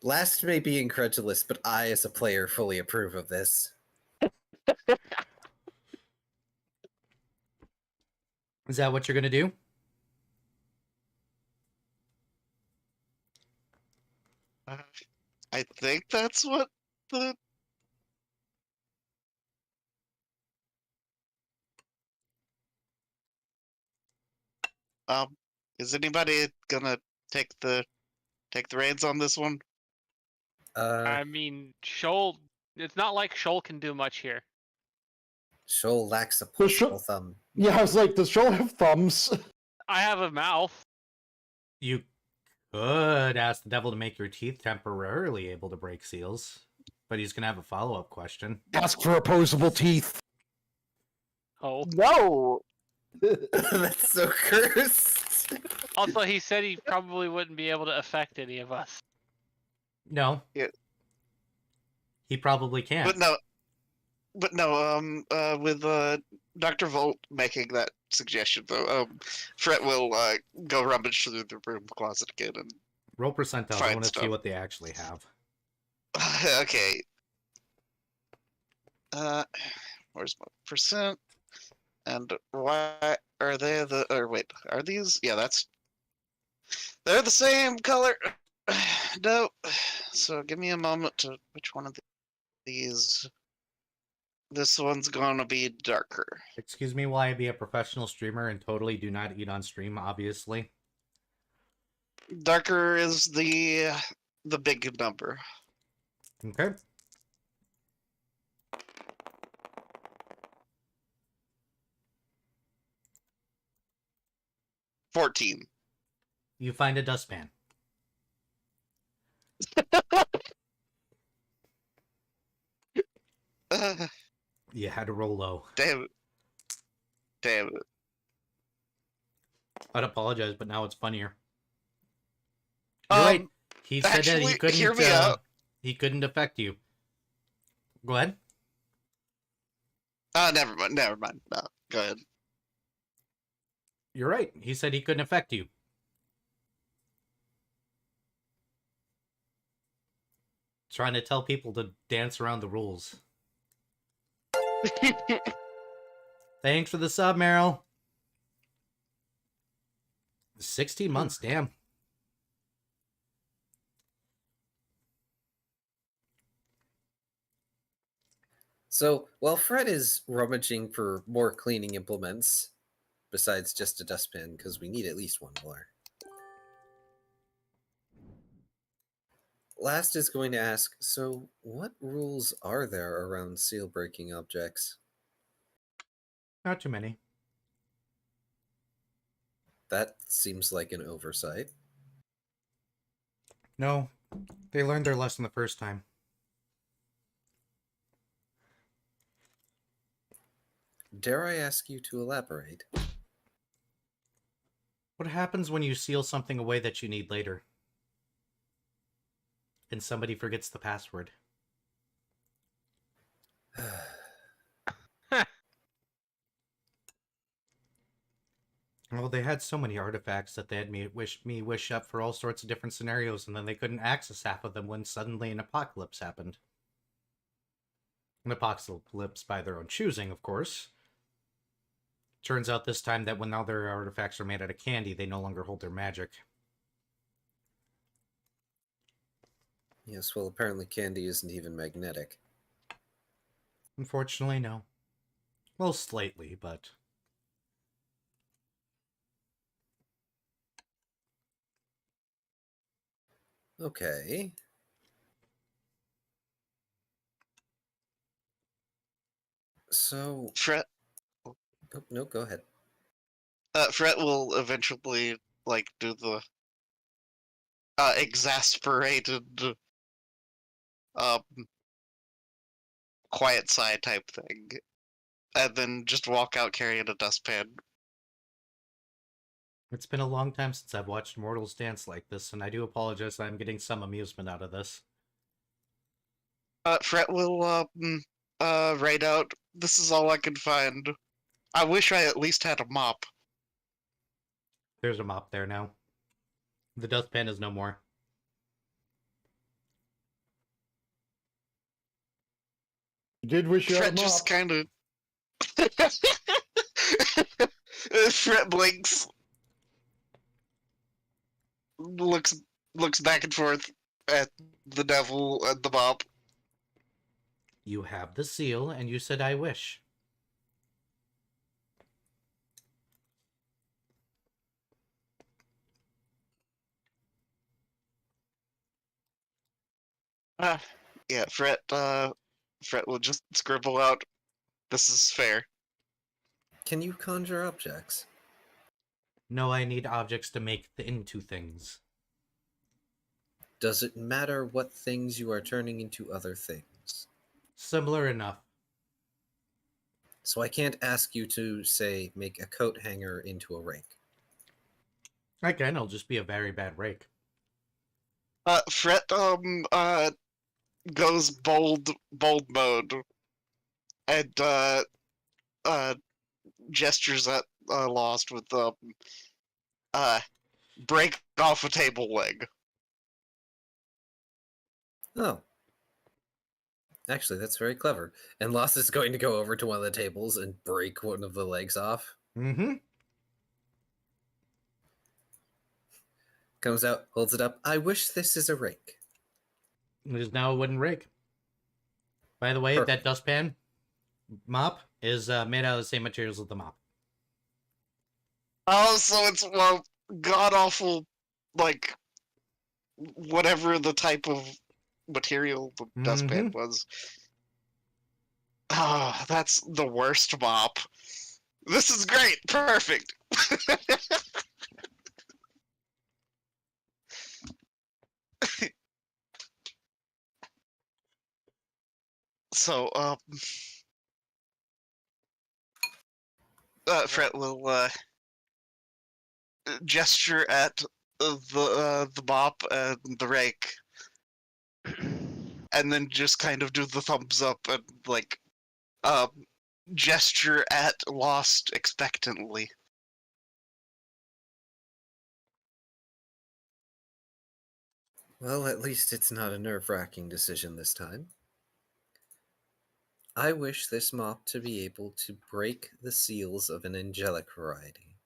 Last may be incredulous, but I, as a player, fully approve of this. Is that what you're gonna do? I think that's what the is anybody gonna take the reins on this one? I mean, Shoal. It's not like Shoal can do much here. Shoal lacks a Does Shoal- pulseful thumb. Yeah, I was like, does Shoal have thumbs? I have a mouth. You could ask the devil to make your teeth temporarily able to break seals, but he's gonna have a follow-up question. Ask for opposable teeth. Oh. No. That's so cursed. Also, he said he probably wouldn't be able to affect any of us. No. Yeah. He probably can't. But no, with Dr. Volt making that suggestion though, Fret will go rummage through the room closet again and Roll percentiles. I Fine want to see stuff. what they actually have. okay. Where's my percent? And why are they the? Or wait, are these? Yeah, they're the same color. No. So give me a moment to which one of these. This one's gonna be darker. Excuse me while I be a professional streamer and totally do not eat on stream, obviously. Darker is the big number. Okay. $14. You find a dustpan. You had to roll low. Damn it. Damn it. I'd apologize, but now it's funnier. You're right. He said that actually, he couldn't. hear me out. He couldn't affect you. Go ahead. Never mind. Never mind. No, go ahead. You're right. He said he couldn't affect you. Trying to tell people to dance around the rules. Thanks for the sub, Meryl. 16 months, damn. So, while Fred is rummaging for more cleaning implements, besides just a dustpan, because we need at least one more, Last is going to ask, so what rules are there around seal-breaking objects? Not too many. That seems like an oversight. No, they learned their lesson the first time. Dare I ask you to elaborate? What happens when you seal something away that you need later? And somebody forgets the password. Well, they had so many artifacts that they had me wish up for all sorts of different scenarios, and then they couldn't access half of them when suddenly an apocalypse happened. An apocalypse by their own choosing, of course. Turns out this time that when all their artifacts are made out of candy, they no longer hold their magic. Yes, well, apparently candy isn't even magnetic. Unfortunately, no. Well, slightly, but... Okay. So... Fret, Oh, no, go ahead. Fret will eventually, like, do the exasperated, um, quiet side type thing, and then just walk out carrying a dustpan. It's been a long time since I've watched mortals dance like this, and I do apologize that I'm getting some amusement out of this. Fret will, write out, "This is all I can find. I wish I at least had a mop." There's a mop there now. The dustpan is no more. You did wish you had Fred a mop. just kind of. Fred blinks, looks back and forth at the devil and the mop. You have the seal, and you said I wish. Yeah, Fred will just scribble out, "This is fair." Can you conjure objects? No, I need objects to make into things. Does it matter what things you are turning into other things? Similar enough. So I can't ask you to, say, make a coat hanger into a rake. Again, it'll just be a very bad rake. Fred goes bold mode and gestures at Lost with break off a table leg. Oh. Actually, that's very clever. And Lost is going to go over to one of the tables and break one of the legs off. Mm-hmm. Comes out, holds it up. I wish this is a rake. It is now a wooden rake. By the way, Perfect. that dustpan mop is made out of the same materials as the mop. Oh, so it's, well, god awful, like, whatever the type of material the dustpan was. Ah, that's the worst mop. This is great. Perfect. So, Fred will gesture at the mop and the rake, and then just kind of do the thumbs up and like gesture at Lost expectantly. Well, at least it's not a nerve-wracking decision this time. I wish this mop to be able to break the seals of an angelic variety.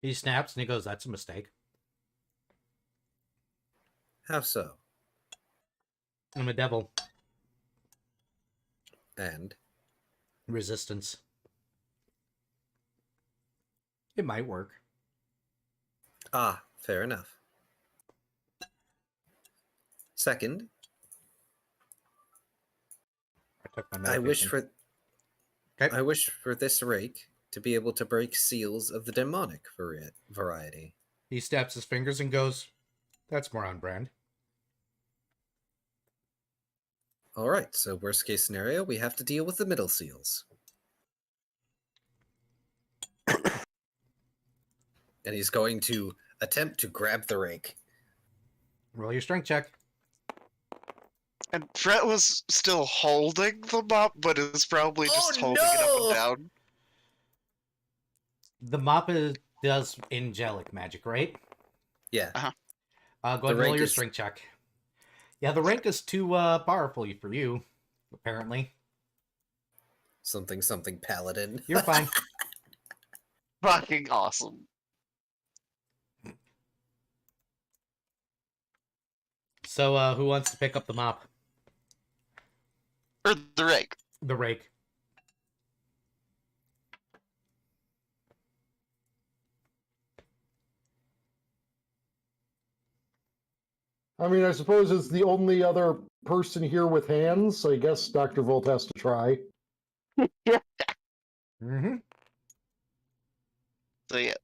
He snaps and he goes, "That's a mistake. How so? I'm a devil." And Resistance. It might work. fair enough. Second, I took my I wish medication. for Okay. I wish for this rake to be able to break seals of the demonic variety. He snaps his fingers and goes, "That's more on brand." All right, so worst case scenario, we have to deal with the middle seals. And he's going to attempt to grab the rake. Roll your strength check. And Fred was still holding the mop, but is probably just holding it up and down. The mop does angelic magic, right? Yeah. Uh-huh. Go ahead The and roll rank your is- strength check. Yeah, the rank is too powerful for you, apparently. Something paladin. You're fine. Fucking awesome. So, who wants to pick up the mop? Or the rake. The rake. I mean, I suppose it's the only other person here with hands, so I guess Dr. Volt has to try. Mm-hmm. So yeah.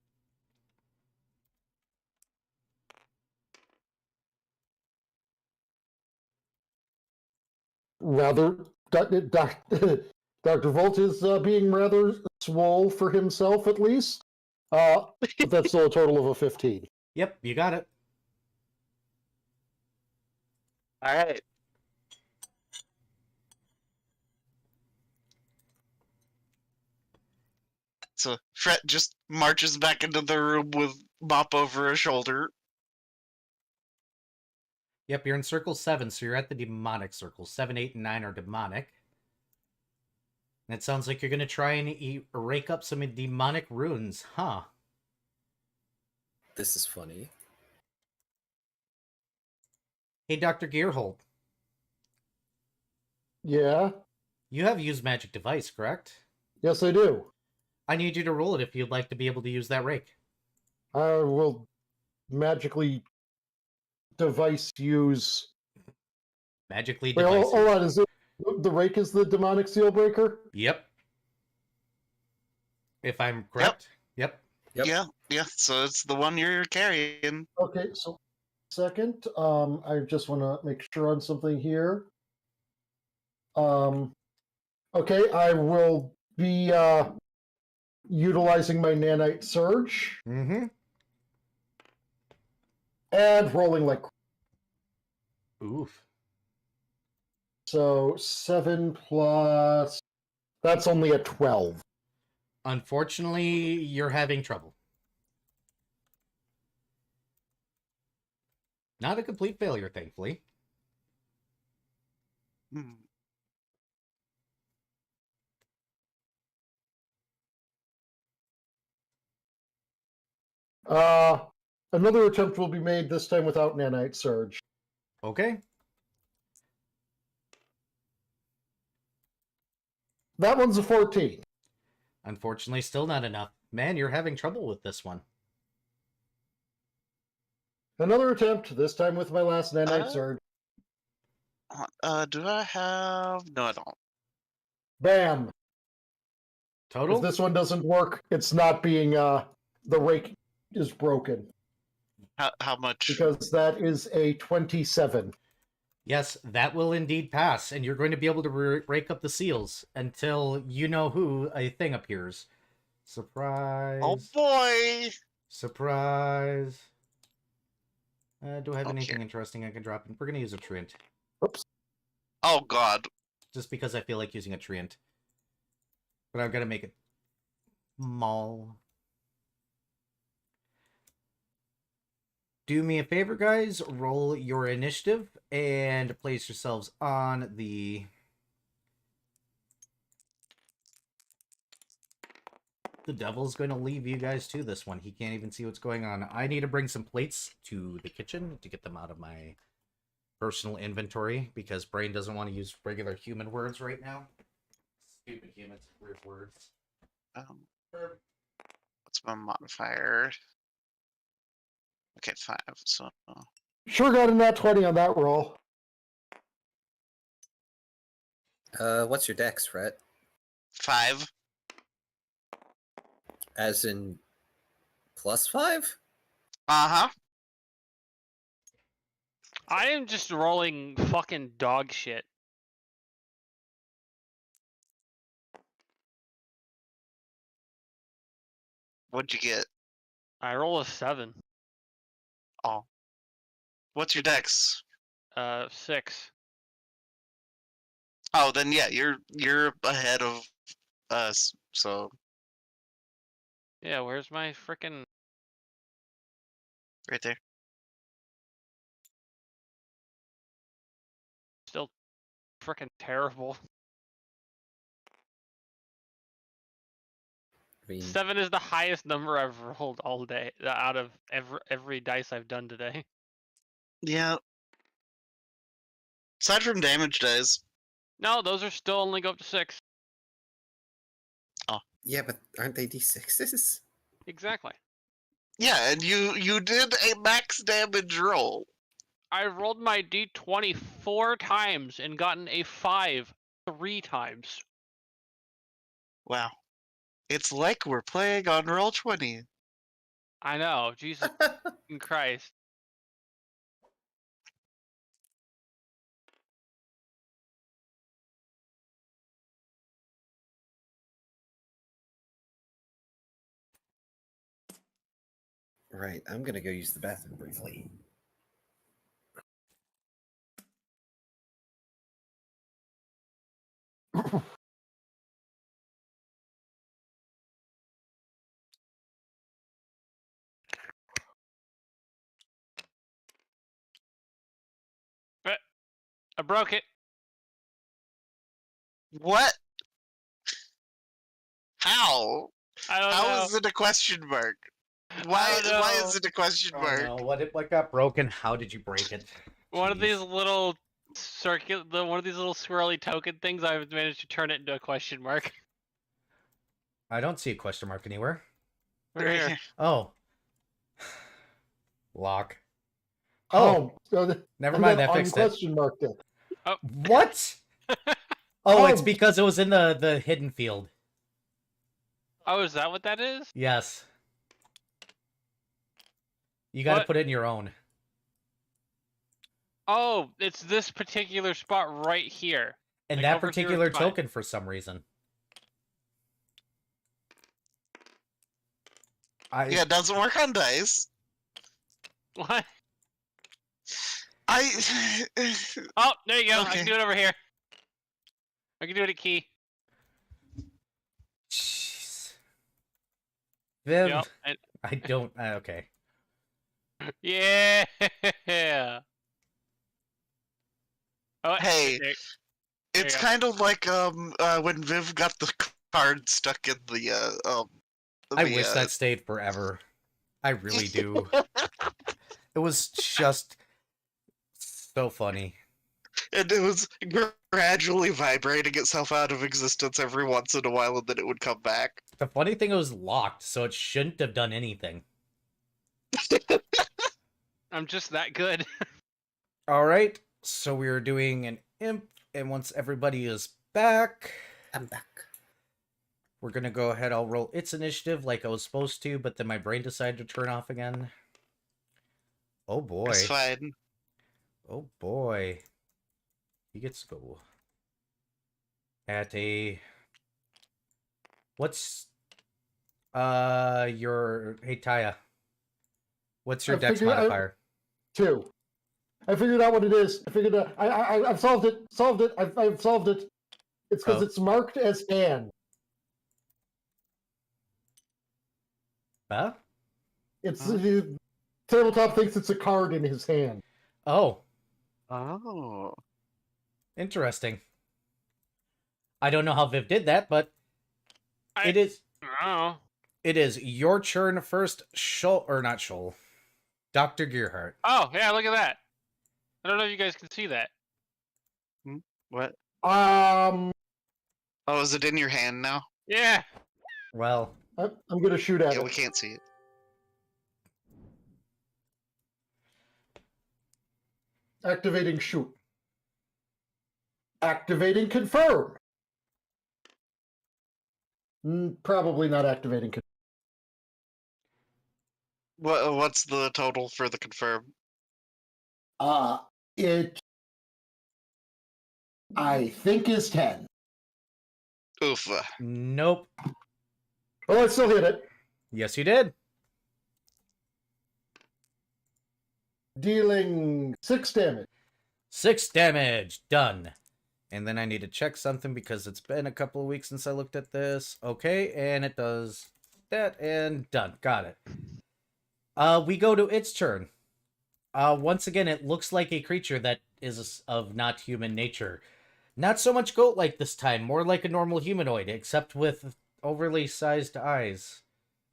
Rather, Dr. Volt is being rather swole for himself, at least. But that's still a total of a 15. Yep, you got it. Alright. So Fred just marches back into the room with mop over his shoulder. Yep, you're in circle 7, so you're at the demonic circle. 7, 8, and 9 are demonic. And it sounds like you're going to try and rake up some demonic runes, huh? This is funny. Hey, Dr. Gearhold, Yeah. you have used magic device, correct? Yes, I do. I need you to roll it if you'd like to be able to use that rake. I will magically device use. Magically Wait, device. hold on. Is it the rake is the demonic seal breaker? Yep. If I'm correct? Yep. Yep. Yeah. So it's the one you're carrying. Okay, so second, I just want to make sure on something here. Okay, I will be utilizing my nanite surge Mm-hmm. and rolling like Oof. so 7 plus. That's only a 12. Unfortunately, you're having trouble. Not a complete failure, thankfully. Hmm. Another attempt will be made this time without nanite surge. Okay. That one's a 14. Unfortunately, still not enough. Man, you're having trouble with this one. Another attempt, this time with my last nanite surge. Do I have? No, I don't. Bam! Total? If this one doesn't work, it's not being the rake is broken How much? because that is a 27. Yes, that will indeed pass, and you're going to be able to break up the seals until you know who a thing appears. Surprise. Oh boy! Surprise. Do I have Oh, anything here. interesting I can drop in? We're going to use a treant. Oops. Oh god. Just because I feel like using a treant. But I've got to make it small. Do me a favor, guys. Roll your initiative and place yourselves on the... The devil's going to leave you guys to this one. He can't even see what's going on. I need to bring some plates to the kitchen to get them out of my personal inventory because Brain doesn't want to use regular human words right now. Stupid humans, weird words. What's my modifier? Okay, 5. So Sure got a nat 20 on that roll. What's your dex, Rhett? 5. As in +5? Uh-huh. I am just rolling fucking dog shit. What'd you get? I roll a 7. Oh. What's your dex? 6. Oh, then yeah, you're ahead of us. So Yeah, where's my frickin'... right there. Still frickin' terrible. I mean, 7 is the highest number I've rolled all day out of every dice I've done today. Yeah. Aside from damage dice. No, those are still only go up to 6. yeah, but aren't they D6s? Exactly. Yeah, and you did a max damage roll. I rolled my d20 4 times and gotten a 5 3 times. Wow. It's like we're playing on Roll20. I know, Jesus Christ. Right, I'm gonna go use the bathroom briefly. I broke it. What? How? I don't How know. is it a question mark? Why I don't why know. is it a question Oh mark? no, what got broken? How did you break it? One of these Jeez. little one of these little swirly token things, I've managed to turn it into a question mark. I don't see a question mark anywhere. Right here. Oh. Lock. Oh, never mind, that fixed it. Unquestion marked it. What? Oh, it's Oh. because it was in the hidden field. Oh, is that what that is? Yes. You got to What? put it in your own. Oh, it's this particular spot right here. And Like, that over here particular is fine. token for some reason. Yeah, it doesn't work on dice. What? I Oh, there you go. I Okay. can do it over here. I can do it at key. Jeez. Viv, Yep. And... I don't. Okay. Yeah. Oh, Hey, there it's you go. kind of like when Viv got the card stuck in the I wish that stayed forever. I really do. It was just so funny. and it was gradually vibrating itself out of existence every once in a while, and then it would come back. The funny thing, it was locked, so it shouldn't have done anything. I'm just that good. All right, so we are doing an imp, and once everybody is back, I'm back. we're gonna go ahead. I'll roll its initiative like I was supposed to, but then my brain decided to turn off again. Oh boy. It's fine. Oh boy. He gets to go at a... What's your... Hey Taya, what's your dex modifier? 2. I figured out what it is. I figured out. I've solved it. I've solved it. It's because it's marked as hand. Huh? It's the tabletop thinks it's a card in his hand. Oh, Oh. interesting. I don't know how Viv did that, but it is... Oh. It is your turn first, Shoal, or not Shoal, Dr. Gearhart. Oh, yeah, look at that. I don't know if you guys can see that. What? Um, Oh, is it in your hand now? Yeah. Well, I'm gonna shoot at Yeah, it. we can't see it. Activating shoot. Activating confirm. Probably not activating confirm. What's the total for the confirm? It I think is 10. Oof. nope. Oh, I still hit it. Yes, you did. Dealing 6 damage. 6 damage. Done. And then I need to check something because it's been a couple of weeks since I looked at this. Okay, and it does that, and done. Got it. We go to its turn. Once again, it looks like a creature that is of not human nature. Not so much goat-like this time, more like a normal humanoid, except with overly sized eyes.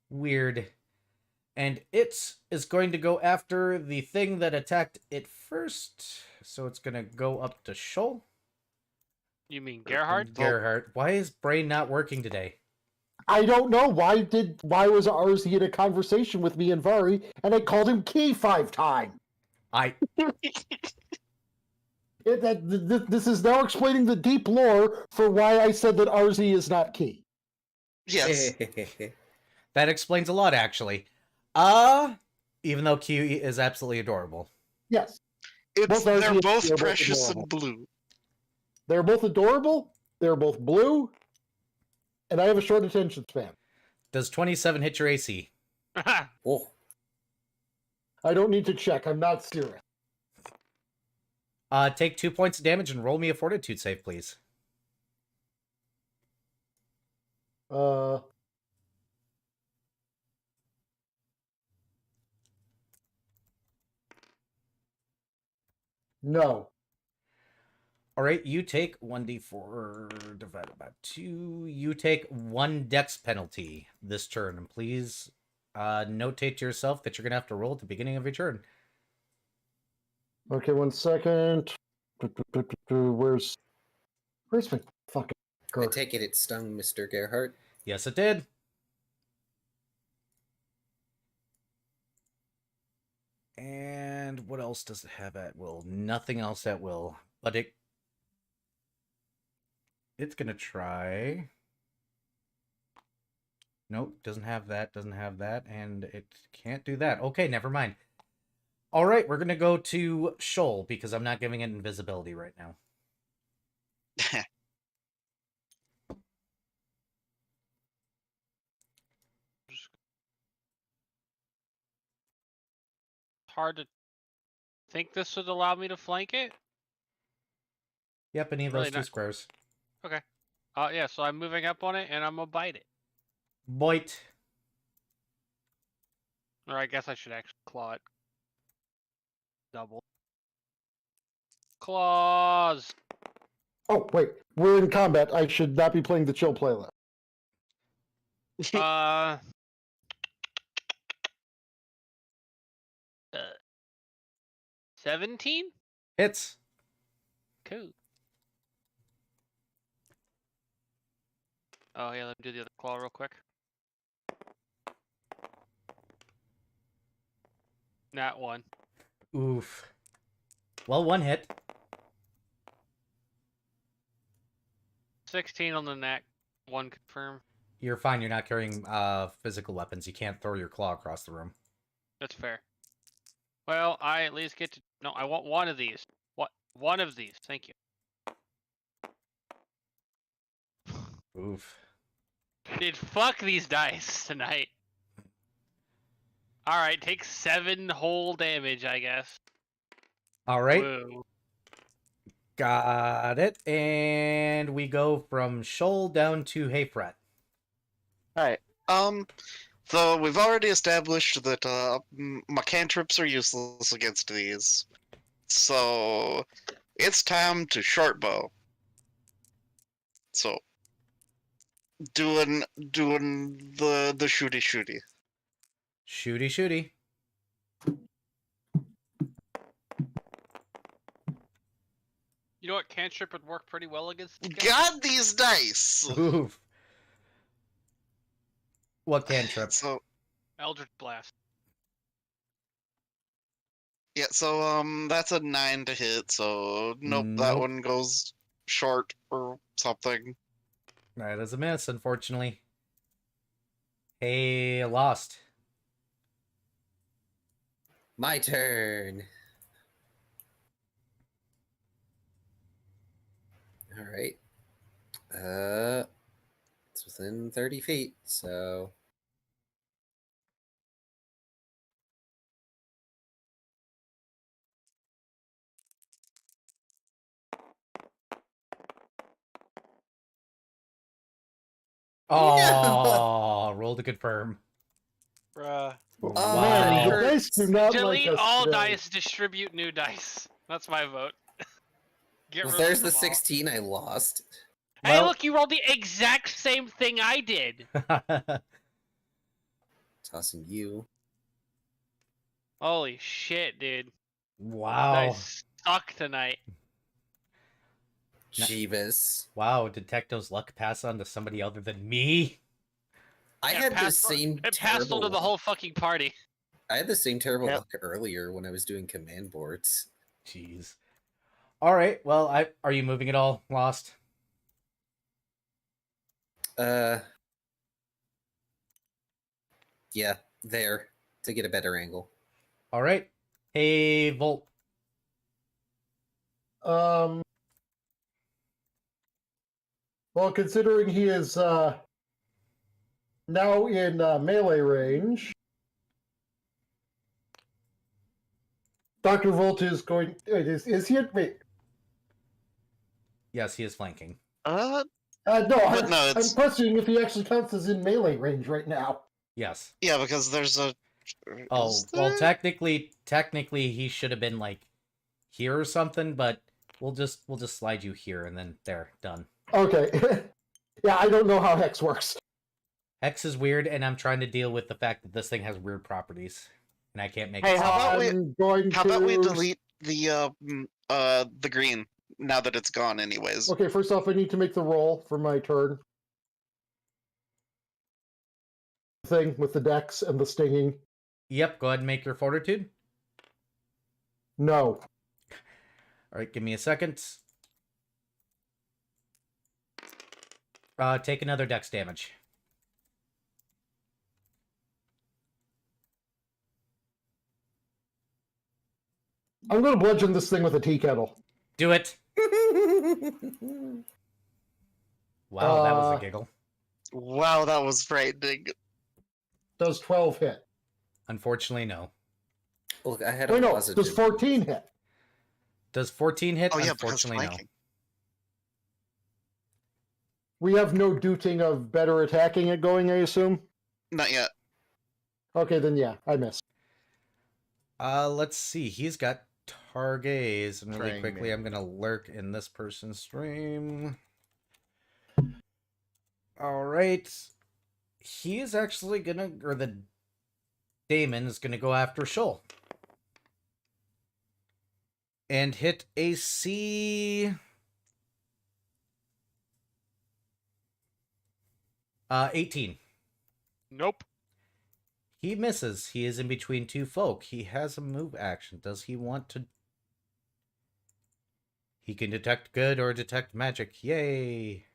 Weird. And it is going to go after the thing that attacked it first. So it's going to go up to Shoal. You mean Gerhard? Gerhard. Why is brain not working today? I don't know. Why was Arzi in a conversation with me and Vari, and I called him Key 5 times? This is now explaining the deep lore for why I said that Arzi is not Key. Yes. That explains a lot, actually. Even though Q is absolutely adorable. Yes. They're both are precious adorable. and blue. They're both adorable. They're both blue. And I have a short attention span. Does 27 hit your AC? Oh, I don't need to check. I'm not serious. Take 2 points of damage and roll me a fortitude save, please. No. All right, you take 1d4 divided by 2. You take 1 dex penalty this turn. And please notate to yourself that you're going to have to roll at the beginning of your turn. Okay, 1 second. Where's my fucking I card? take it stung Mr. Gerhardt. Yes, it did. And what else does it have at will? Nothing else at will. But it's going to try. Nope, doesn't have that, and it can't do that. Okay, never mind. All right, we're going to go to Shoal because I'm not giving it invisibility right now. Hard to think this would allow me to flank it. Yep, any of Really those two not. squares. Okay. Yeah, so I'm moving up on it and I'm gonna bite it. Bite. Or I guess I should actually claw it. Double. Claws! Oh, wait. We're in combat. I should not be playing the chill playlist. Uh... 17? Hits. Cool. Oh, yeah, let me do the other claw real quick. Nat 1. Oof. Well, 1 hit. 16 on the neck. 1 confirm. You're fine. You're not carrying physical weapons. You can't throw your claw across the room. That's fair. Well, I at least get to... No, I want one of these. What? One of these. Thank you. Oof. Dude, fuck these dice tonight. Alright, take 7 whole damage, I guess. All right. Whoa. Got it. And we go from Shoal down to Hayfret. Alright. So we've already established that my cantrips are useless against these. So it's time to short bow. So doing the shooty. Shooty, shooty. You know what cantrip would work pretty well against this guy? God, these dice. Oof. What cantrip? So Eldritch Blast. yeah, so that's a 9 to hit. So nope, that Nope. one goes short or something. That is a miss, unfortunately. Hey, lost. My turn. All right. It's within 30 feet, so Oh, roll to confirm. Bruh. Oh, Oh, man, the hurts. dice do not Delete like us all today. dice, distribute new dice. That's my vote. Get well, rid there's of the them all. 16 I lost. Hey, Well- look, you rolled the exact same thing I did. Tossing you. Holy shit, dude. Wow. Dice suck tonight. Jeebus. Wow, did Techno's luck pass on to somebody other than me? I Yeah, had the passed- same It passed terrible on to the luck. whole fucking party. I had the same terrible Yep. luck earlier when I was doing command boards. Jeez. All right. Well, are you moving at all, Lost? Yeah, there to get a better angle. All right. Hey, Volt. Well, considering he is now in melee range, Dr. Volt is going. Wait, is he at me? Yes, he is flanking. No, But no, I'm it's questioning if he actually counts as in melee range right now. Yes. yeah, because there's a. Oh, is well, there? technically, he should have been like here or something, but We'll just slide you here and then there, done. Okay. Yeah, I don't know how Hex works. Hex is weird, and I'm trying to deal with the fact that this thing has weird properties, and I can't make Hey, it. how about we I'm going how about we to- delete the green now that it's gone anyways? Okay, first off, I need to make the roll for my turn. Thing with the dex and the stinging. Yep, go ahead and make your fortitude. No. All right, give me a second. Take another dex damage. I'm going to bludgeon this thing with a tea kettle. Do it. Wow, that was a Uh, giggle. Wow, that was frightening. Does 12 hit? Unfortunately, no. Look, I had a Wait, no. positive. Does 14 hit? Does 14 hit? Oh yeah, because Unfortunately, no. flanking. We have no dooting of better attacking it going, I assume? Not yet. Okay, then yeah, I missed. Let's see. He's got targets, and really Praying quickly, I'm man. gonna lurk in this person's stream. All right. He is actually gonna, or the Damon is gonna go after Shoal. And hit AC 18. Nope. He misses. He is in between two folk. He has a move action. Does he want to? He can detect good or detect magic. Yay!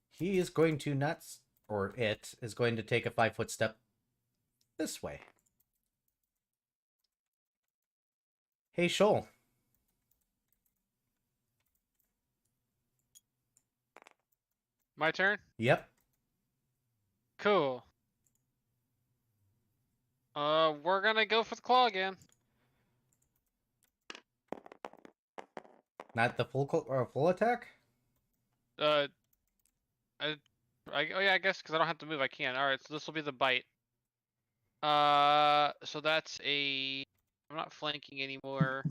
He is going to not, or it is going to take a 5-foot step this way. Hey, Shoal. My turn? Yep. Cool. We're gonna go for the claw again. Not the full attack? Oh yeah, I guess because I don't have to move, I can. All right, so this will be the bite. So that's a. I'm not flanking anymore.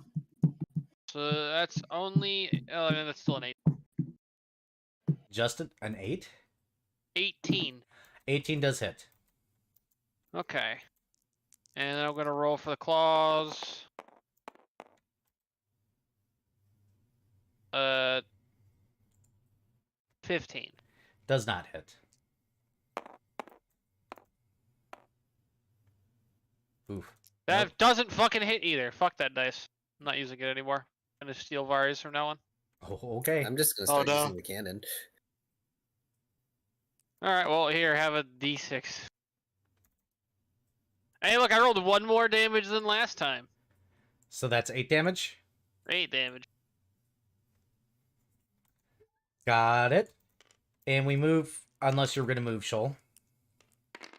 So that's only. Oh, and that's still an 8. Just an 8? 18. 18 does hit. Okay. And then I'm gonna roll for the claws. 15. Does not hit. Oof. That Nope. doesn't fucking hit either. Fuck that dice. I'm not using it anymore. I'm gonna steal Varies from now on. Oh, okay. I'm just gonna Oh, start no. using the cannon. Alright, well, here, have a d6. Hey, look, I rolled 1 more damage than last time. So that's 8 damage. 8 damage. Got it. And we move, unless you're going to move, Shoal.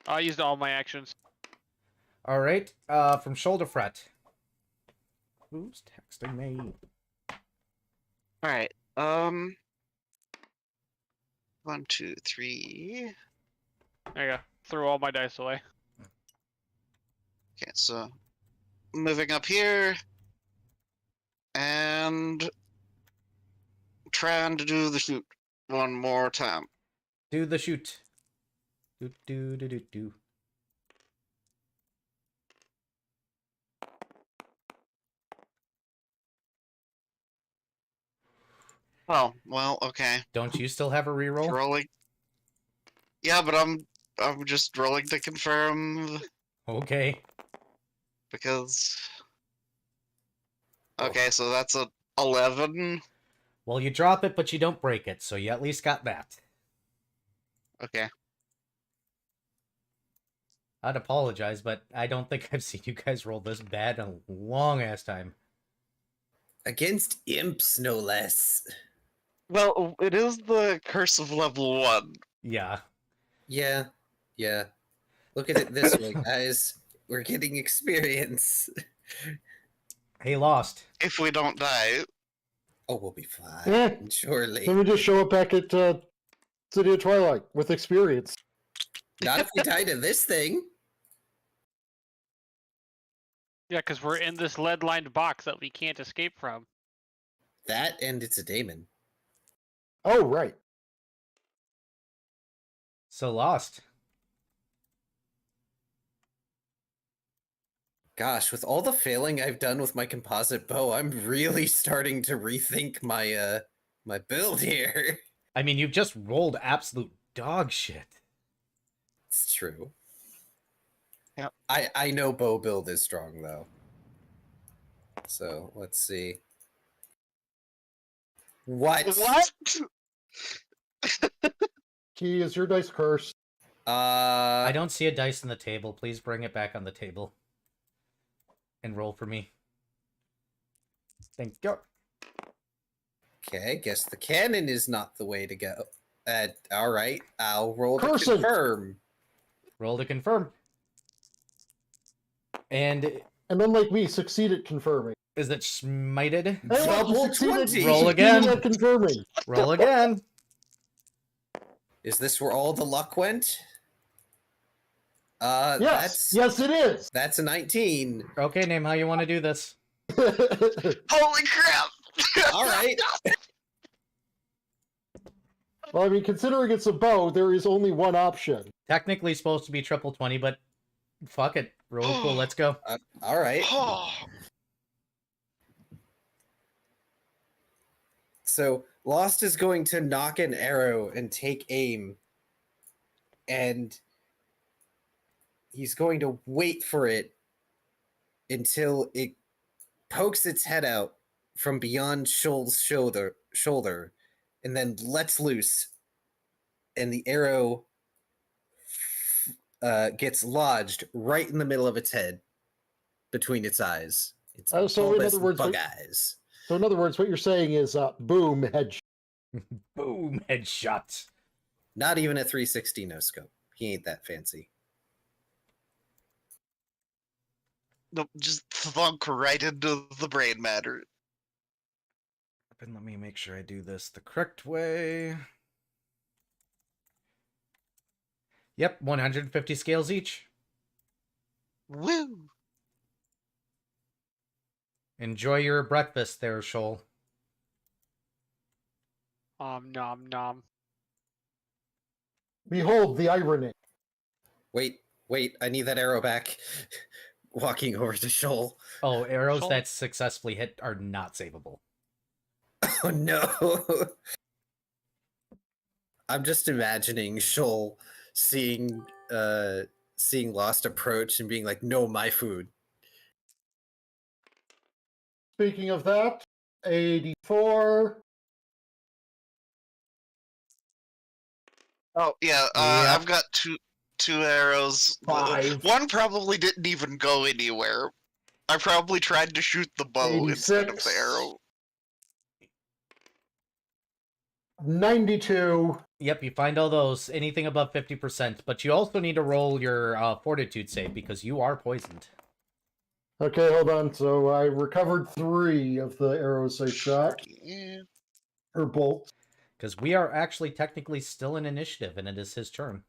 I used all my actions. All right. From shoulder fret. Who's texting me? All right. 1, 2, 3. There you go. Threw all my dice away. Okay, so moving up here and trying to do the shoot one more time. Do the shoot. Do. Oh, well, okay. Don't you still have a reroll? Rolling. Yeah, but I'm just rolling to confirm Okay. because. Okay, so that's a 11. Well, you drop it, but you don't break it, so you at least got that. Okay. I'd apologize, but I don't think I've seen you guys roll this bad in a long ass time. Against imps, no less. Well, it is the curse of level 1. Yeah. Yeah. Look at it this way, guys. We're getting experience. Hey, Lost. If we don't die. Oh, we'll be fine. Yeah. Surely. Let me just show up back at City of Twilight with experience. Not if we die to this thing. Yeah, because we're in this lead-lined box that we can't escape from. That and it's a daemon. Oh, right. So lost. Gosh, with all the failing I've done with my composite bow, I'm really starting to rethink my my build here. I mean, you've just rolled absolute dog shit. It's true. Yep. I know bow build is strong though. So let's see. What? What? Key, is your dice cursed? I don't see a dice on the table. Please bring it back on the table. And roll for me. Thank you. Okay, guess the cannon is not the way to go. All right, I'll roll to Curse it! confirm. Roll to confirm. And And unlike me, succeed at confirming. is it smited? Hey, look, you Double succeeded- 20. you Roll succeeded again. at confirming. Roll again. Is this where all the luck went? Yes, yes, it is. That's a 19. Okay, name how you want to do this. Holy crap! All right. Well, I mean, considering it's a bow, there is only one option. Technically supposed to be triple 20, but fuck it. Roll cool, let's go. All right. Oh, So Lost is going to knock an arrow and take aim, and he's going to wait for it until it pokes its head out from beyond Shoal's shoulder, and then lets loose, and the arrow gets lodged right in the middle of its head, between its eyes. It's So in other words, bug eyes. So in other words, what you're saying is, boom, headshot. Boom, headshot. Not even a 360 no scope. He ain't that fancy. no, just thunk right into the brain matter. And let me make sure I do this the correct way. Yep, 150 scales each. Woo! Enjoy your breakfast there, Shoal. Nom nom. Behold the irony. Wait, I need that arrow back. Walking over to Shoal. Oh, arrows Shoal. that successfully hit are not savable. Oh no. I'm just imagining Shoal seeing Lost approach and being like, no, my food. Speaking of that, 84. Oh yeah, Yep. I've got two arrows. 5. One probably didn't even go anywhere. I probably tried to shoot the bow instead of the 86. arrow. 92. Yep, you find all those. Anything above 50%. But you also need to roll your fortitude save because you are poisoned. Okay, hold on. So I recovered 3 of the arrows I shot, Yeah. or bolts. Because we are actually technically still in initiative, and it is his turn.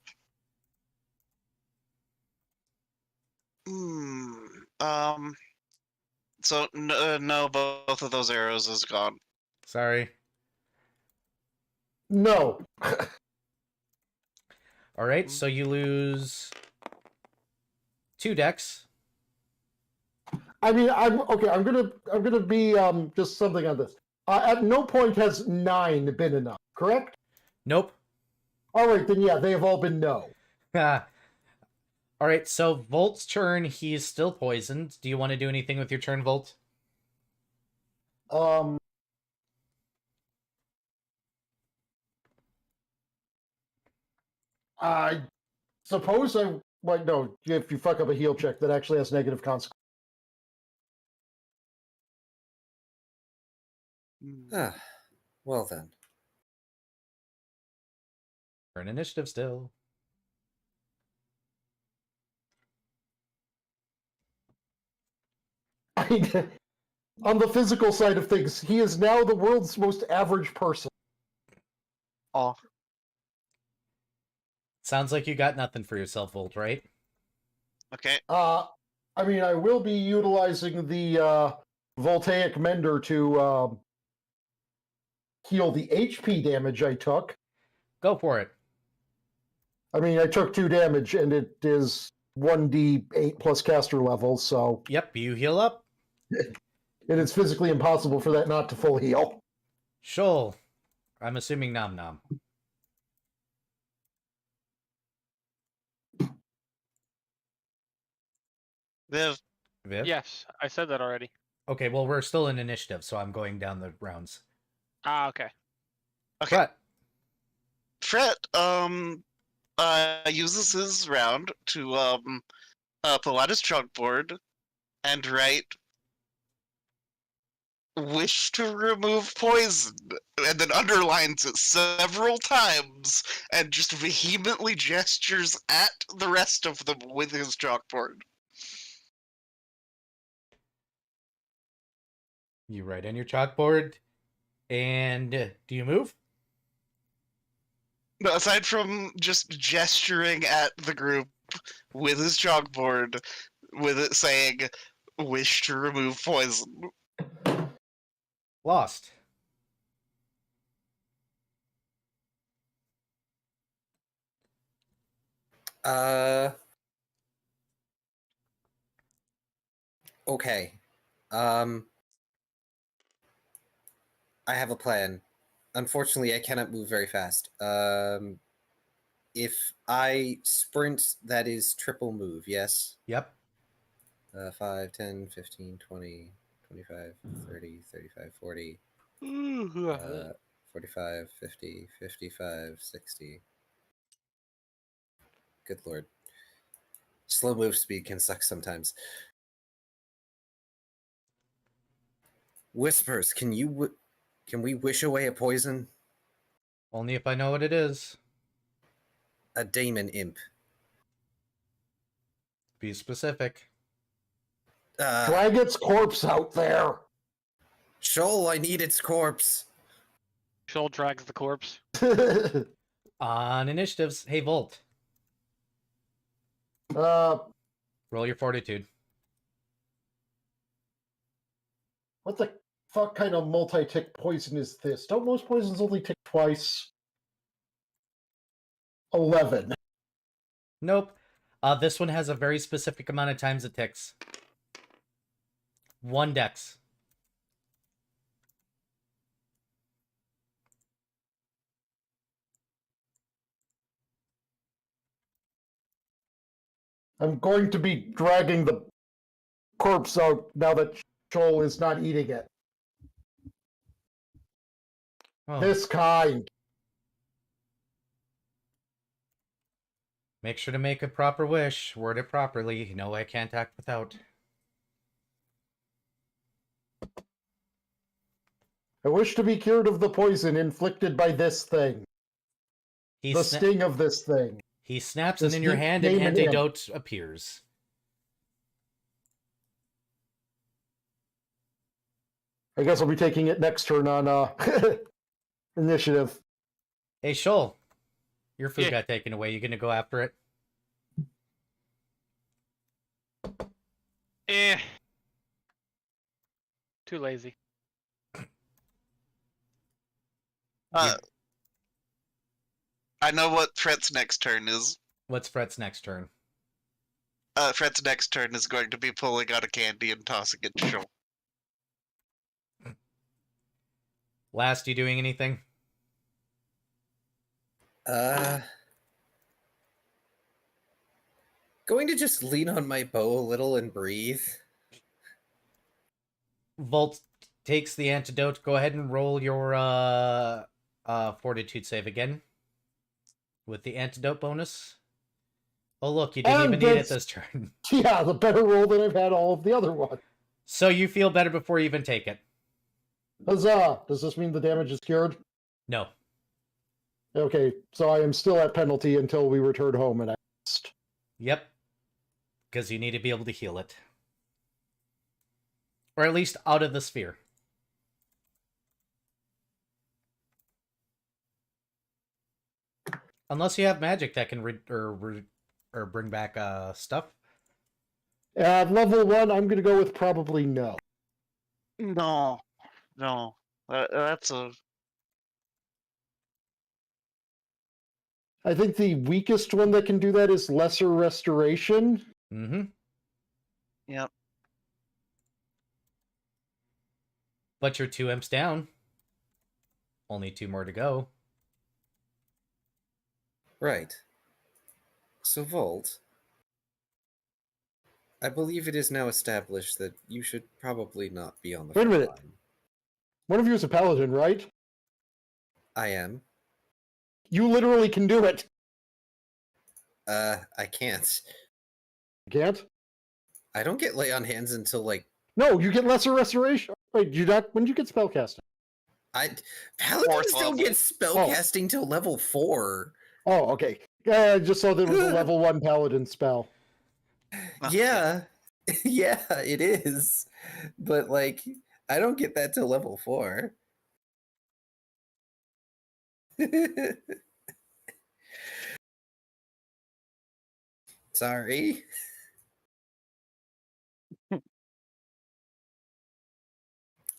So no, both of those arrows is gone. Sorry. No. All right, so you lose 2 decks. I mean, I'm gonna be just something on this. At no point has 9 been enough, correct? Nope. All right, then yeah, they have all been no. All right, so Volt's turn. He's still poisoned. Do you want to do anything with your turn, Volt? I suppose I. Well, no, if you fuck up a heal check, that actually has negative consequences. Ah, well then. We're in initiative still. I mean, on the physical side of things, he is now the world's most average person. Oh, Sounds like you got nothing for yourself, Volt, right? okay. I mean, I will be utilizing the voltaic mender to heal the HP damage I took. Go for it. I mean, I took 2 damage, and it is 1d8 plus caster level, so Yep, you heal up. it is physically impossible for that not to full heal. Shoal. I'm assuming Nom Nom. Viv, Viv? Yes, I said that already. Okay, well, we're still in initiative, so I'm going down the rounds. Ah, okay. Okay. Fret. Fret uses his round to pull out his chalkboard and write "wish to remove poison," and then underlines it several times and just vehemently gestures at the rest of them with his chalkboard. You write on your chalkboard, and do you move? No, aside from just gesturing at the group with his chalkboard, with it saying "wish to remove poison." Lost. Okay. I have a plan. Unfortunately, I cannot move very fast. If I sprint, that is triple move, yes? Yep. 5, 10, 15, 20, 25, 30, 35, 40, Ooh, 45, 50, 55, 60. Good lord. Slow move speed can suck sometimes. Whispers, can we wish away a poison? Only if I know what it is. A daemon imp. Be specific. Drag its corpse out there. Shoal, I need its corpse. Shoal drags the corpse. On initiatives. Hey, Volt. uh, Roll your fortitude. what the fuck kind of multi-tick poison is this? Don't most poisons only tick twice? 11. Nope. This one has a very specific amount of times it ticks. 1 dex. I'm going to be dragging the corpse out now that Joel is not eating it. Oh. This kind. Make sure to make a proper wish. Word it properly. No, I can't act without. I wish to be cured of the poison inflicted by this thing. He, The sna- sting of this thing. he snaps, This and in your hand, an demon imp. antidote appears. I guess I'll be taking it next turn on initiative. Hey, Shoal. Your food Yeah. got taken away. You gonna go after it? Too lazy. I know what Fret's next turn is. What's Fret's next turn? Fret's next turn is going to be pulling out a candy and tossing it to Shoal. Last, you doing anything? Going to just lean on my bow a little and breathe. Volt takes the antidote. Go ahead and roll your fortitude save again. With the antidote bonus. Oh, look, you didn't And even need it that's- this turn. Yeah, the better roll than I've had all of the other ones. So you feel better before you even take it. Huzzah! Does this mean the damage is cured? No. Okay, so I am still at penalty until we return home and asked. Yep. Because you need to be able to heal it. Or at least out of the sphere. Unless you have magic that can or bring back stuff. At level 1, I'm going to go with probably no. No, no, that's a I think the weakest one that can do that is Lesser Restoration. Mm-hmm. yep. But you're 2 imps down. Only 2 more to go. Right. So, Volt, I believe it is now established that you should probably not be on the Wait a front minute. line. One of you is a paladin, right? I am. You literally can do it. I can't. You can't? I don't get lay on hands until like No, you get Lesser Restoration. Wait, you not? When did you get spellcasting? Paladins Fourth don't level. get spellcasting till level 4. Oh, okay. I just saw there was a level 1 paladin spell. Yeah. Yeah, it is. But like I don't get that till level 4. Sorry.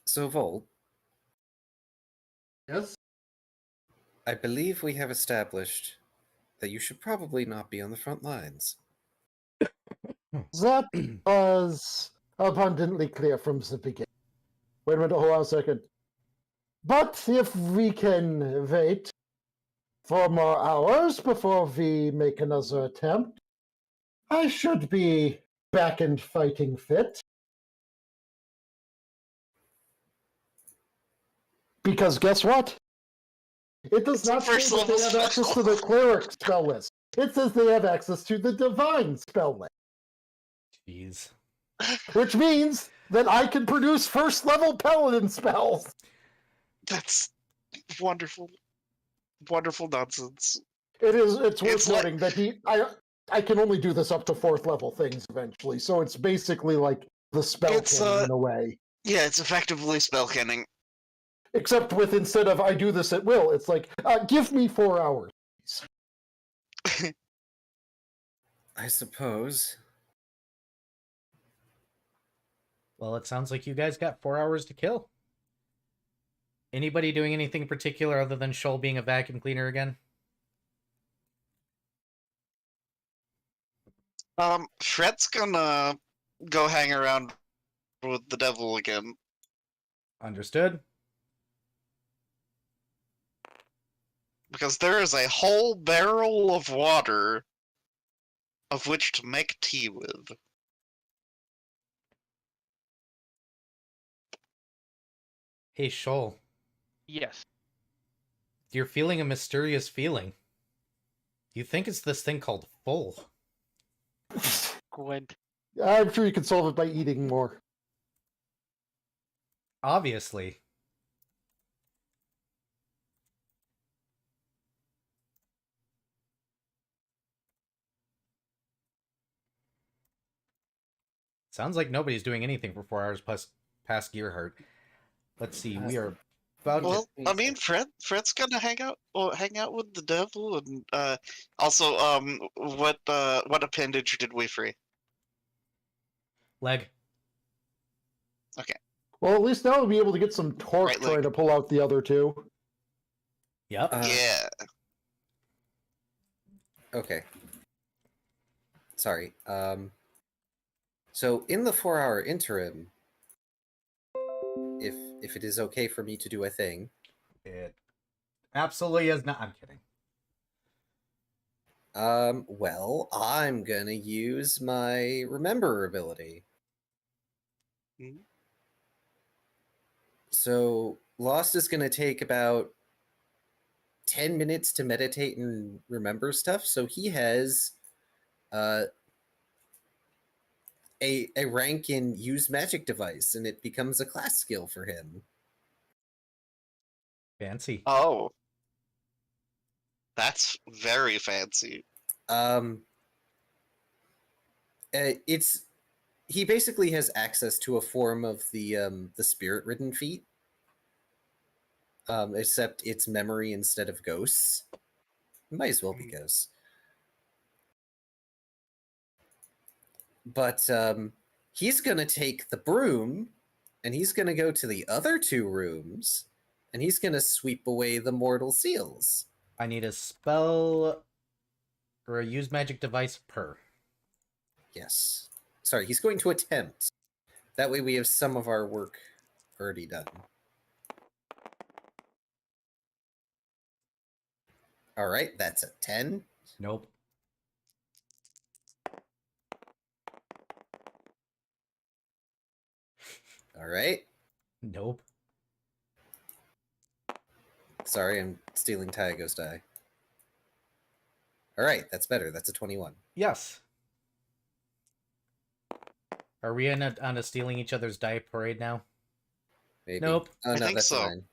So, Volt, Yes? I believe we have established that you should probably not be on the front lines. That was abundantly clear from the beginning. Wait a minute, hold on a second. But if we can wait 4 more hours before we make another attempt, I should be back and fighting fit. Because guess what? It does not say First that they level have access to spell. the cleric spell list. It says they have access to the divine spell list, Jeez. which means that I can produce first level paladin spells. That's wonderful, wonderful nonsense. It's worth It's like- noting that I can only do this up to 4th level things eventually, so it's basically like the spell It's, cannon in a way. Yeah, it's effectively spell canning. Except with instead of I do this at will, it's like, give me 4 hours. I suppose. Well, it sounds like you guys got 4 hours to kill. Anybody doing anything in particular other than Shoal being a vacuum cleaner again? Fred's gonna go hang around with the devil again. Understood. Because there is a whole barrel of water of which to make tea with. Hey, Shoal. Yes. You're feeling a mysterious feeling. You think it's this thing called full. Gwent. I'm sure you can solve it by eating more. Obviously. Sounds like nobody's doing anything for 4 hours past Gearheart. Let's see, we are about to... Well, I mean, Fred's gonna hang out with the devil, and also, what appendage did we free? Leg. Well, at least now we'll be able to get some torque Right leg. trying to pull out the other two. Yep. Yeah. Okay. Sorry. So in the 4-hour interim, if it is okay for me to do a thing, It absolutely is not. I'm kidding. well, I'm gonna use my remember ability. Mhm. So Lost is gonna take about 10 minutes to meditate and remember stuff. So he has a rank in use magic device, and it becomes a class skill for him. Fancy. Oh. That's very fancy. It's he basically has access to a form of the spirit ridden feat. Except it's memory instead of ghosts. It might as well be ghosts. But he's going to take the broom and he's going to go to the other 2 rooms and he's going to sweep away the mortal seals. I need a spell or a use magic device per. Yes. Sorry, he's going to attempt. That way we have some of our work already done. All right, that's a 10. Nope. All right. Nope. Sorry, I'm stealing Tyago's die. All right, that's better. That's a 21. Yes. Are we on a stealing each other's die parade now? Maybe. Nope. Oh, I no, think that's so. 9.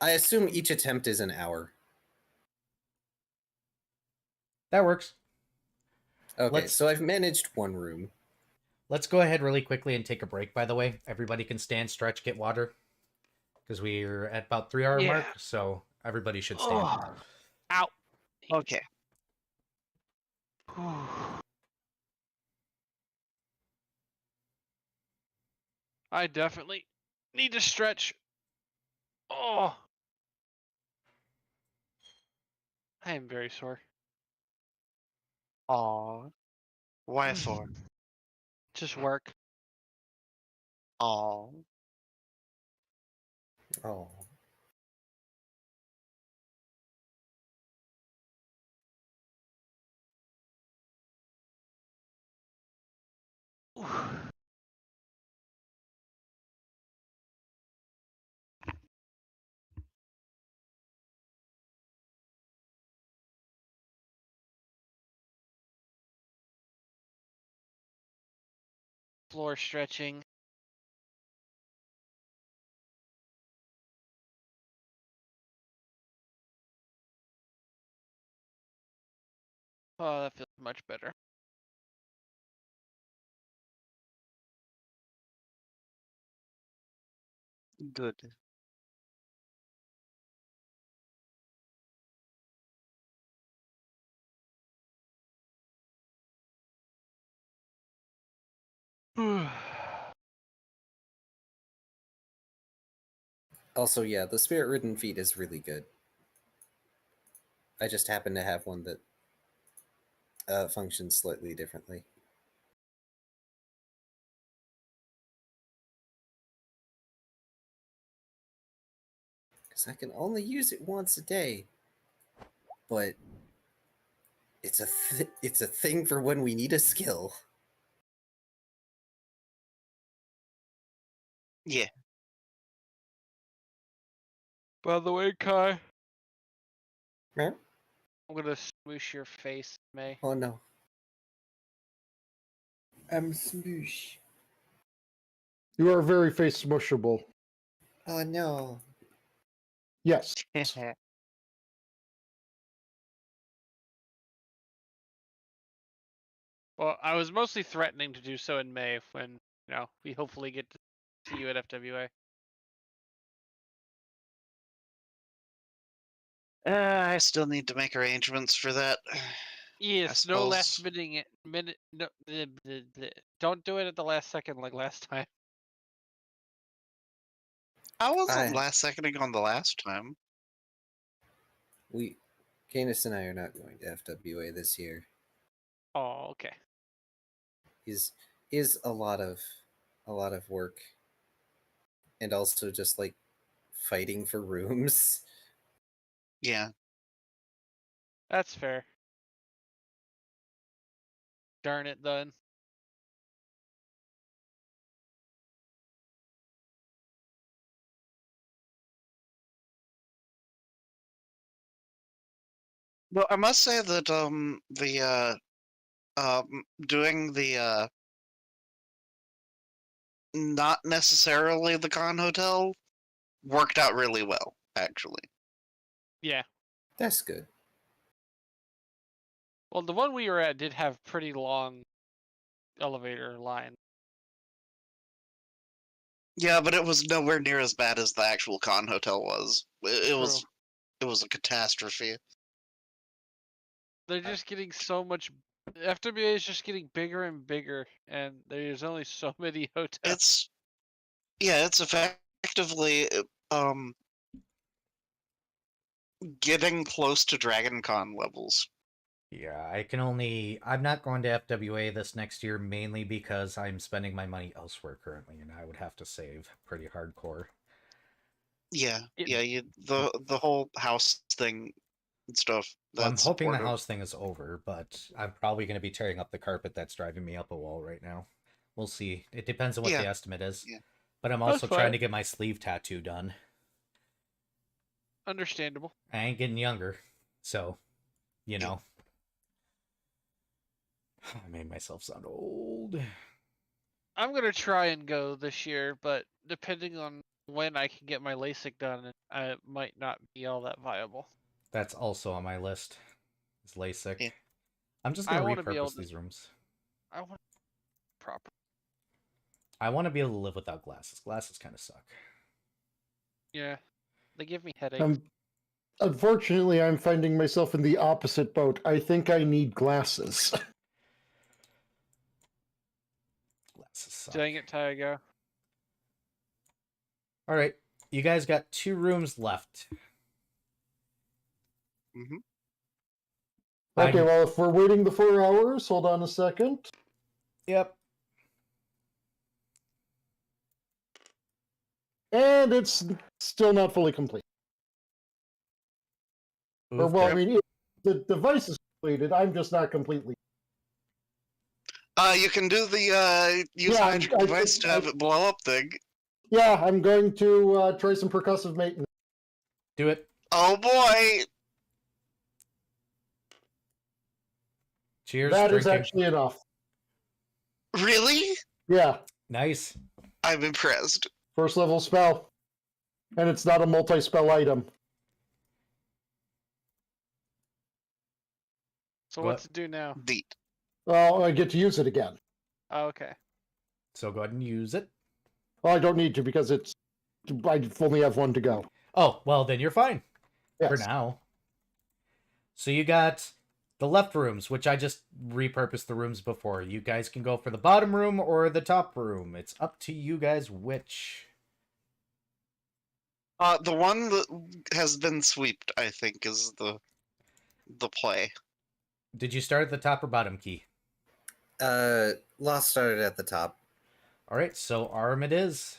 I assume each attempt is an hour. That works. Okay, so I've managed 1 room. Let's go ahead really quickly and take a break, by the way. Everybody can stand, stretch, get water. Because we're at about 3-hour Yeah. mark, so everybody should stand. Ow. Okay. I definitely need to stretch. Oh, I am very sore. Aw. Why for? Just work. Aw. Oh. Floor stretching. Oh, that feels much better. Good. Also, yeah, the spirit-ridden feat is really good. I just happen to have one that functions slightly differently. Because I can only use it once a day. But it's a thing for when we need a skill. Yeah. By the way, Kai, Huh? I'm gonna smoosh your face, May. Oh no. I'm smoosh. You are very face smushable. Oh no. Yes. Well, I was mostly threatening to do so in May when, we hopefully get to see you at FWA. I still need to make arrangements for that. Yes, I no last suppose. minute. No, don't do it at the last second like last time. I wasn't I- last seconding on the last time. Canis and I are not going to FWA this year. Oh, okay. Is a lot of work. And also just like fighting for rooms. Yeah. That's fair. Darn it, then. Well, I must say that doing the not necessarily the con hotel worked out really well, actually. Yeah. That's good. Well, the one we were at did have pretty long elevator line. Yeah, but it was nowhere near as bad as the actual con hotel was. It True. was a catastrophe. They're just getting so much FWA is just getting bigger and bigger, and there's only so many hotels. It's effectively getting close to Dragon Con levels. Yeah, I'm not going to FWA this next year mainly because I'm spending my money elsewhere currently, and I would have to save pretty hardcore. Yeah, It- the whole house thing and stuff. Well, I'm That's hoping the supportive. house thing is over, but I'm probably going to be tearing up the carpet that's driving me up a wall right now. We'll see. It depends on what Yeah, the estimate is. yeah. But I'm That's also trying fine. to get my sleeve tattoo done. Understandable. I ain't getting younger, so, you know. I made myself sound old. I'm gonna try and go this year, but depending on when I can get my LASIK done, it might not be all that viable. That's also on my list. It's LASIK. Yeah. I'm just I going want to to be able repurpose to. these rooms. I want proper. I want to be able to live without glasses. Glasses kind of suck. Yeah, they give me headaches. Unfortunately, I'm finding myself in the opposite boat. I think I need glasses. Glasses suck. Dang it, Taiga. All right, you guys got 2 rooms left. Hmm. Okay, I'm- well, if we're waiting the 4 hours, hold on a second. Yep. And it's still not fully complete. Or, Oof, well, I there- mean, the device is completed. I'm just not completely. You can do the use Yeah, magic I device think to have it blow up thing. Yeah, I'm going to try some percussive maintenance. do it. Oh boy! Cheers. That is drinking. actually enough. Really? Yeah, Nice. I'm impressed. first level spell. And it's not a multi-spell item. So What? what's it do now? Neat. Well, I get to use it again. Oh, okay. So go ahead and use it. Well, I don't need to because I only have 1 to go. Oh, well, then you're fine. Yes. For now. So you got the left rooms, which I just repurposed the rooms before. You guys can go for the bottom room or the top room. It's up to you guys which. The one that has been sweeped, I think, is the play. Did you start at the top or bottom key? Lost started at the top. All right, so arm it is.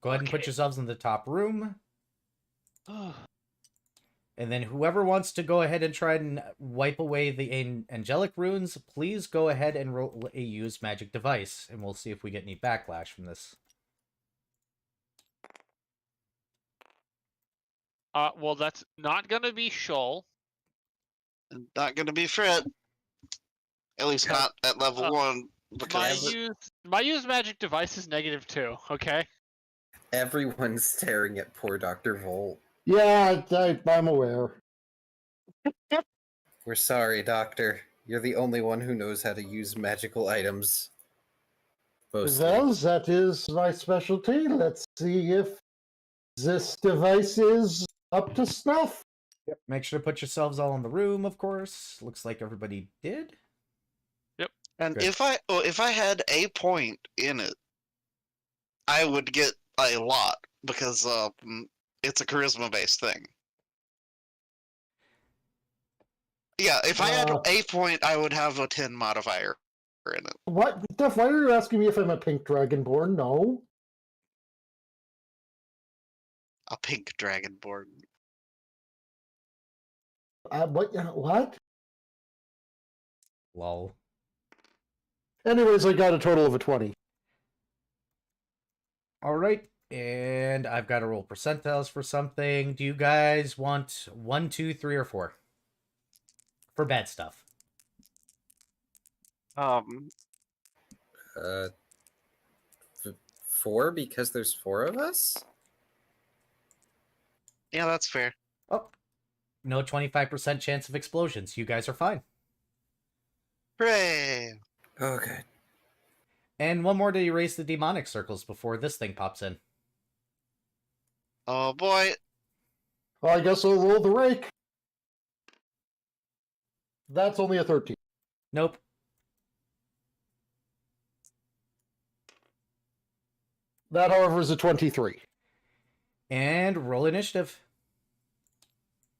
Go ahead and put Okay. yourselves in the top room. And then whoever wants to go ahead and try and wipe away the angelic runes, please go ahead and roll a use magic device, and we'll see if we get any backlash from this. Well, that's not gonna be Shoal. Not gonna be Fred. At least not at level Uh, 1. My Because use magic device is -2. Okay. Everyone's staring at poor Dr. Volt. Yeah, I'm aware. We're sorry, Doctor. You're the only one who knows how to use magical items. Mostly. Well, that is my specialty. Let's see if this device is up to snuff. Yep. Make sure to put yourselves all in the room, of course. Looks like everybody did. and Good. if I had a point in it, I would get a lot because it's a charisma based thing. Yeah, if I had a point, I would have a 10 modifier in it. What? Def, why are you asking me if I'm a pink dragonborn? No. A pink dragonborn. What? Lol. Anyways, I got a total of a 20. All right, and I've got to roll percentiles for something. Do you guys want 1, 2, 3, or 4 for bad stuff? F- 4 because there's 4 of us? Yeah, that's fair. Oh, no 25% chance of explosions. You guys are fine. Hooray! Okay. And 1 more to erase the demonic circles before this thing pops in. Oh boy. Well, I guess I'll roll the rake. That's only a 13. Nope. That, however, is a 23. And roll initiative.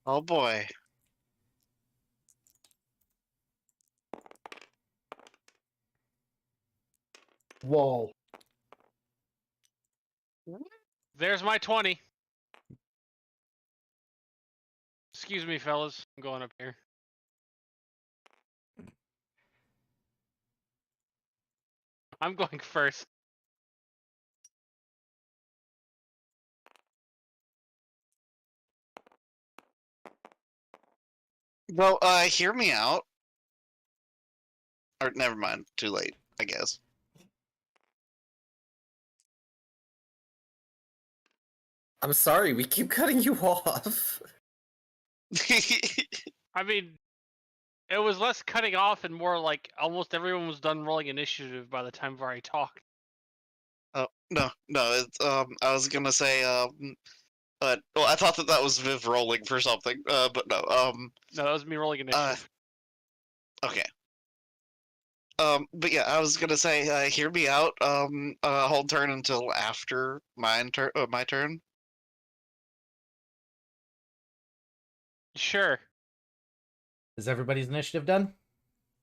Oh boy. Wall. There's my 20. Excuse me, fellas. I'm going up here. I'm going first. Well, hear me out. Or never mind. Too late, I guess. I'm sorry, we keep cutting you off. I mean, it was less cutting off and more like almost everyone was done rolling initiative by the time Vari talked. Oh no. It's I was gonna say well, I thought that was Viv rolling for something. But no. No, that was me rolling initiative. Okay. But yeah, I was gonna say, hear me out. Hold turn until after my turn. Sure. Is everybody's initiative done?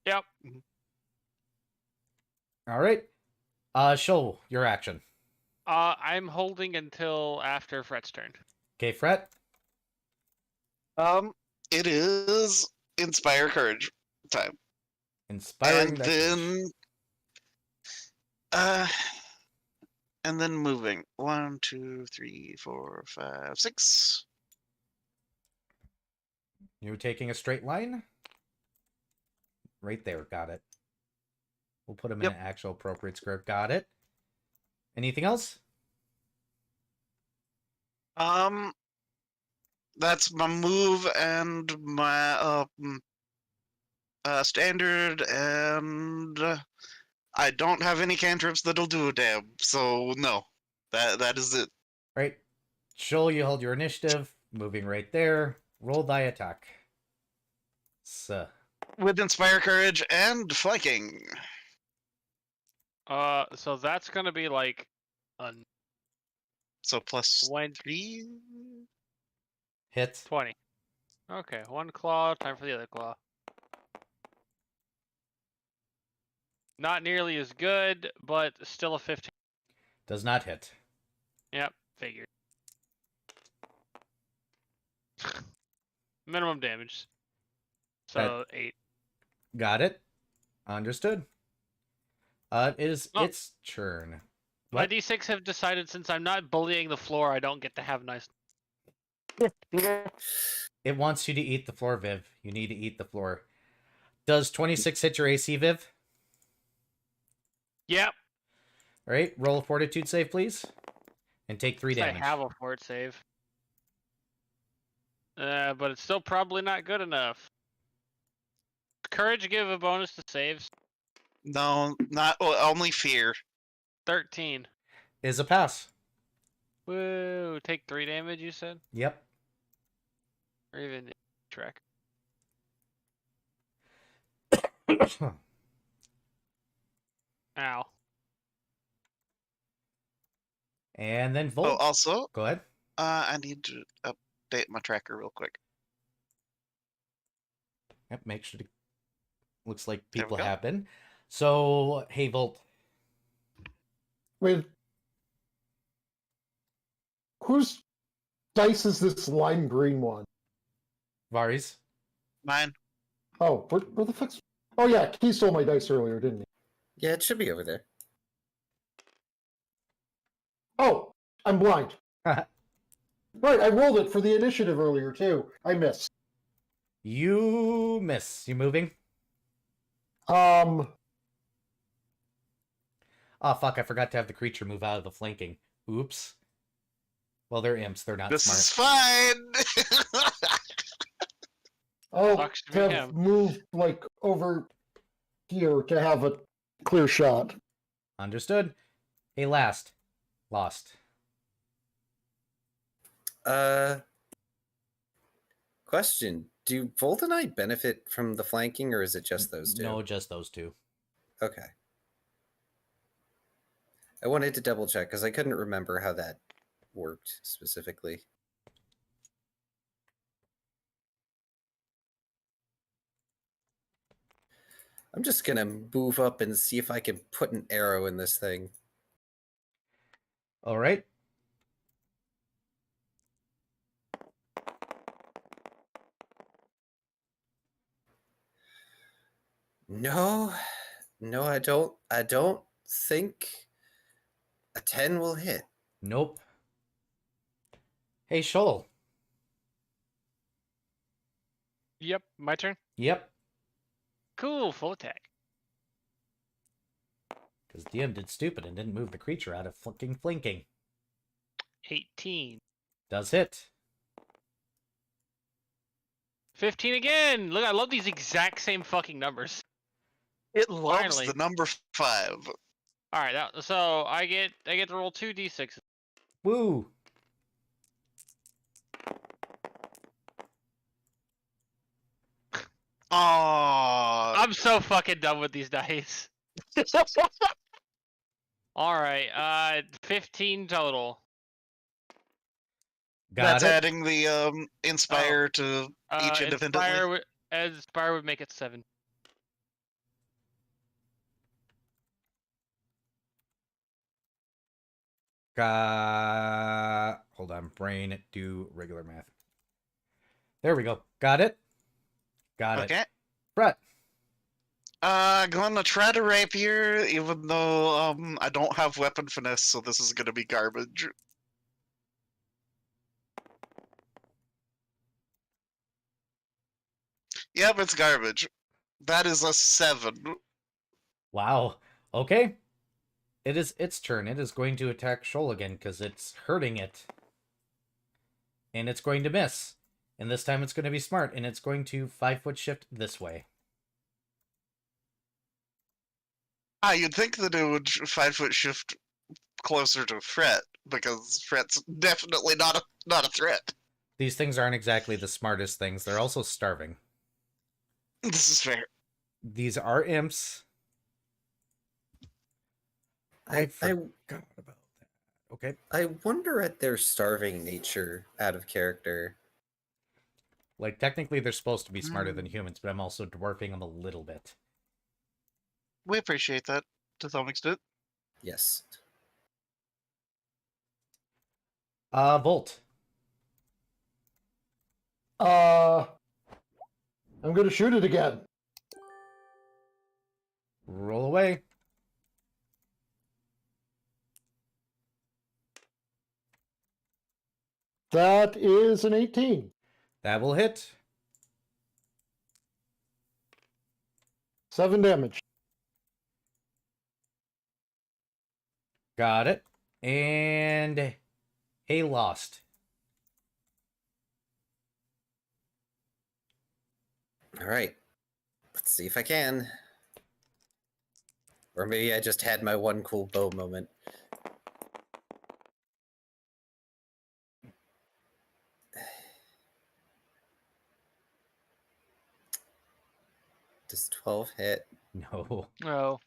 Yep. All right. Show your action. I'm holding until after Fret's turn. Okay, Fret. It is inspire courage time, Inspiring and that then, and then moving 1, 2, 3, 4, 5, 6. You're taking a straight line? Right there, got it. We'll put them in Yep. an actual appropriate square. Got it. Anything else? That's my move and my standard, and I don't have any cantrips that'll do a damn. So no, that is it. Right. Shoal, you hold your initiative. Moving right there. Roll die attack. So, With inspire courage and flanking. So that's gonna be like a So plus 20. 3. hit. 20. Okay, one claw. Time for the other claw. Not nearly as good, but still a 15. Does not hit. Yep, figured. Minimum damage. So 8. Got it. Understood. It is Oh. its turn. My What? D6 have decided since I'm not bullying the floor, I don't get to have nice. It wants you to eat the floor, Viv. You need to eat the floor. Does 26 hit your AC, Viv? Yep. All right, roll a fortitude save, please. And take 3 I damage. have a fort save. But it's still probably not good enough. Courage give a bonus to saves. No, not only fear. 13. Is a pass. Woo! Take 3 damage, you said? Yep. Or even track. Ow. And then Oh, Volt. also, Go ahead. I need to update my tracker real quick. Yep, make sure to... Looks like There we people go. have been. So, hey, Volt. Wait. Whose dice is this lime green one? Varis. Mine. Oh, where the fuck's... Oh, yeah, he stole my dice earlier, didn't he? Yeah, it should be over there. Oh, I'm blind. Right, I rolled it for the initiative earlier, too. I missed. You miss. You moving? Um, Oh, fuck, I forgot to have the creature move out of the flanking. Oops. Well, they're imps. They're not This smart. is fine. I'll Sucks to be have him. moved, like, over here to have a clear shot. Understood. Hey, last. Lost. Question. Do Volt and I benefit from the flanking, or is it just those two? No, just those two. Okay. I wanted to double check because I couldn't remember how that worked specifically. I'm just gonna move up and see if I can put an arrow in this thing. All right. No, no, I don't. I don't think a 10 will hit. Nope. Hey, Shoal. Yep, my turn. Yep. Cool, full attack. Because DM did stupid and didn't move the creature out of fucking flanking. 18. Does hit. 15 again. Look, I love these exact same fucking numbers. It loves Finally. the number 5. All right, so I get to roll 2d6. Woo. Aww. I'm so fucking done with these dice. All right, 15 total. Got That's it. adding the inspire to each independently. Inspire would make it 7. Hold on. Brain, do regular math. There we go. Got it. Got Okay. it. Brett. Gonna try to rapier, even though I don't have weapon finesse, so this is gonna be garbage. Yep, it's garbage. That is a 7. Wow. Okay. It is its turn. It is going to attack Shoal again because it's hurting it. And it's going to miss. And this time it's going to be smart. And it's going to 5-foot shift this way. You'd think that it would 5-foot shift closer to Fret, because Fret's definitely not a threat. These things aren't exactly the smartest things. They're also starving. This is fair. These are imps. I forgot about that. Okay. I wonder at their starving nature out of character. Like, technically they're supposed to be smarter than humans, but I'm also dwarfing them a little bit. We appreciate that to some extent. Yes. Volt. I'm gonna shoot it again. Roll away. That is an 18. That will hit. 7 damage. Got it. And a lost. All right. Let's see if I can. Or maybe I just had my one cool bow moment. Does 12 hit? No. Oh.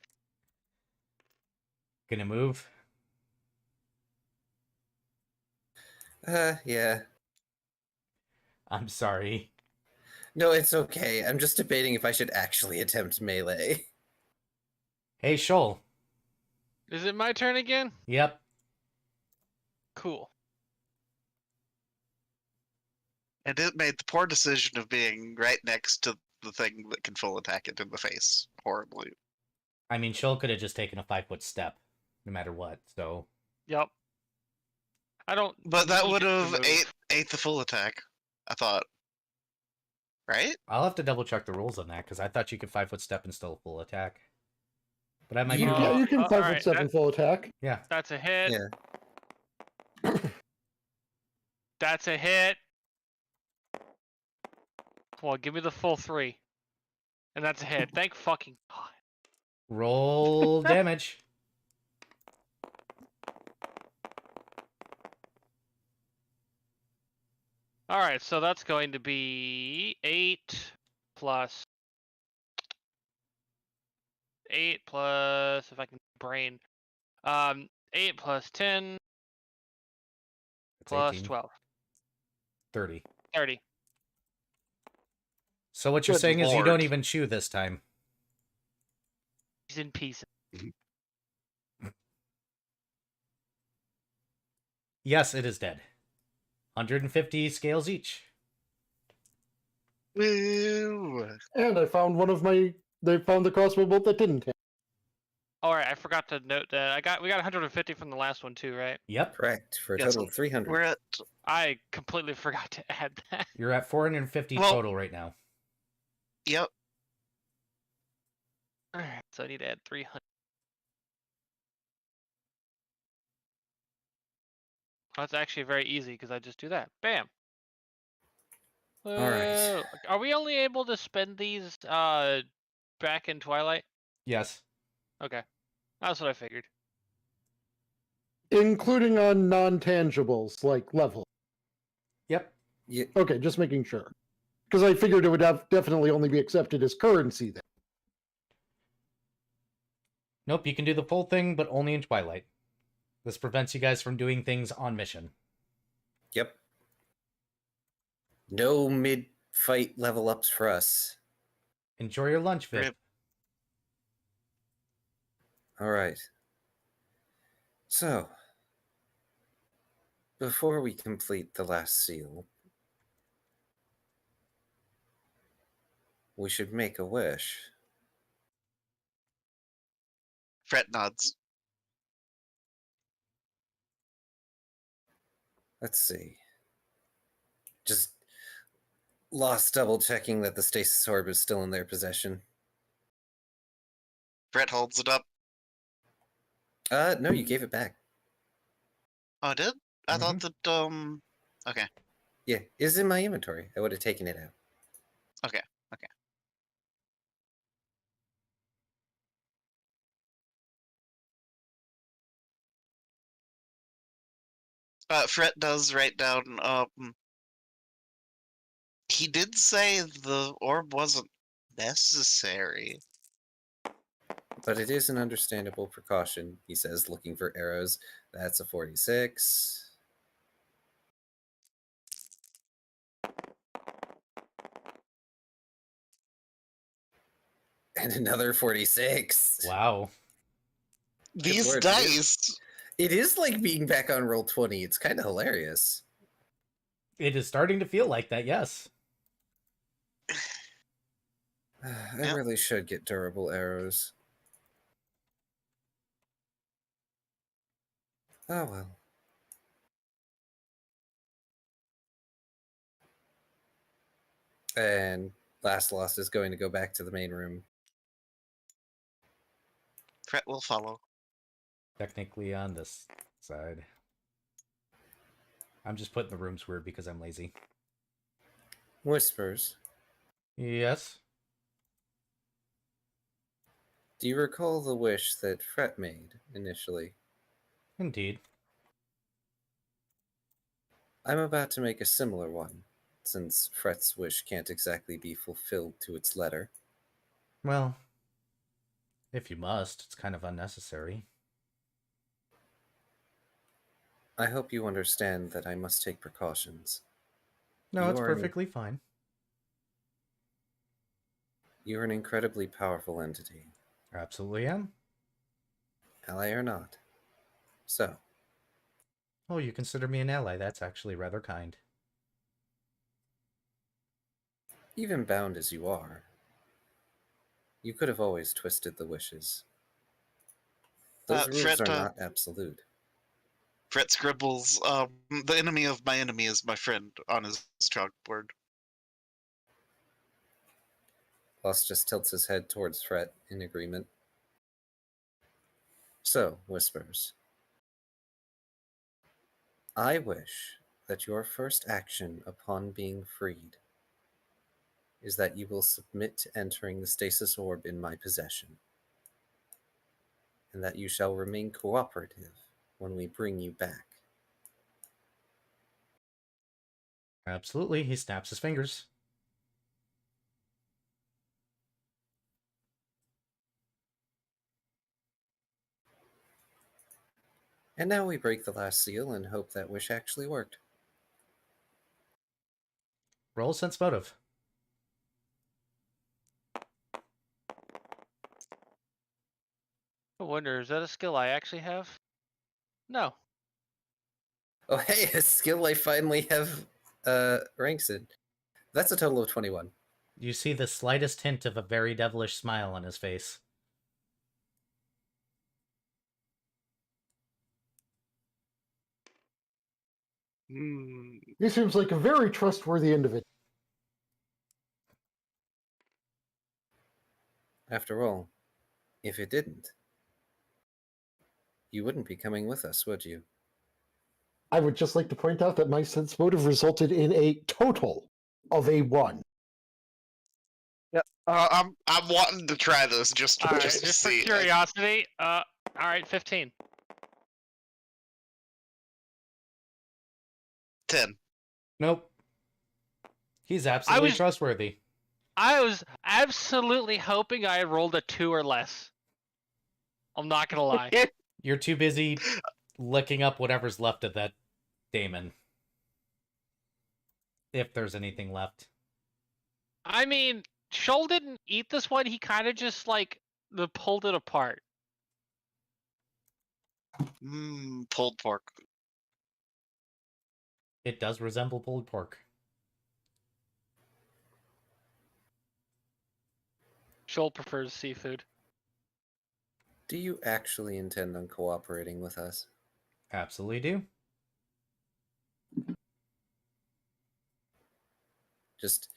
Gonna move. Yeah. I'm sorry. No, it's okay. I'm just debating if I should actually attempt melee. Hey, Shoal. Is it my turn again? Yep. Cool. And it made the poor decision of being right next to the thing that can full attack it in the face horribly. I mean, Shoal could have just taken a 5-foot step, no matter what, so... Yep. I don't. But that need would it to have move. ate the full attack, I thought. Right? I'll have to double check the rules on that, because I thought you could 5-foot step and still full attack. But I might be You- wrong. Yeah, you can 5-foot alright, step in full attack. Yeah. That's a hit. Yeah. That's a hit. Well, give me the full 3. And that's a hit. Thank fucking God. Roll damage. Alright, so that's going to be 8 plus. 8 plus, if I can brain. 8 plus 10 It's plus 18. 12. 30. 30. So what you're Good saying is you don't lord. even chew this time. He's in pieces. Yes, it is dead. 150 scales each. Woo! And I found they found the crossbow bolt that didn't hit. Alright, I forgot to note that we got 150 from the last one too, right? Yep. Correct, for a Yes, total of 300. We're at I completely forgot to add that. You're at 450 Well- total right now. yep. Alright, so I need to add 300. Oh, it's actually very easy because I just do that. Bam. Alright. Whoa. Are we only able to spend these back in Twilight? Yes. Okay. That's what I figured. Including on non-tangibles like level. Yep. Yeah, Okay, just making sure. Because I figured it would definitely only be accepted as currency then. Nope, you can do the full thing, but only in Twilight. This prevents you guys from doing things on mission. yep. No mid-fight level ups for us. Enjoy your lunch, Viv. Rip. Alright. So, before we complete the last seal, we should make a wish. Fret nods. Let's see. Just lost double checking that the stasis orb is still in their possession. Fret holds it up. No, you gave it back. Oh, I did? I thought that, okay. Yeah, it's in my inventory. I would have taken it out. Okay. Fret does write down, he did say the orb wasn't necessary. But it is an understandable precaution, he says, looking for arrows. That's a 46. And another 46. Wow. These lord, dice! It is like being back on roll 20. It's kind of hilarious. It is starting to feel like that, yes. I Yep. really should get durable arrows. Oh well. And Last Lost is going to go back to the main room. Fret will follow. Technically on this side. I'm just putting the rooms weird because I'm lazy. Whispers, Yes. do you recall the wish that Fret made initially? Indeed. I'm about to make a similar one, since Fret's wish can't exactly be fulfilled to its letter. Well, if you must, it's kind of unnecessary. I hope you understand that I must take precautions. No, You it's are an- perfectly fine. You're an incredibly powerful entity, Absolutely am. ally or not. So, Oh, you consider me an ally. That's actually rather kind. even bound as you are, you could have always twisted the wishes. Those rules Fret, are not absolute. Fret scribbles, the enemy of my enemy is my friend on his chalkboard. Lost just tilts his head towards Fret in agreement. So, Whispers, I wish that your first action upon being freed is that you will submit to entering the stasis orb in my possession, and that you shall remain cooperative when we bring you back. Absolutely. He snaps his fingers. And now we break the last seal and hope that wish actually worked. Roll sense motive. I wonder, is that a skill I actually have? No. Oh, hey, a skill I finally have ranks in. That's a total of 21. You see the slightest hint of a very devilish smile on his face. Hmm. He seems like a very trustworthy individual. After all, if it didn't, you wouldn't be coming with us, would you? I would just like to point out that my sense motive resulted in a total of a 1. I'm wanting to try this just All right, just to just for see. curiosity. All right, 15. 10. Nope. He's absolutely was- trustworthy. I was absolutely hoping I had rolled a 2 or less. I'm not gonna lie. You're too busy licking up whatever's left of that daemon. If there's anything left. I mean, Shoal didn't eat this one. He kind of just like pulled it apart. Pulled pork. It does resemble pulled pork. Shoal prefers seafood. Do you actually intend on cooperating with us? Absolutely do. Just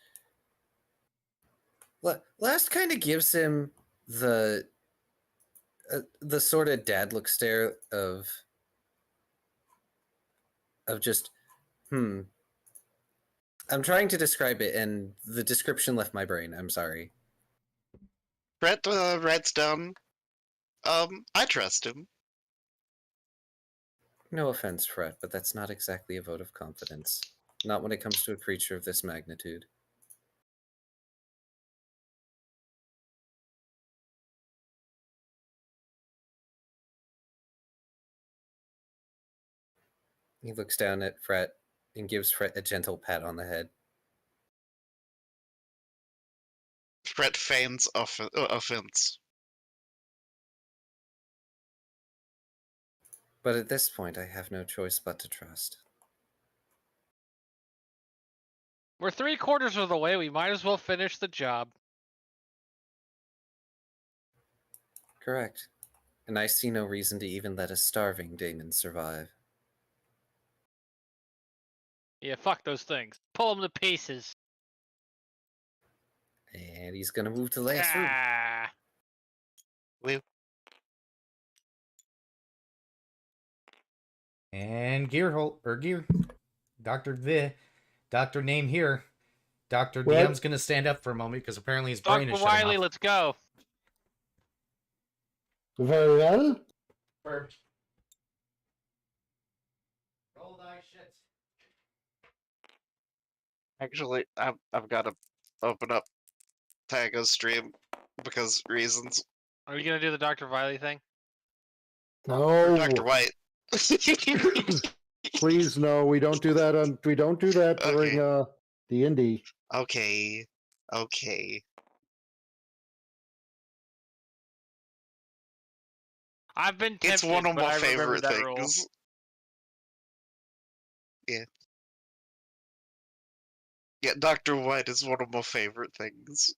last kind of gives him the sort of dad look stare of just I'm trying to describe it and the description left my brain. I'm sorry. Brett writes down. I trust him. No offense, Fred, but that's not exactly a vote of confidence. Not when it comes to a creature of this magnitude. He looks down at Fret and gives Fret a gentle pat on the head. Brett feigns offense. But at this point, I have no choice but to trust. We're 3/4 of the way. We might as well finish the job. Correct. And I see no reason to even let a starving Damon survive. Yeah, fuck those things. Pull them to pieces. And he's gonna move to the last room. Ah. And Gear. Dr. Name here. Dr. What? DM's gonna stand up for a moment because apparently his brain Dr. is shutting Wiley, off. let's go. Very well. Burped. Roll die shit. Actually, I've got to open up Taga's stream because reasons. Are you gonna do the Dr. Wiley thing? No, Dr. White. please no. We don't do that. We don't do that during D&D. Okay. I've been tempted, It's one of but my I remember favorite that rule. things. Yeah, Dr. White is one of my favorite things.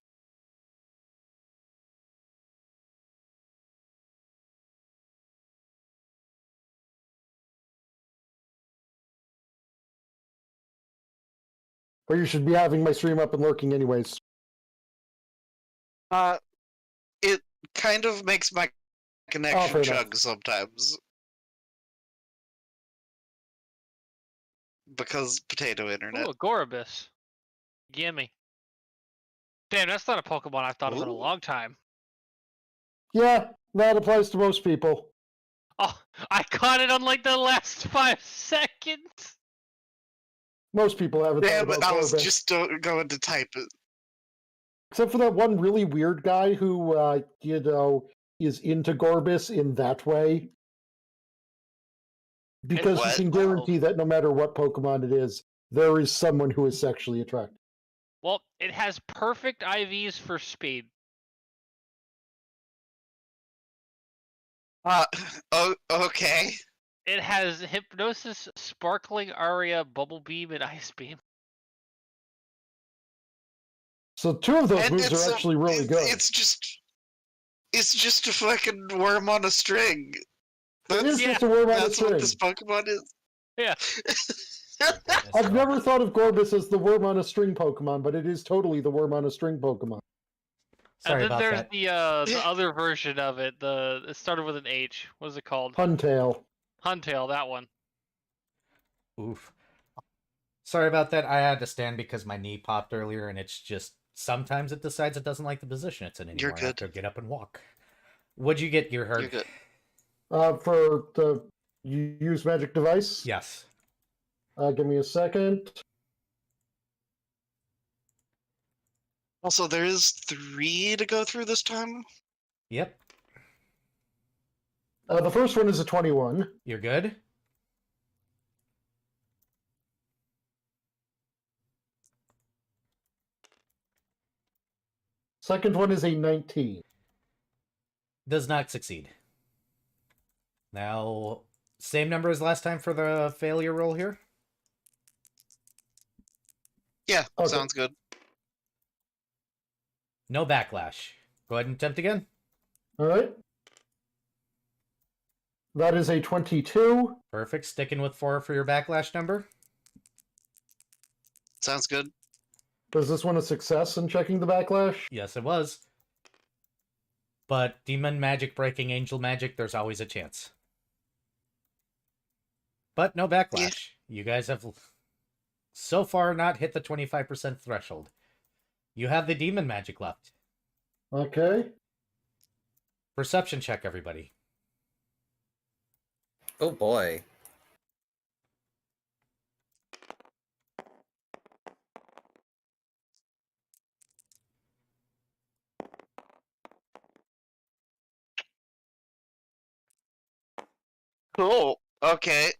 Or you should be having my stream up and lurking anyways. It kind of makes my connection fair chug enough. sometimes. Because potato internet. Ooh, a Gorobus. Gimme. Damn, that's not a Pokemon I've thought of in a Ooh. long time. Yeah, that applies to most people. Oh, I caught it on like the last 5 seconds. Most people haven't thought Damn about it, I was Gorbis. just going to type it. Except for that one really weird guy who, is into Gorbis in that way. Because What? you can guarantee that no matter what Pokemon it is, there is someone who is sexually attracted. Well, it has perfect IVs for speed. Oh, okay. It has Hypnosis, Sparkling Aria, Bubble Beam, and Ice Beam. So 2 of those And moves are actually really good. It's just a fucking worm on a string. It is Yeah, just a worm on a That's what string. this Pokemon is. Yeah. I've never thought of Gorbis as the worm on a string Pokemon, but it is totally the worm on a string Pokemon. Sorry And then about there's that. the other version of it. It started with an H. What is it called? Huntail. Huntail, that one. Oof. Sorry about that. I had to stand because my knee popped earlier, and it's just sometimes it decides it doesn't like the position it's in anymore. You're I have good. to get up and walk. What'd you get? You're hurt. You're good. For the use magic device? Yes. Give me a second. Also, there is 3 to go through this time. Yep. The first one is a 21. You're good. Second one is a 19. Does not succeed. Now, same number as last time for the failure roll here. Yeah, Okay. sounds good. No backlash. Go ahead and attempt again. All right. That is a 22. Perfect. Sticking with 4 for your backlash number. Sounds good. Was this one a success in checking the backlash? Yes, it was. But demon magic breaking angel magic, there's always a chance. But no backlash. You guys have so far not hit the 25% threshold. You have the demon magic left. Okay. Perception check, everybody. Oh boy. Cool. Okay,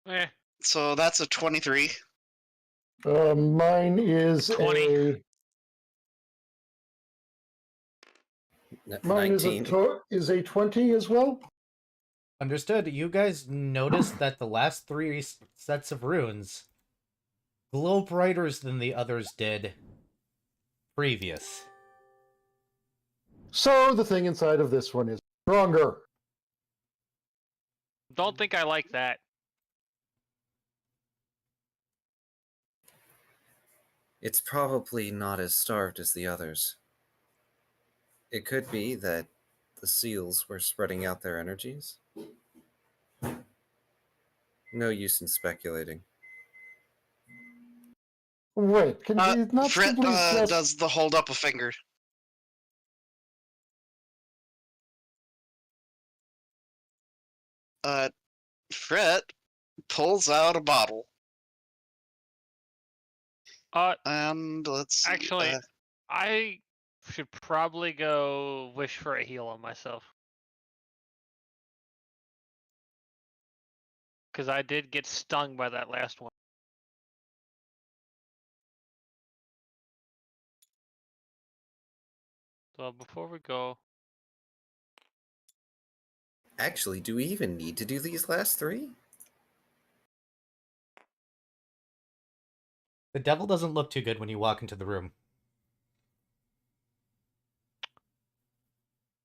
Eh. so that's a 23. Mine is 20. a... Mine 19. is a 20 as well. Understood. You guys noticed that the last 3 sets of runes glow brighter than the others did previous. So the thing inside of this one is stronger. Don't think I like that. It's probably not as starved as the others. It could be that the seals were spreading out their energies. No use in speculating. Wait, can you not Fred simply just... does the hold up a finger. Fred pulls out a bottle. And let's see. Actually, I should probably go wish for a heal on myself. Because I did get stung by that last one. So before we go, Actually, do we even need to do these last 3? The devil doesn't look too good when you walk into the room.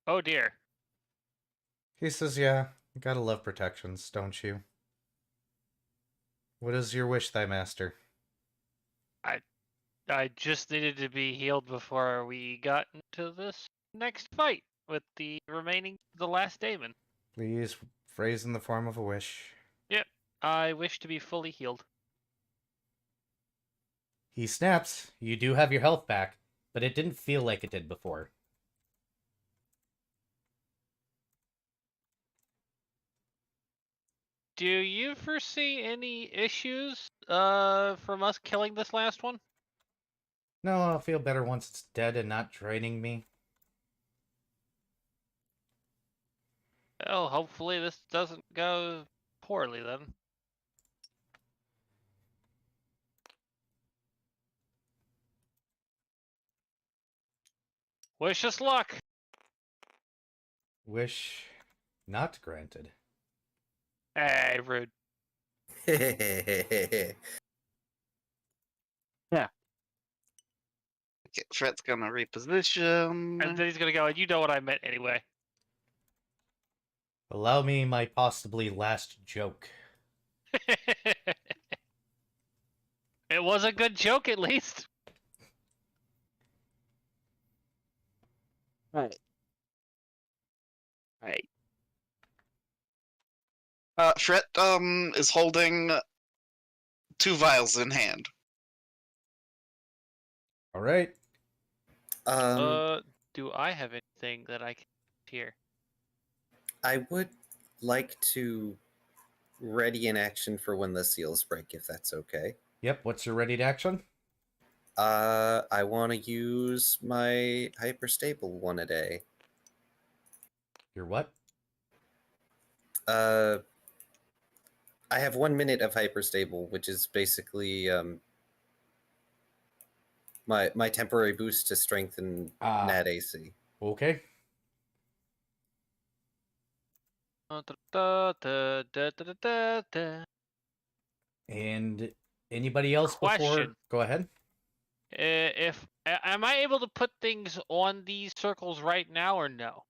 oh dear. He says, yeah, you gotta love protections, don't you? What is your wish, thy master? I just needed to be healed before we got into this next fight with the last daemon. Please phrase in the form of a wish. Yep, I wish to be fully healed. He snaps. You do have your health back, but it didn't feel like it did before. Do you foresee any issues from us killing this last one? No, I'll feel better once it's dead and not draining me. Well, hopefully this doesn't go poorly then. Wish us luck. Wish not granted. Hey, rude. Okay, Fret's gonna reposition. And then he's gonna go, and you know what I meant anyway. Allow me my possibly last joke. It was a good joke, at least. Right. Fret is holding 2 vials in hand. All right. Do I have anything that I can hear? I would like to ready an action for when the seals break, if that's okay. Yep. What's your ready to action? I want to use my hyperstable one a day. Your what? I have 1 minute of hyperstable, which is basically my temporary boost to strength and nat AC. Okay. And anybody else before? Question. Go ahead. Am I able to put things on these circles right now or no?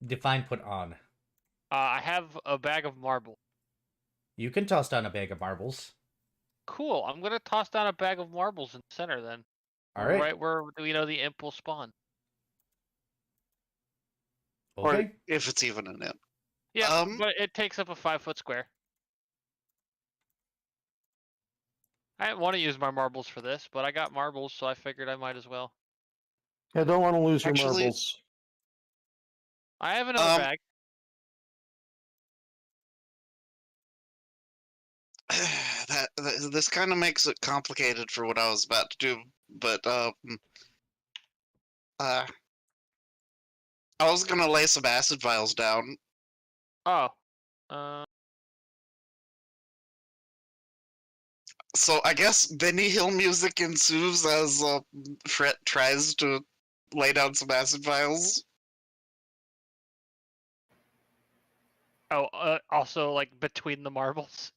Define put on. I have a bag of marble. You can toss down a bag of marbles. Cool. I'm gonna toss down a bag of marbles in the center then. All right. Right where we know the imp will spawn. Okay. Or if it's even an imp. Yeah, but it takes up a 5-foot square. I didn't want to use my marbles for this, but I got marbles, so I figured I might as well. I don't want to lose your Actually- marbles. I have another bag. This kind of makes it complicated for what I was about to do, but I was gonna lay some acid vials down. Oh. So I guess Benny Hill music ensues as Fret tries to lay down some acid vials. Oh, also like between the marbles.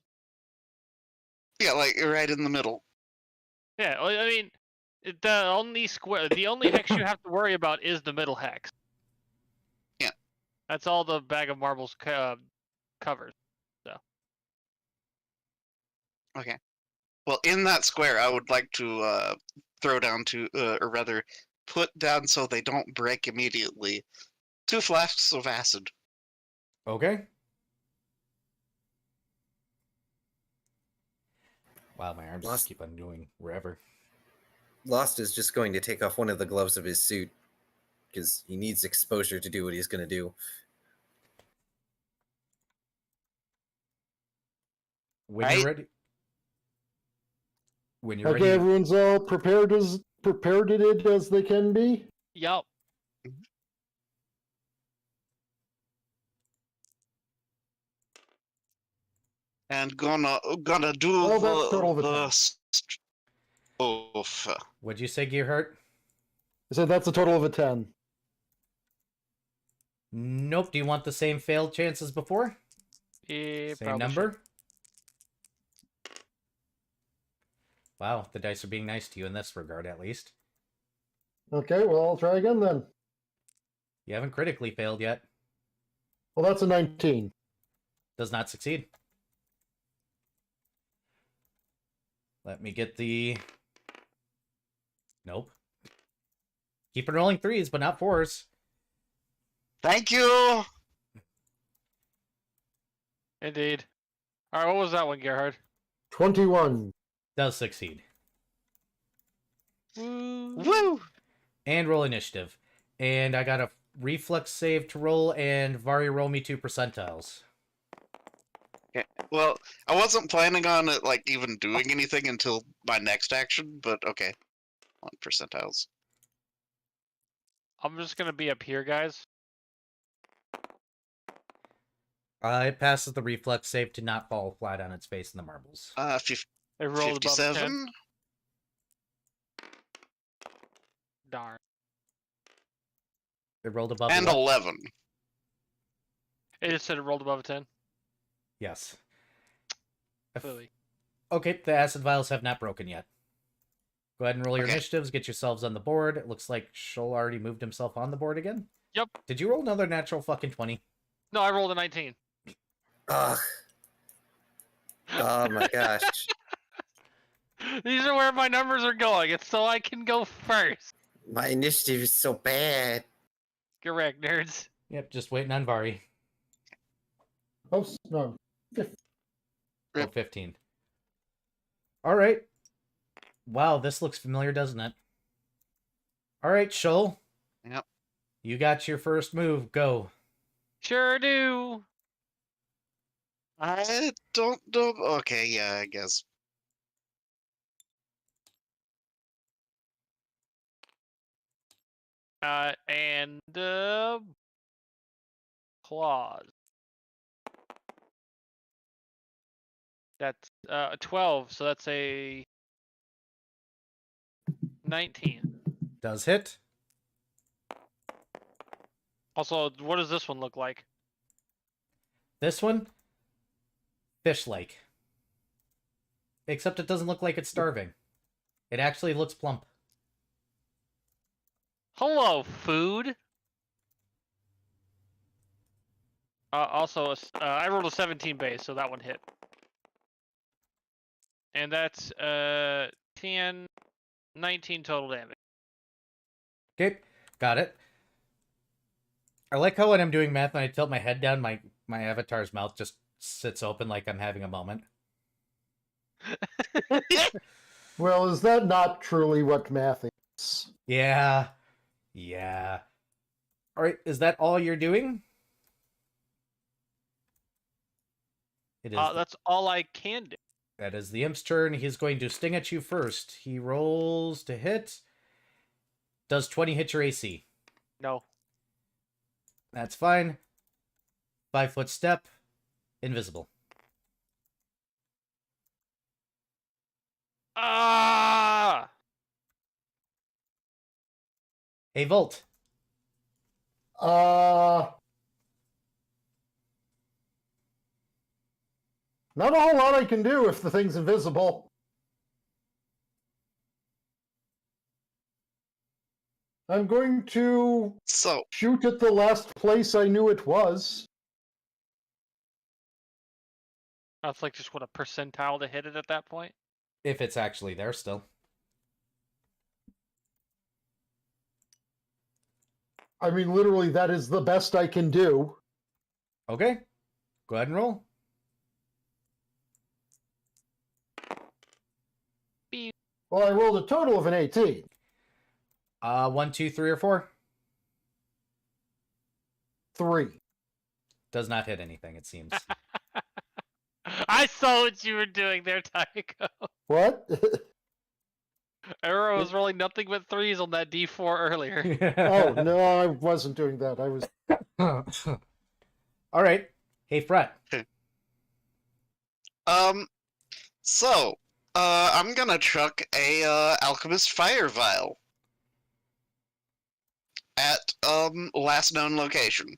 Yeah, like right in the middle. Yeah, well, I mean, the only hex you have to worry about is the middle hex. Yeah. That's all the bag of marbles covers. So. Okay. Well, in that square, I would like to throw down or rather, put down so they don't break immediately, 2 flasks of acid. Okay. Wow, my arms just keep on doing wherever. Lost is just going to take off one of the gloves of his suit because he needs exposure to do what he's going to do. When you're ready. When you're Okay, ready. everyone's all prepared as they can be. Yup. And gonna do Well, that's total of a 10. What'd you say, Gearhart? I said that's a total of a 10. Nope. Do you want the same failed chance as before? Yeah, Same number? Wow, the dice are being nice to you in this regard, at least. Okay, well, I'll try again then. You haven't critically failed yet. Well, that's a 19. Does not succeed. Let me get the... Nope. Keep rolling 3s, but not 4s. Thank you! Indeed. Alright, what was that one, Gerhard? 21. Does succeed. Woo! And roll initiative. And I got a reflex save to roll, and Vari roll me 2 percentiles. Okay. Well, I wasn't planning on it, like, even doing anything until my next action, but okay. 1 percentiles. I'm just gonna be up here, guys. It passes the reflex save to not fall flat on its face in the marbles. I rolled above a 10. 57. Darn. It rolled above And what? 11. It just said it rolled above a 10. Yes. Philly. Okay, the acid vials have not broken yet. Go ahead and roll your Okay. initiatives. Get yourselves on the board. It looks like Shoal already moved himself on the board again. Yep. Did you roll another natural fucking 20? No, I rolled a 19. Ugh. Oh my gosh. These are where my numbers are going. It's so I can go first. My initiative is so bad. Correct, nerds. Yep, just waiting on Vari. Oh, no. Oh, 15. All right. Wow, this looks familiar, doesn't it? All right, Shoal. Yep. You got your first move. Go. Sure do. I don't know. Okay, yeah, I guess. And claws. That's 12, so that's a 19. Does hit. Also, what does this one look like? This one, fish-like. Except it doesn't look like it's starving. It actually looks plump. Hello, food. Also, I rolled a 17 base, so that one hit. And that's 10, 19 total damage. Okay, got it. I like how when I'm doing math and I tilt my head down, my avatar's mouth just sits open like I'm having a moment. Well, is that not truly what math is? Yeah. Yeah. All right, is that all you're doing? It is. That's all I can do. That is the imp's turn. He's going to sting at you first. He rolls to hit. Does 20 hit your AC? No. That's fine. 5-foot step. Invisible. Ah! Hey, Volt. Not a whole lot I can do if the thing's invisible. I'm going to So, shoot at the last place I knew it was. That's like just what a percentile to hit it at that point. If it's actually there still. I mean, literally, that is the best I can do. Okay. Go ahead and roll. Well, I rolled a total of an 18. 1, 2, 3, or 4. 3. Does not hit anything, it seems. I saw what you were doing there, Tycho. What? Arrow was rolling nothing but 3s on that D4 earlier. Oh, no, I wasn't doing that. I was... All right. Hey, Fret. so, I'm gonna chuck a alchemist fire vial at last known location.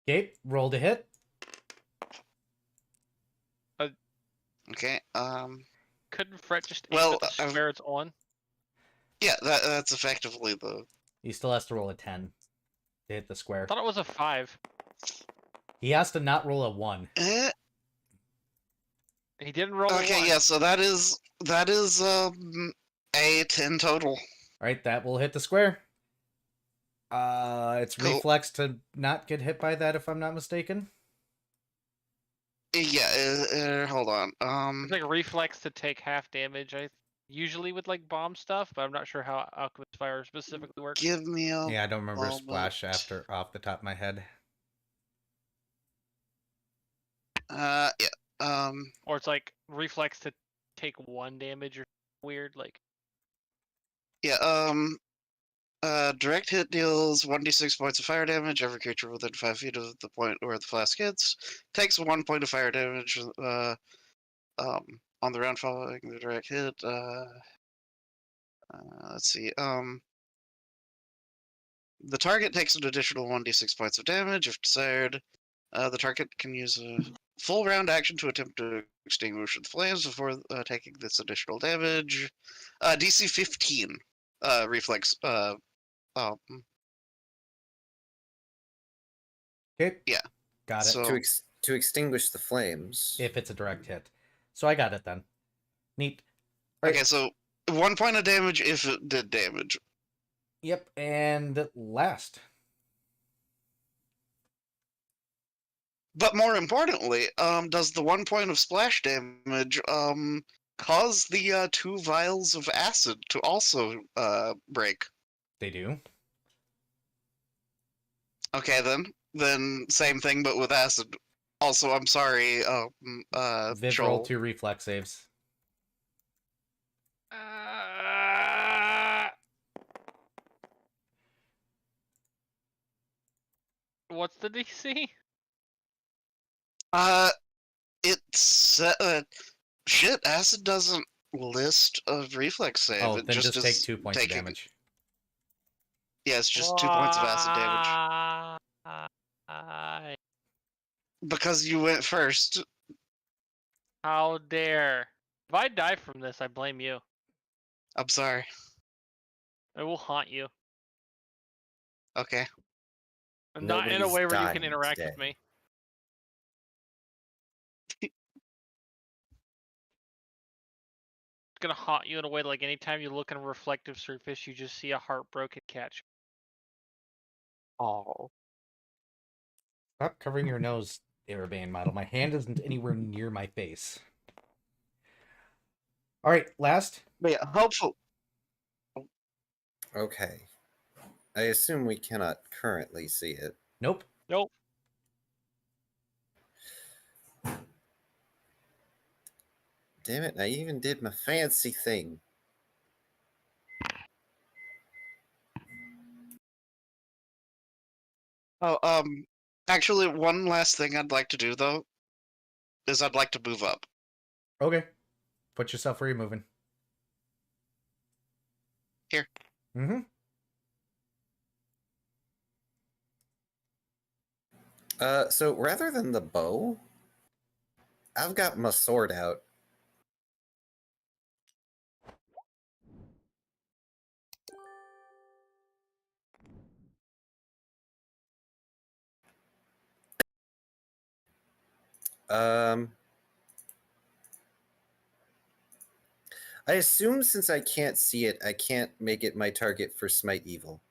Okay, roll to hit. Okay. Couldn't Fret just aim Well, at the square it's on? Yeah, that's effectively the. He still has to roll a 10 to hit the square. I thought it was a 5. He has to not roll a 1. He didn't roll a Okay, 1. yeah. So that is a 10 total. All right, that will hit the square. It's Cool. reflex to not get hit by that, if I'm not mistaken. Yeah. Hold on. It's like a reflex to take half damage. Usually with like bomb stuff, but I'm not sure how alchemist fire specifically works. Give me a. Yeah, I don't remember moment. splash after off the top of my head. Yeah. Or it's like reflex to take 1 damage or weird like. Yeah. Direct hit deals 1d6 points of fire damage. Every creature within 5 feet of the point where the flask hits takes 1 point of fire damage on the round following the direct hit. Let's see. The target takes an additional 1d6 points of damage if desired. The target can use a full round action to attempt to extinguish the flames before taking this additional damage. DC 15 reflex. Um, Okay. Yeah. Got it. So- To extinguish the flames. If it's a direct hit. So I got it then. Neat. All right. Okay, so 1 point of damage if it did damage. Yep. And last. But more importantly, does the 1 point of splash damage cause the 2 vials of acid to also break? They do. Okay, then same thing but with acid. Also, I'm sorry, Viv roll Joel. 2 reflex saves. What's the DC? It's shit. Acid doesn't list a reflex save. Oh, it then just take is 2 points of taking- damage. Yeah, it's just 2 points of acid damage Why? because you went first. How dare! If I die from this, I blame you. I'm sorry. I will haunt you. Okay. And not in a Nobody's way where you can dying interact today. with me. It's gonna haunt you in a way like anytime you look at a reflective surface, you just see a heartbroken cat. Oh. Stop covering your nose, Arabane model. My hand isn't anywhere near my face. All right, last. But yeah, hopeful. Okay. I assume we cannot currently see it. Nope. Nope. Damn it, I even did my fancy thing. Oh, actually, one last thing I'd like to do though is I'd like to move up. Okay. Put yourself where you're moving. Here. Mm-hmm. So rather than the bow, I've got my sword out. I assume since I can't see it, I can't make it my target for Smite Evil.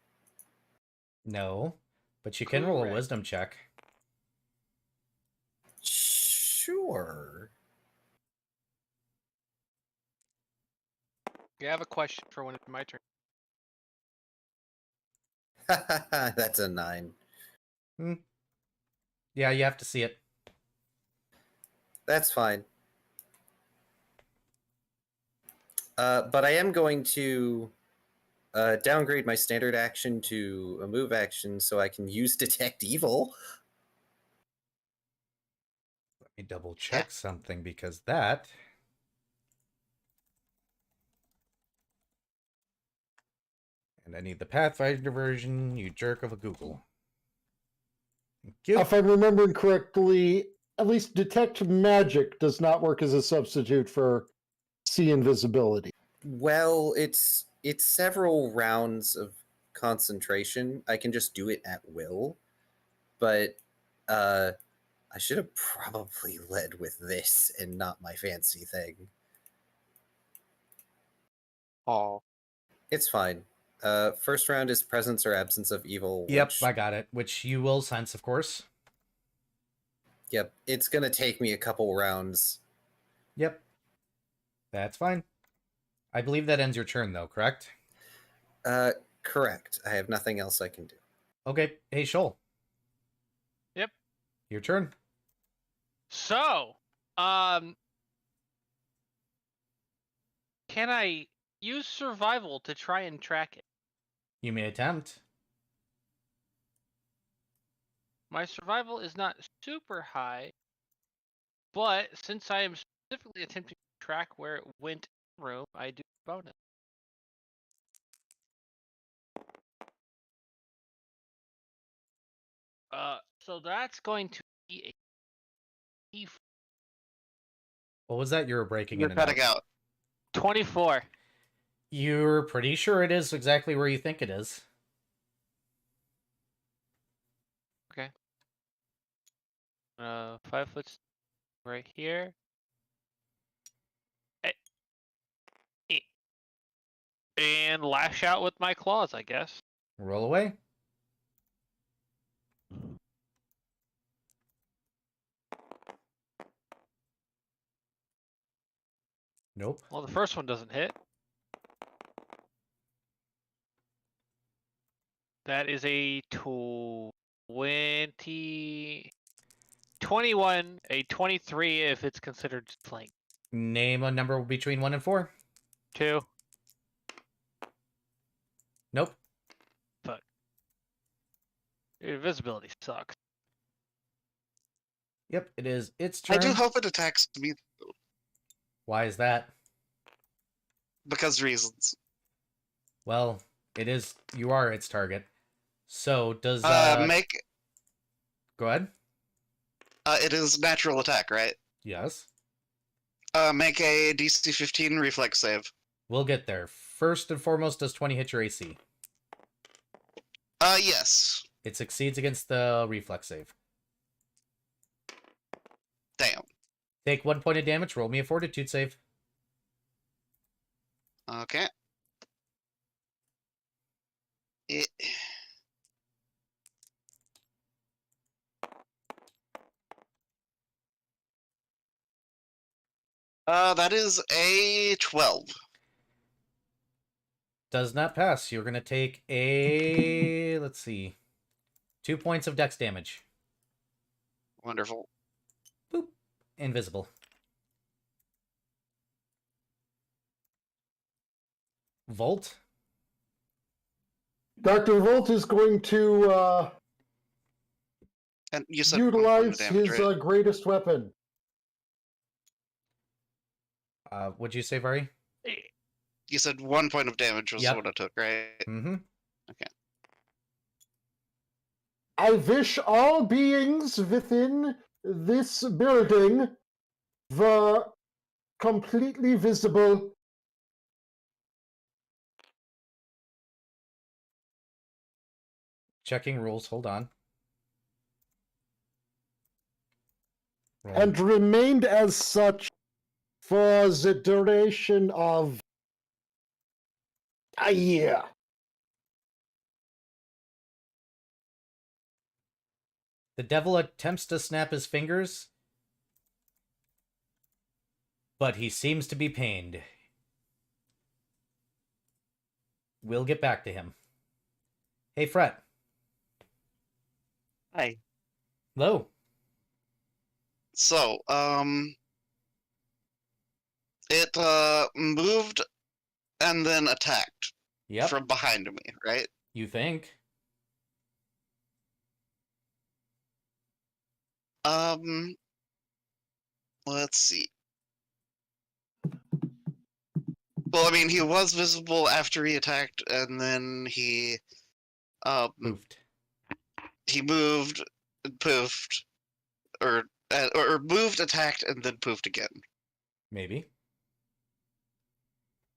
No. But you can roll a Correct. wisdom check. Sure. You have a question for when it's my turn. That's a 9. Yeah, you have to see it. That's fine. But I am going to downgrade my standard action to a move action so I can use Detect Evil. Let me double check something because that. And I need the Pathfinder version, you jerk of a Google. Thank you. If I'm remembering correctly, at least detect magic does not work as a substitute for see invisibility. Well, it's several rounds of concentration. I can just do it at will. But I should have probably led with this and not my fancy thing. Oh. It's fine. First round is presence or absence of evil. Yep, which- I got it. Which you will sense, of course. Yep, it's gonna take me a couple rounds. Yep. That's fine. I believe that ends your turn, though, correct? Correct. I have nothing else I can do. Okay. Hey, Shoal. Yep. Your turn. So, can I use survival to try and track it? You may attempt. My survival is not super high, but since I am specifically attempting to track where it went in the room, I do bonus. So that's going to be a What was that? You were breaking You're in and out. cutting out. 24. You're pretty sure it is exactly where you think it is. Okay. 5 foot right here. And lash out with my claws, I guess. Roll away. Nope. Well, the first one doesn't hit. That is a 21, a 23 if it's considered flank. Name a number between 1 and 4. 2. Nope. Fuck. Invisibility sucks. Yep, it is its turn. I do hope it attacks me Why is that? because reasons. Well, it is. You are its target. So does Make Go ahead. it is natural attack, right? Yes. Make a DC 15 reflex save. We'll get there. First and foremost, does 20 hit your AC? Yes. It succeeds against the reflex save. Damn. Take 1 point of damage. Roll me a fortitude save. Okay. It... that is a 12. Does not pass. You're going to take a... Let's see. 2 points of dex damage. Wonderful. Boop. Invisible. Volt? Dr. Volt is going to And you said 1 point of utilize damage, his right? greatest weapon. What'd you say, Vari? You said 1 point of damage was Yep. what it took, right? Mm-hmm. I wish all beings within this building were completely visible. Checking rules. Hold on. Roll. And remained as such for the duration of a year. The devil attempts to snap his fingers, but he seems to be pained. We'll get back to him. Hey, Fret. Hi. Hello. So, it moved and then attacked Yep. from behind me, right? You think? Let's see. Well, I mean, he was visible after he attacked, and then he Poofed. he moved, and poofed, or moved, attacked, and then poofed again. Maybe.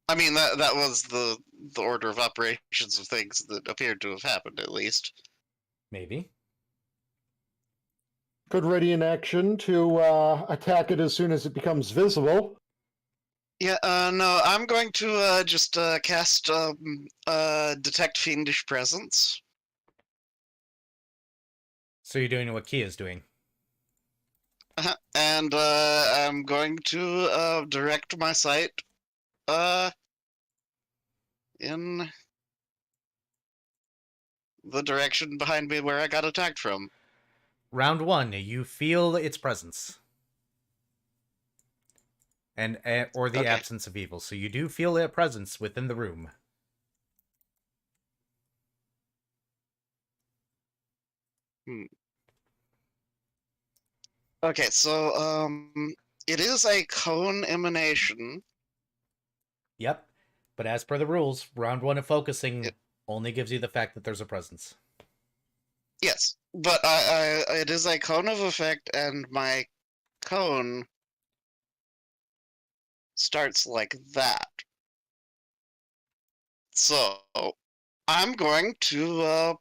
I mean, that was the order of operations of things that appeared to have happened, at least. Maybe. Could ready in action to attack it as soon as it becomes visible. Yeah, no, I'm going to just cast Detect Fiendish Presence. So you're doing what Kia's doing. And I'm going to direct my sight in the direction behind me where I got attacked from. Round 1, you feel its presence. And or the Okay. absence of evil. So you do feel a presence within the room. Okay, so it is a cone emanation. Yep. But as per the rules, round one of focusing It, only gives you the fact that there's a presence. yes, but it is a cone of effect, and my cone starts like that. So I'm going to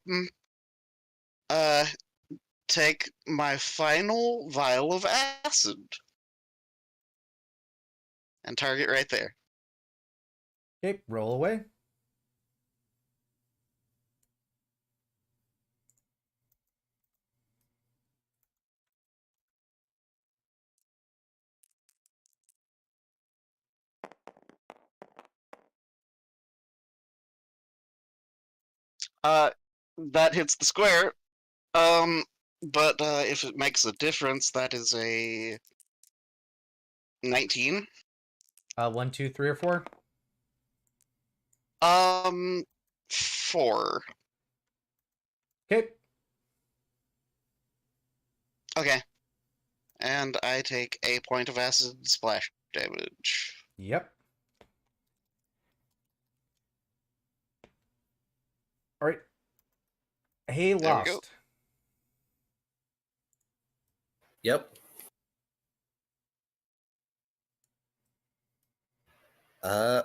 take my final vial of acid and target right there. Okay, roll away. That hits the square. But if it makes a difference, that is a 19. 1, 2, 3, or 4? 4. Okay. Okay. And I take a point of acid splash damage. Yep. All right. Hey, There we go. Lost. Yep.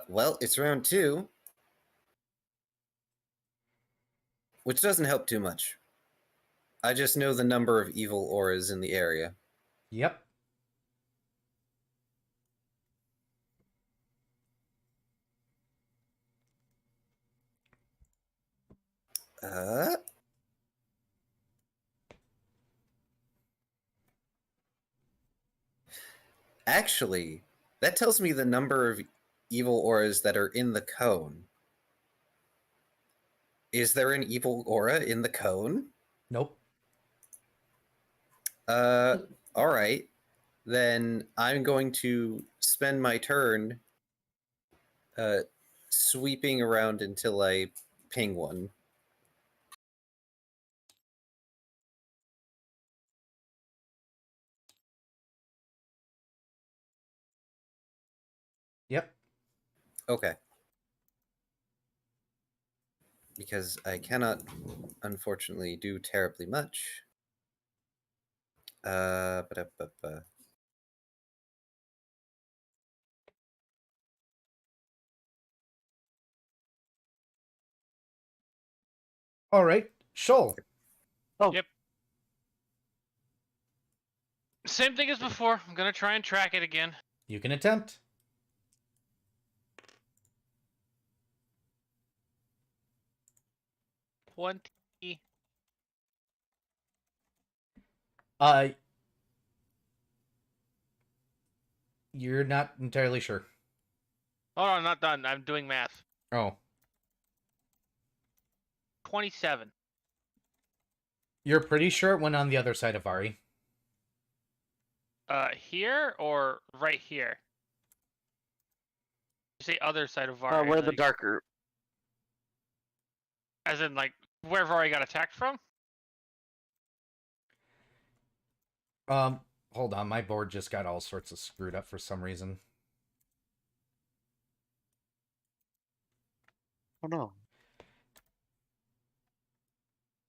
Well, it's round 2. Which doesn't help too much. I just know the number of evil auras in the area. Yep. Uh... Actually, that tells me the number of evil auras that are in the cone. Is there an evil aura in the cone? Nope. All right. Then I'm going to spend my turn sweeping around until I ping one. Yep. Okay. Because I cannot, unfortunately, do terribly much. Ba-da-ba-ba. All right. Shoal. Yep. Same thing as before. I'm gonna try and track it again. You can attempt. 20. Uh, you're not entirely sure. Hold on, I'm not done. I'm doing math. Oh. 27. You're pretty sure it went on the other side of Ari. Here or right here? You say other side of Vari. Where the like, darker. as in, like, where Vari got attacked from? Hold on. My board just got all sorts of screwed up for some reason. Oh no.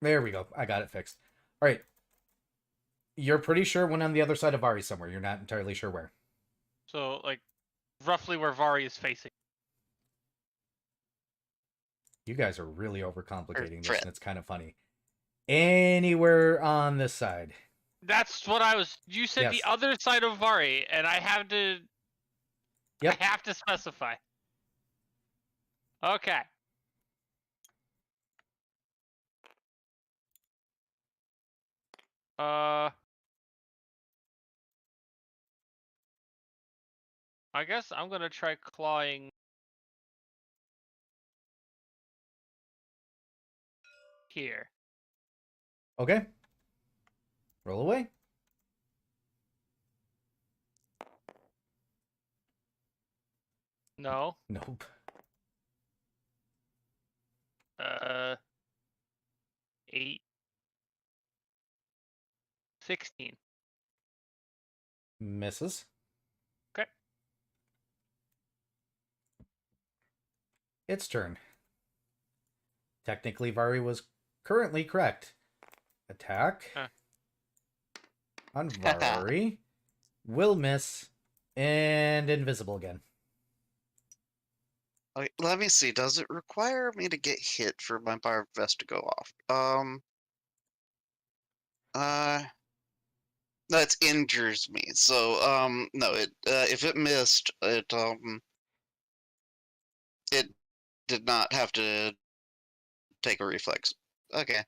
There we go. I got it fixed. All right. You're pretty sure it went on the other side of Ari somewhere. You're not entirely sure where. So, like, roughly where Vari is facing. You guys are really overcomplicating this, Fred. and it's kind of funny. Anywhere on this side. That's what I was. You said Yes. the other side of Vari, and I have to. Yep. I have to specify. Okay. I guess I'm gonna try clawing here. Okay. Roll away. No. Nope. 8. 16. Misses. Okay. Its turn. Technically, Vari was currently correct. Attack Huh. on Vari. Will miss. And invisible again. Okay, let me see. Does it require me to get hit for my bar vest to go off? That injures me. So, no. It if it missed, it did not have to take a reflex. Okay.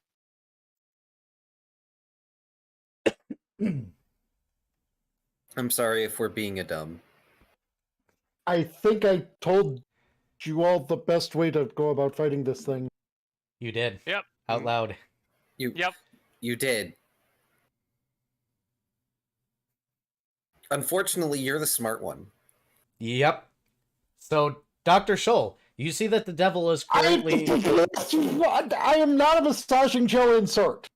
I'm sorry if we're being a dumb. I think I told you all the best way to go about fighting this thing. You did. Yep. Out loud. Yep. You did. Unfortunately, you're the smart one. Yep. So, Dr. Scholl, you see that the devil is currently... I am not a massaging Joe insert.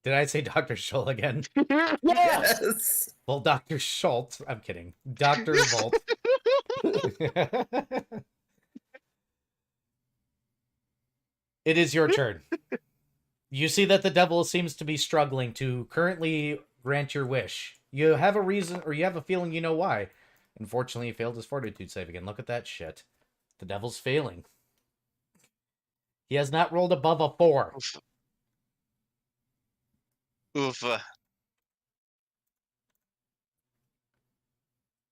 Did I say Dr. Scholl again? Yes. Yes. Well, Dr. Schultz. I'm kidding. Dr. Volt. It is your turn. You see that the devil seems to be struggling to currently grant your wish. You have a reason, or you have a feeling you know why. Unfortunately, he failed his fortitude save again. Look at that shit. The devil's failing. He has not rolled above a 4. Oof. Oof.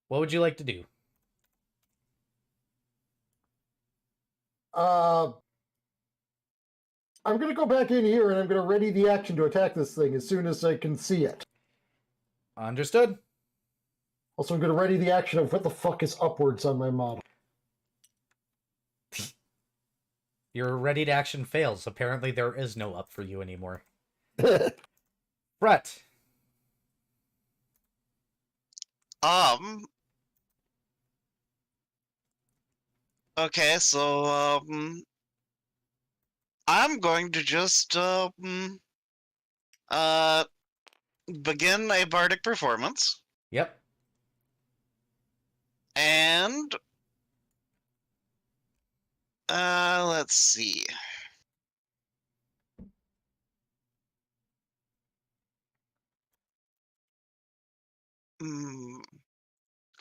What would you like to do? I'm going to go back in here and I'm going to ready the action to attack this thing as soon as I can see it. Understood. Also, I'm going to ready the action of what the fuck is upwards on my model. Your ready to action fails. Apparently, there is no up for you anymore. Brett. Okay, so I'm going to just begin a bardic performance, Yep. and let's see.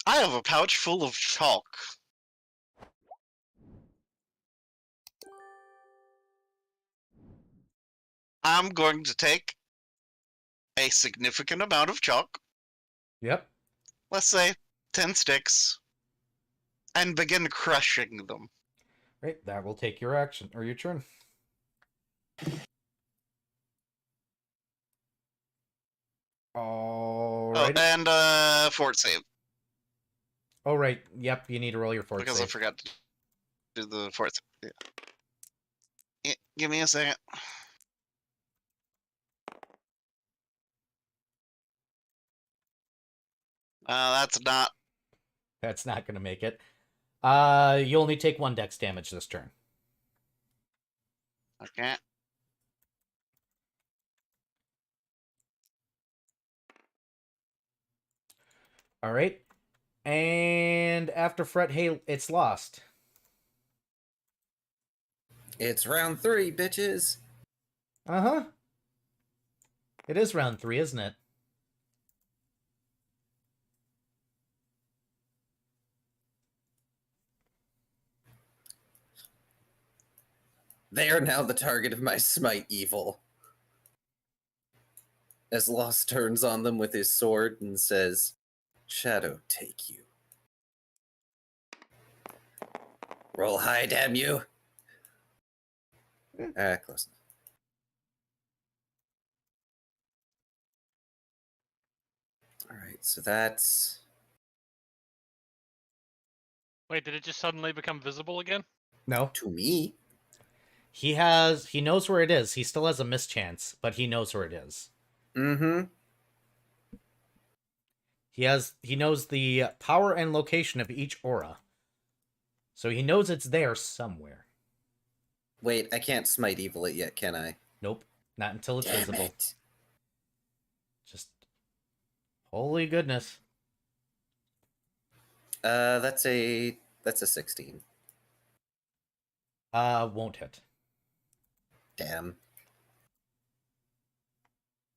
I have a pouch full of chalk. I'm going to take a significant amount of chalk, Yep. let's say 10 sticks, and begin crushing them. Right. That will take your action, or your turn. Oh, Alrighty. and fort save, Oh, right. Yep, you need to roll your fort because save. I forgot to do the fort save. Yeah. Give me a second. That's not... That's not going to make it. You only take 1 dex damage this turn. Okay. All right. And after Fret Hail, it's lost. It's round 3, bitches. Uh-huh. It is round 3, isn't it? They are now the target of my smite evil. As Lost turns on them with his sword and says, "Shadow take you." Roll high, damn you. Close enough. Alright, so that's... Wait, did it just suddenly become visible again? No. to me. He knows where it is. He still has a mischance, but he knows where it is. Mm-hmm. He knows the power and location of each aura. So he knows it's there somewhere. Wait, I can't smite evil it yet, can I? Nope. Not until it's Damn visible. it. Just holy goodness. That's a 16. Won't hit. Damn.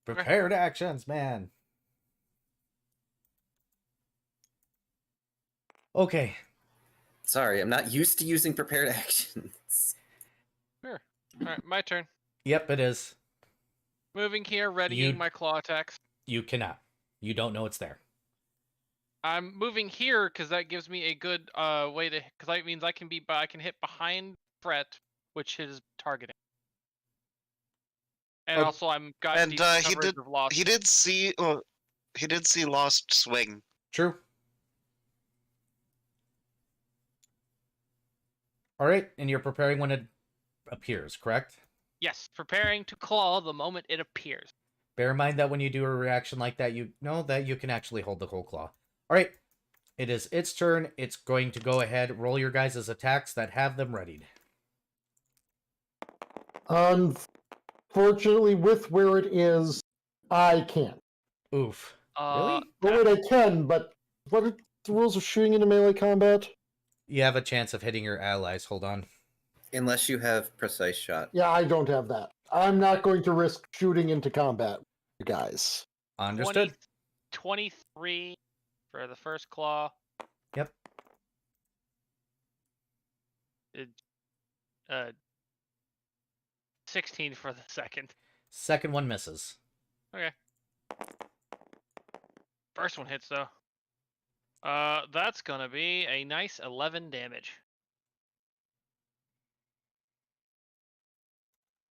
Prepared actions, man. Okay. Sorry, I'm not used to using prepared actions. Sure. All right, my turn. Yep, it is. Moving here, readying my claw attacks. You cannot. You don't know it's there. I'm moving here because that gives me a good way to, because that means I can hit behind Fret, which is targeting. And Oh, also I'm got And decent he coverage did of lost. he did see Lost Swing. True. All right, and you're preparing when it appears, correct? Yes, preparing to claw the moment it appears. Bear in mind that when you do a reaction like that, you know that you can actually hold the whole claw. All right, it is its turn. It's going to go ahead, roll your guys' attacks that have them readied. Unfortunately, with where it is, I can't. Oof. Uh, Really? Oh, wait, I can, but what are the rules of shooting into melee combat? You have a chance of hitting your allies. Hold on. Unless you have precise shot. Yeah, I don't have that. I'm not going to risk shooting into combat, you guys. Understood. 23 for the first claw. Yep. Uh, 16 for the second. Second one misses. Okay. First one hits though. That's gonna be a nice 11 damage.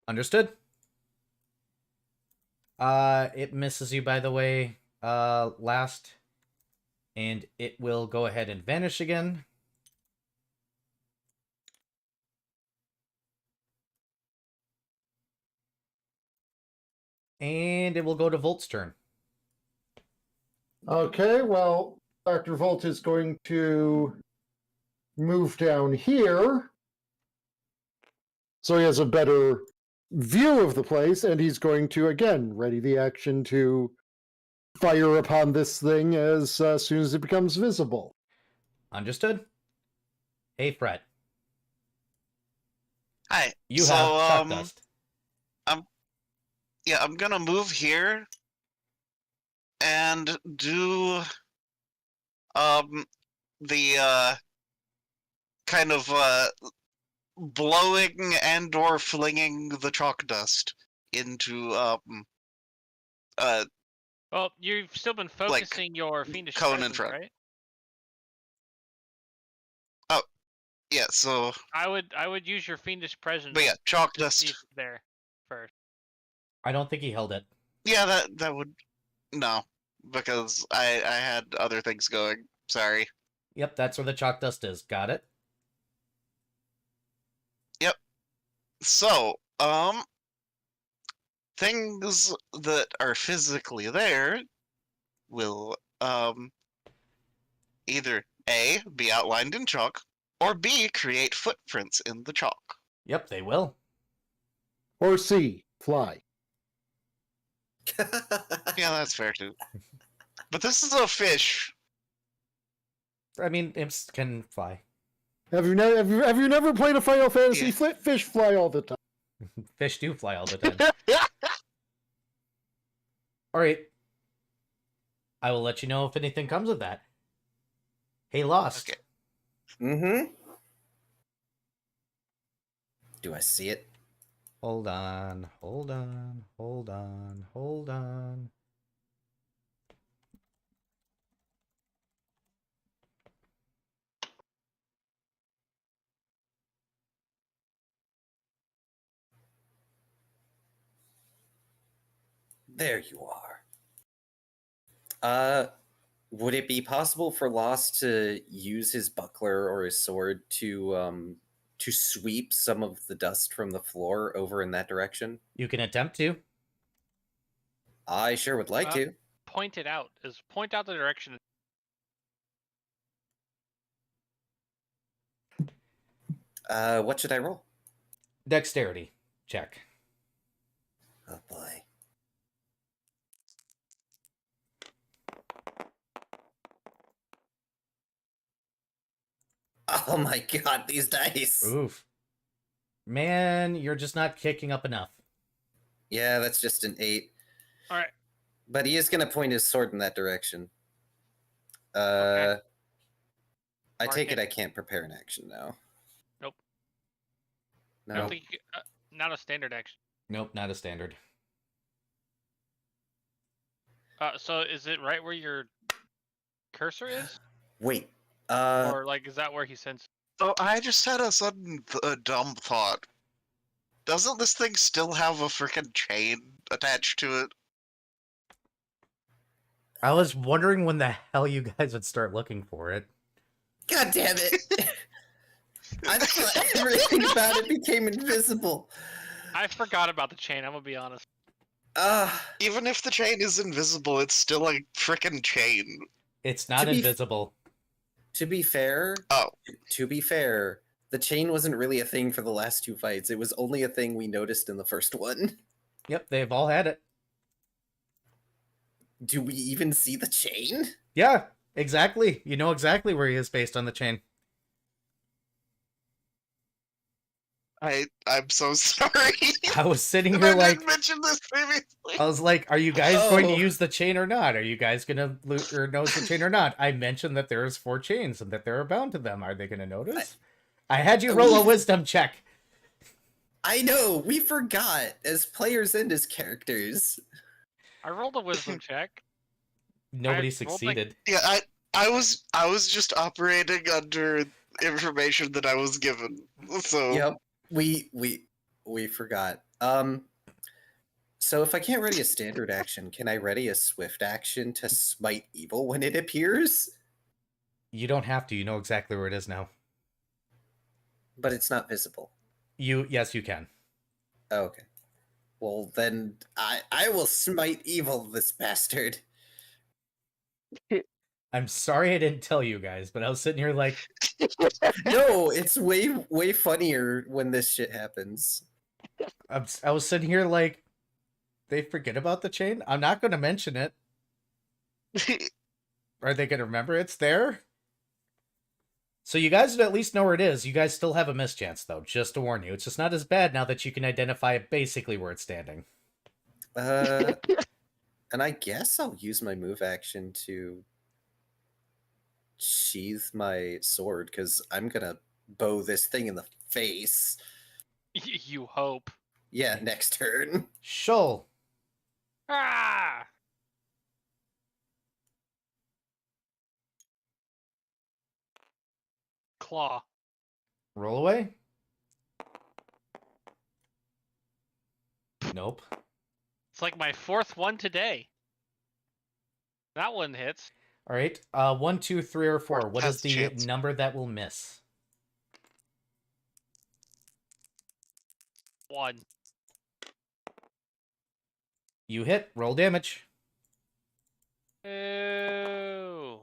Understood. It misses you, by the way, last. And it will go ahead and vanish again. And it will go to Volt's turn. Okay, well, Dr. Volt is going to move down here so he has a better view of the place, and he's going to, again, ready the action to fire upon this thing as soon as it becomes visible. Understood? Hey, Fred. Hi. You so, have chalk dust. I'm gonna move here and do the kind of blowing and or flinging the chalk dust into Well, you've still been focusing your fiendish cone in presence, front. right? Yeah, so I would use your fiendish presence. but yeah, chalk to see dust. if it's there first. I don't think he held it. Yeah, that would no, because I had other things going. Sorry. Yep, that's where the chalk dust is. Got it? Yep. So, things that are physically there will either A, be outlined in chalk, or B, create footprints in the chalk. Yep, they will. Or C, fly. Yeah, that's fair too. But this is a fish. I mean, imps can fly. Have you never played a Final Fantasy? Yeah. Fish fly all the time. Fish do fly all the time. All right. I will let you know if anything comes of that. Hey, Lost. Okay. Mm-hmm. Do I see it? Hold on. Hold on. Hold on. Hold on. There you are. Would it be possible for Lost to use his buckler or his sword to sweep some of the dust from the floor over in that direction? You can attempt to. I sure would like to. Point it out. Point out the direction. What should I roll? Dexterity check. Oh boy. Oh my god, these dice. Oof. Man, you're just not kicking up enough. Yeah, that's just an 8. All right. But he is going to point his sword in that direction. Okay. I Mark take it. it I can't prepare an action now. Nope. I No. don't think you could, not a standard action. Nope, not a standard. So is it right where your cursor is, Wait. or like is that where he sends? So I just had a sudden dumb thought. Doesn't this thing still have a freaking chain attached to it? I was wondering when the hell you guys would start looking for it. God damn it. I thought everything about it became invisible. I forgot about the chain. I'm gonna be honest. Even if the chain is invisible, it's still a freaking chain. It's not To be f- invisible. To be fair, Oh. the chain wasn't really a thing for the last 2 fights. It was only a thing we noticed in the first one. Yep, they've all had it. Do we even see the chain? Yeah, exactly. You know exactly where he is based on the chain. I'm so sorry. I was sitting I here didn't like, mention this previously. I was like, are you guys going to Oh. use the chain or not? Are you guys going to nose the chain or not? I mentioned that there's 4 chains and that they're bound to them. Are they going to notice? I had you roll a wisdom check. I know, we forgot as players and as characters. I rolled a wisdom check. Nobody rolled like- succeeded. Yeah, I was just operating under information that I was given. So Yep, we forgot. So if I can't ready a standard action, can I ready a swift action to smite evil when it appears? You don't have to. You know exactly where it is now. But it's not visible. Yes, you can. Oh, okay. Well, then I will smite evil this bastard. I'm sorry I didn't tell you guys, but I was sitting here like, No, it's way funnier when this shit happens. I was sitting here like, they forget about the chain? I'm not going to mention it. Are they going to remember it's there? So you guys would at least know where it is. You guys still have a mischance, though, just to warn you. It's just not as bad now that you can identify basically where it's standing. And I guess I'll use my move action to sheath my sword, because I'm gonna bow this thing in the face. You hope. Yeah, next turn. Shull. Ah! Claw. Roll away. Nope. It's like my 4th one today. That one hits. All right. 1, 2, 3, or 4. What has is a the chance. number that will miss? 1. You hit. Roll damage. Ooh.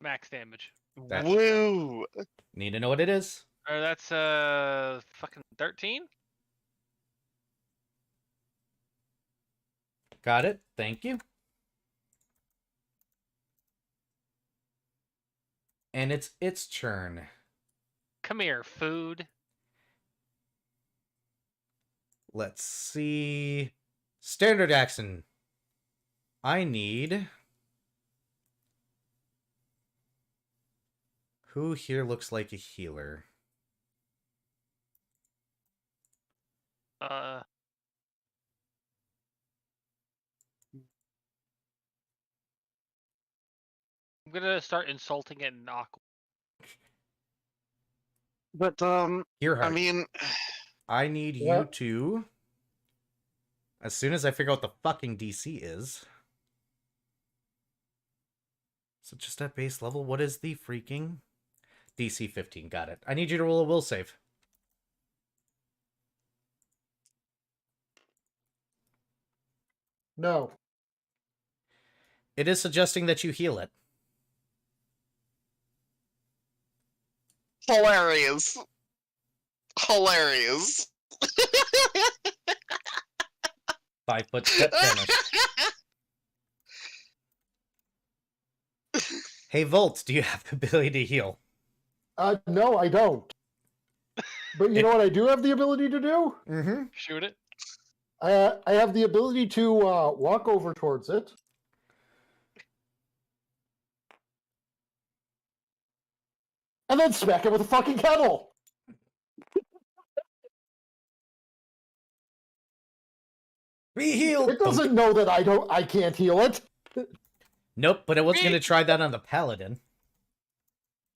Max damage. That- Woo! Need to know what it is. Or that's fucking 13? Got it. Thank you. And it's its turn. Come here, food. Let's see. Standard action. I need... Who here looks like a healer? I'm gonna start insulting it in Aqua. But Earhart. I mean, I need Yeah. you to... As soon as I figure out what the fucking DC is... So just at base level, what is the freaking... DC 15, got it. I need you to roll a will save. No. It is suggesting that you heal it. hilarious. Hilarious. 5-foot step vanish. Hey, Volt, do you have the ability to heal? No, I don't. But you know what I do have the ability to do? Mm-hmm. Shoot it. I have the ability to walk over towards it. And then smack it with a fucking kettle. Be healed. It doesn't know that I can't heal it. Nope, but it wasn't going to try that on the paladin.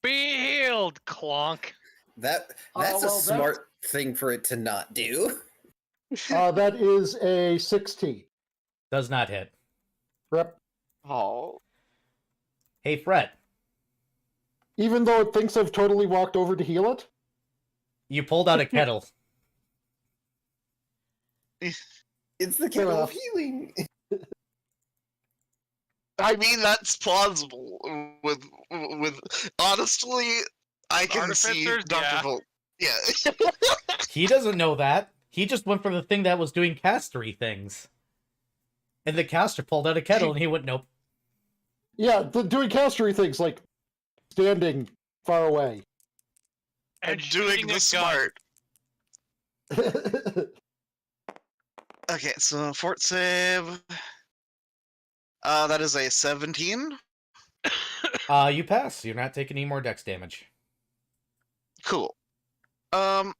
Be healed, clonk. That's well, a smart thing for it to not do. That is a 16. Does not hit. Rep. Oh. Hey, Fred, Even though it thinks I've totally walked over to heal it. you pulled out a kettle. It's the Fair kettle of enough. healing. I mean, that's plausible. With honestly, I can see Artificers, Dr. yeah. Volt. Yeah. He doesn't know that. He just went for the thing that was doing castery things. And the caster pulled out a kettle and he went, nope. Yeah, doing castery things like standing far away. And shooting doing a the gun. smart. Okay, so fort save. That is a 17. You pass. You're not taking any more dex damage. Cool. And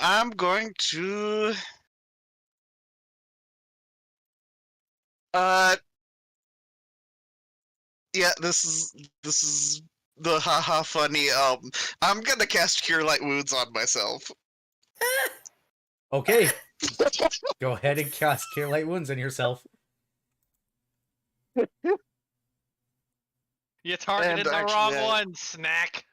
I'm going to yeah, this is the haha funny. I'm gonna cast Cure Light Wounds on myself. Okay. Go ahead and cast Cure Light Wounds on yourself. You targeted And the actually, wrong I- one, snack.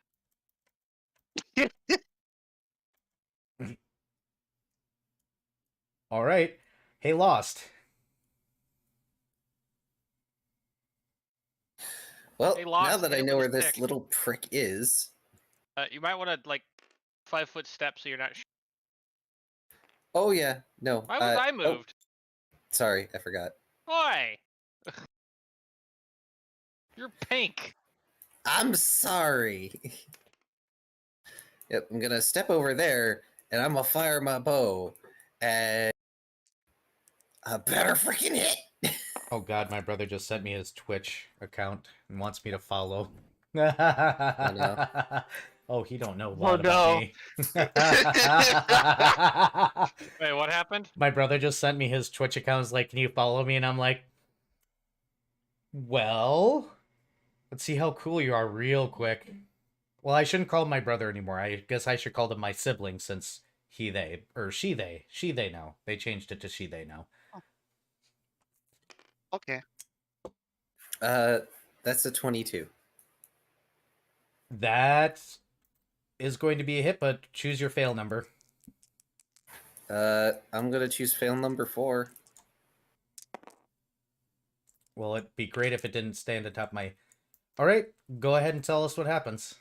All right. Hey, Lost. Well, Hey, Lost, now that I hit know with where a this stick. little prick is. You might want to like 5-foot step so you're not. Oh yeah, no. Why was I oh, moved? sorry, I forgot. Why? You're pink. I'm sorry. Yep, I'm gonna step over there and I'm gonna fire my bow and a better freaking hit. Oh god, my brother just sent me his Twitch account and wants me to follow. no. Oh, he don't know a Oh, lot about no. me. Wait, what happened? My brother just sent me his Twitch account. He's like, can you follow me? And I'm like, well, let's see how cool you are real quick. Well, I shouldn't call him my brother anymore. I guess I should call them my siblings since he, they, or she, they now. They changed it to she, they now. Okay. That's a 22. That is going to be a hit, but choose your fail number. I'm gonna choose fail number 4. Well, it'd be great if it didn't stay on the top of my... All right, go ahead and tell us what happens.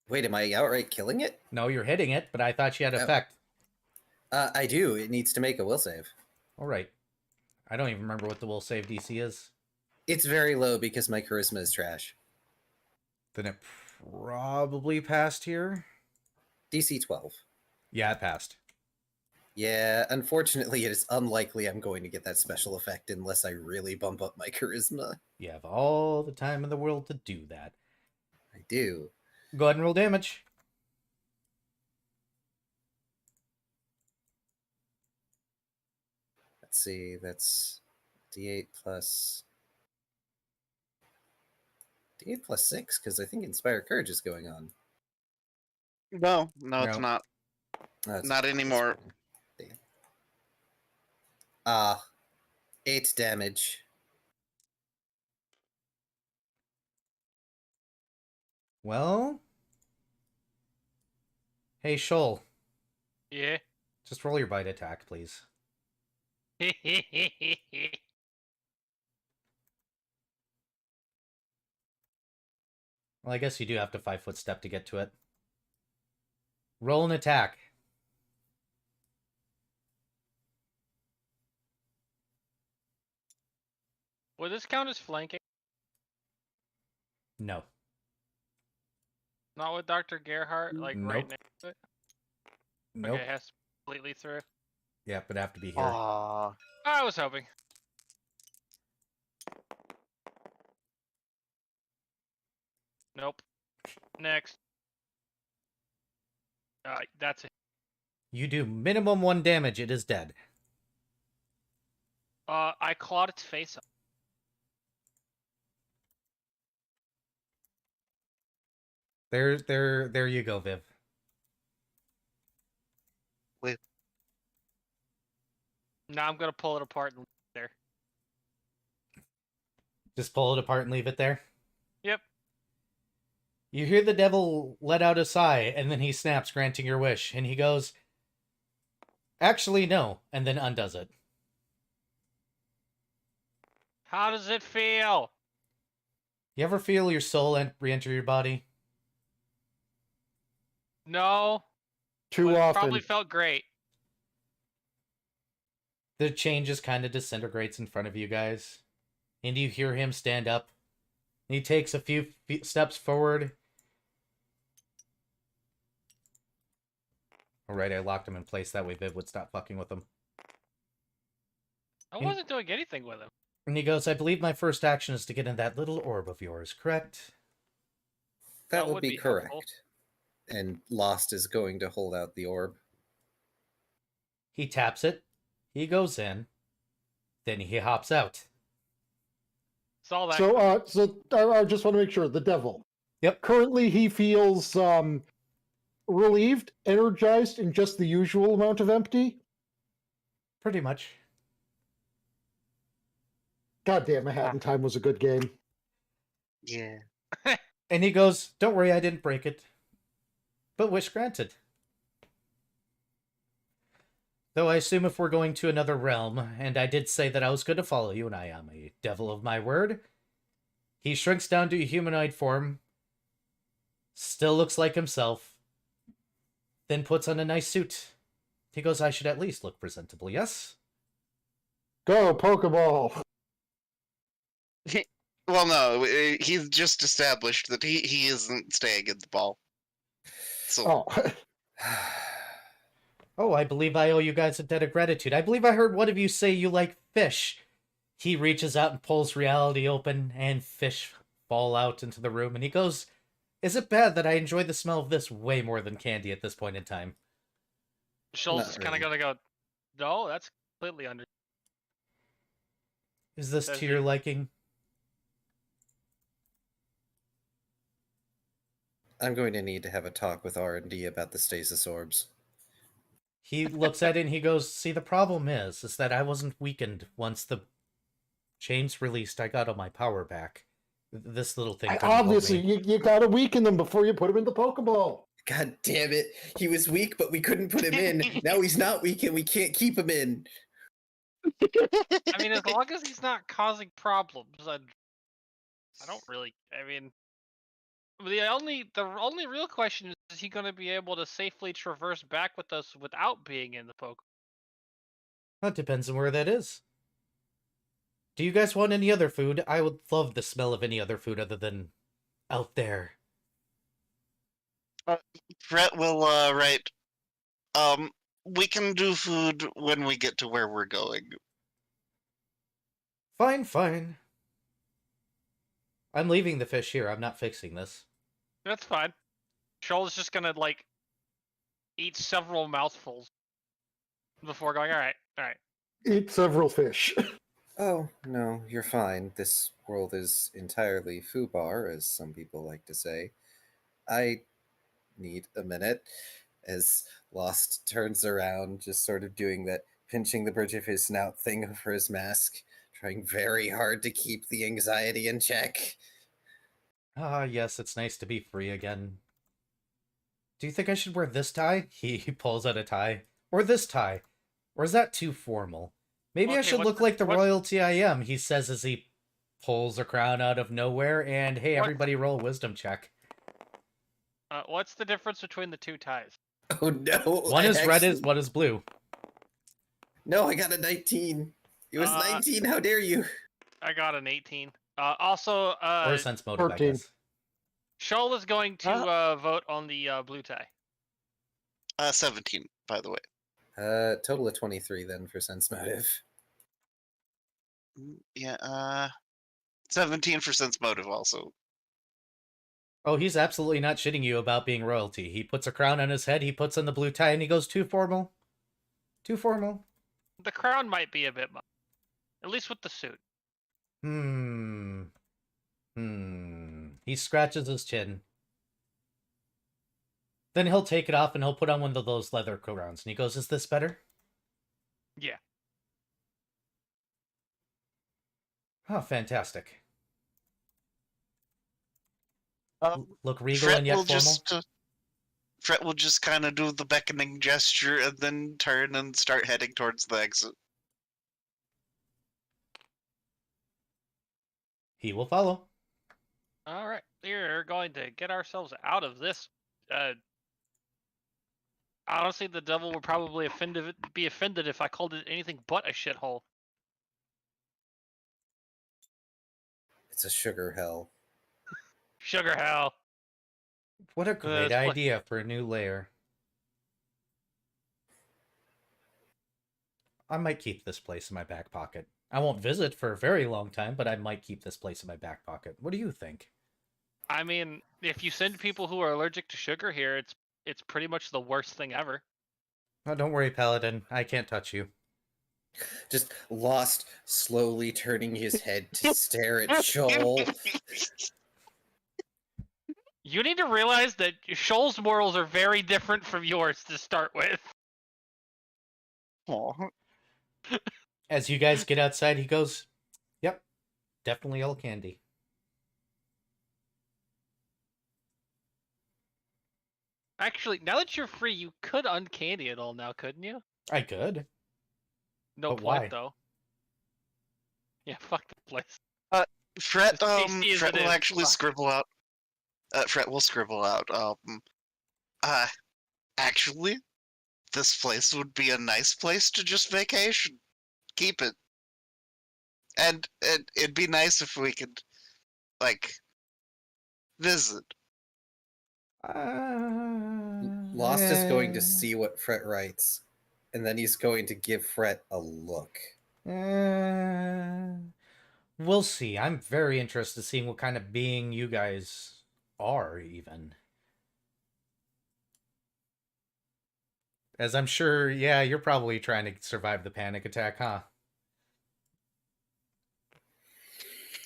Wait, am I outright killing it? No, you're hitting it, but I thought she had effect. I do. It needs to make a will save. All right. I don't even remember what the will save DC is. It's very low because my charisma is trash. Then it probably passed here. DC 12. Yeah, it passed. Yeah, unfortunately, it is unlikely I'm going to get that special effect unless I really bump up my charisma. You have all the time in the world to do that. I do. Go ahead and roll damage. Let's see, that's D8 plus 6, because I think Inspire Courage is going on. No, it's No. not. That's Not anymore. Damn. 8 damage. Well... Hey, Shoal. Yeah. Just roll your bite attack, please. Well, I guess you do have to 5-foot step to get to it. Roll an attack. Would this count as flanking? No. Not with Dr. Gerhardt, like right Nope. next to it? Nope. Okay, it has to be completely through. Yeah, but have to be here. Aw. I was hoping. Nope. Next. That's it. You do minimum 1 damage, it is dead. I clawed its face up. There you go, Viv. Now I'm gonna pull it apart and leave it there. Just pull it apart and leave it there. Yep. You hear the devil let out a sigh, and then he snaps, granting your wish, and he goes, "Actually, no," and then undoes it. How does it feel? You ever feel your soul re-enter your body? No. Too but it often. probably felt great. The chain just kind of disintegrates in front of you guys, and you hear him stand up. He takes a few steps forward. Alright, I locked him in place, that way Viv would stop fucking with him. I wasn't doing anything with him. And he goes, "I believe my first action is to get in that little orb of yours, correct?" That That would be helpful. correct. And Lost is going to hold out the orb. He taps it. He goes in. Then he hops out. It's all that. So I just want to make sure the devil. Yep. Currently, he feels relieved, energized, in just the usual amount of empty. Pretty much. Goddamn, Manhattan Time was a good game. Yeah. And he goes, "Don't worry, I didn't break it. But wish granted." Though I assume if we're going to another realm, and I did say that I was going to follow you, and I am a devil of my word, he shrinks down to a humanoid form, still looks like himself, then puts on a nice suit. He goes, "I should at least look presentable, yes?" Go, Pokeball! Well, no, he's just established that he isn't staying in the ball. So Oh, "Oh, I believe I owe you guys a debt of gratitude. I believe I heard one of you say you like fish." He reaches out and pulls reality open, and fish fall out into the room, and he goes, "Is it bad that I enjoy the smell of this way more than candy at this point in time?" Schultz Not is kind of really. gonna go, no, that's completely under. "Is this Says to your he. liking?" I'm going to need to have a talk with R&D about the stasis orbs. He looks at it and he goes, "See, the problem is that I wasn't weakened once the chains released. I got all my power back. This little thing couldn't hold obviously, me." you gotta weaken them before you put them in the Pokeball. God damn it. He was weak, but we couldn't put him in. Now he's not weak and we can't keep him in. I mean, as long as he's not causing problems, I don't really. I mean, the only real question is he going to be able to safely traverse back with us without being in the Pokemon? That depends on where that is. Do you guys want any other food? I would love the smell of any other food other than out there. Brett will write. We can do food when we get to where we're going. Fine, fine. I'm leaving the fish here. I'm not fixing this. That's fine. Schultz is just gonna like eat several mouthfuls before going. All right. Eat several fish. Oh, no, you're fine. This world is entirely foobar, as some people like to say. I need a minute. As Lost turns around, just sort of doing that pinching the bridge of his snout thing over his mask, trying very hard to keep the anxiety in check. Ah, yes, it's nice to be free again. Do you think I should wear this tie? He pulls out a tie. Or this tie? Or is that too formal? Maybe I Okay, should what's look the- like the what- royalty I am, he says as he pulls a crown out of nowhere, and hey, What- everybody roll a wisdom check. What's the difference between the two ties? Oh no! One I is red, actually- one is blue. No, I got a 19. It was 19. How dare you? I got an 18. Also, Or sense motive, 14. I guess. Shoal is going to vote on the blue tie. 17, by the way. Total of 23 then for sense motive. Yeah, 17 for sense motive also. Oh, he's absolutely not shitting you about being royalty. He puts a crown on his head, he puts on the blue tie, and he goes, too formal. Too formal. The crown might be a bit much. At least with the suit. He scratches his chin. Then he'll take it off and he'll put on one of those leather crowns. And he goes, is this better? Yeah. Oh, fantastic. Look regal Fret and yet will formal. Fret will just kind of do the beckoning gesture and then turn and start heading towards the exit. He will follow. All right. We're going to get ourselves out of this. Honestly, the devil would probably be offended if I called it anything but a shithole. It's a sugar hell. Sugar hell. What a great idea for a new lair. I might keep this place in my back pocket. I won't visit for a very long time, but I might keep this place in my back pocket. What do you think? I mean, if you send people who are allergic to sugar here, it's pretty much the worst thing ever. Oh, don't worry, Paladin. I can't touch you. Just Lost, slowly turning his head to stare at Shoal. You need to realize that Shoal's morals are very different from yours to start with. Aw. As you guys get outside, he goes, yep, definitely all candy. Actually, now that you're free, you could uncandy it all now, couldn't you? I could. No But point, why? though. Yeah, fuck the place. Fret, As tasty as Fret it will is, actually fuck. scribble out. Fret will scribble out. Actually, this place would be a nice place to just vacation. Keep it. And it'd be nice if we could, like, visit. Lost is going to see what Fret writes, and then he's going to give Fret a look. We'll see. I'm very interested in seeing what kind of being you guys are, even. As I'm sure, yeah, you're probably trying to survive the panic attack, huh?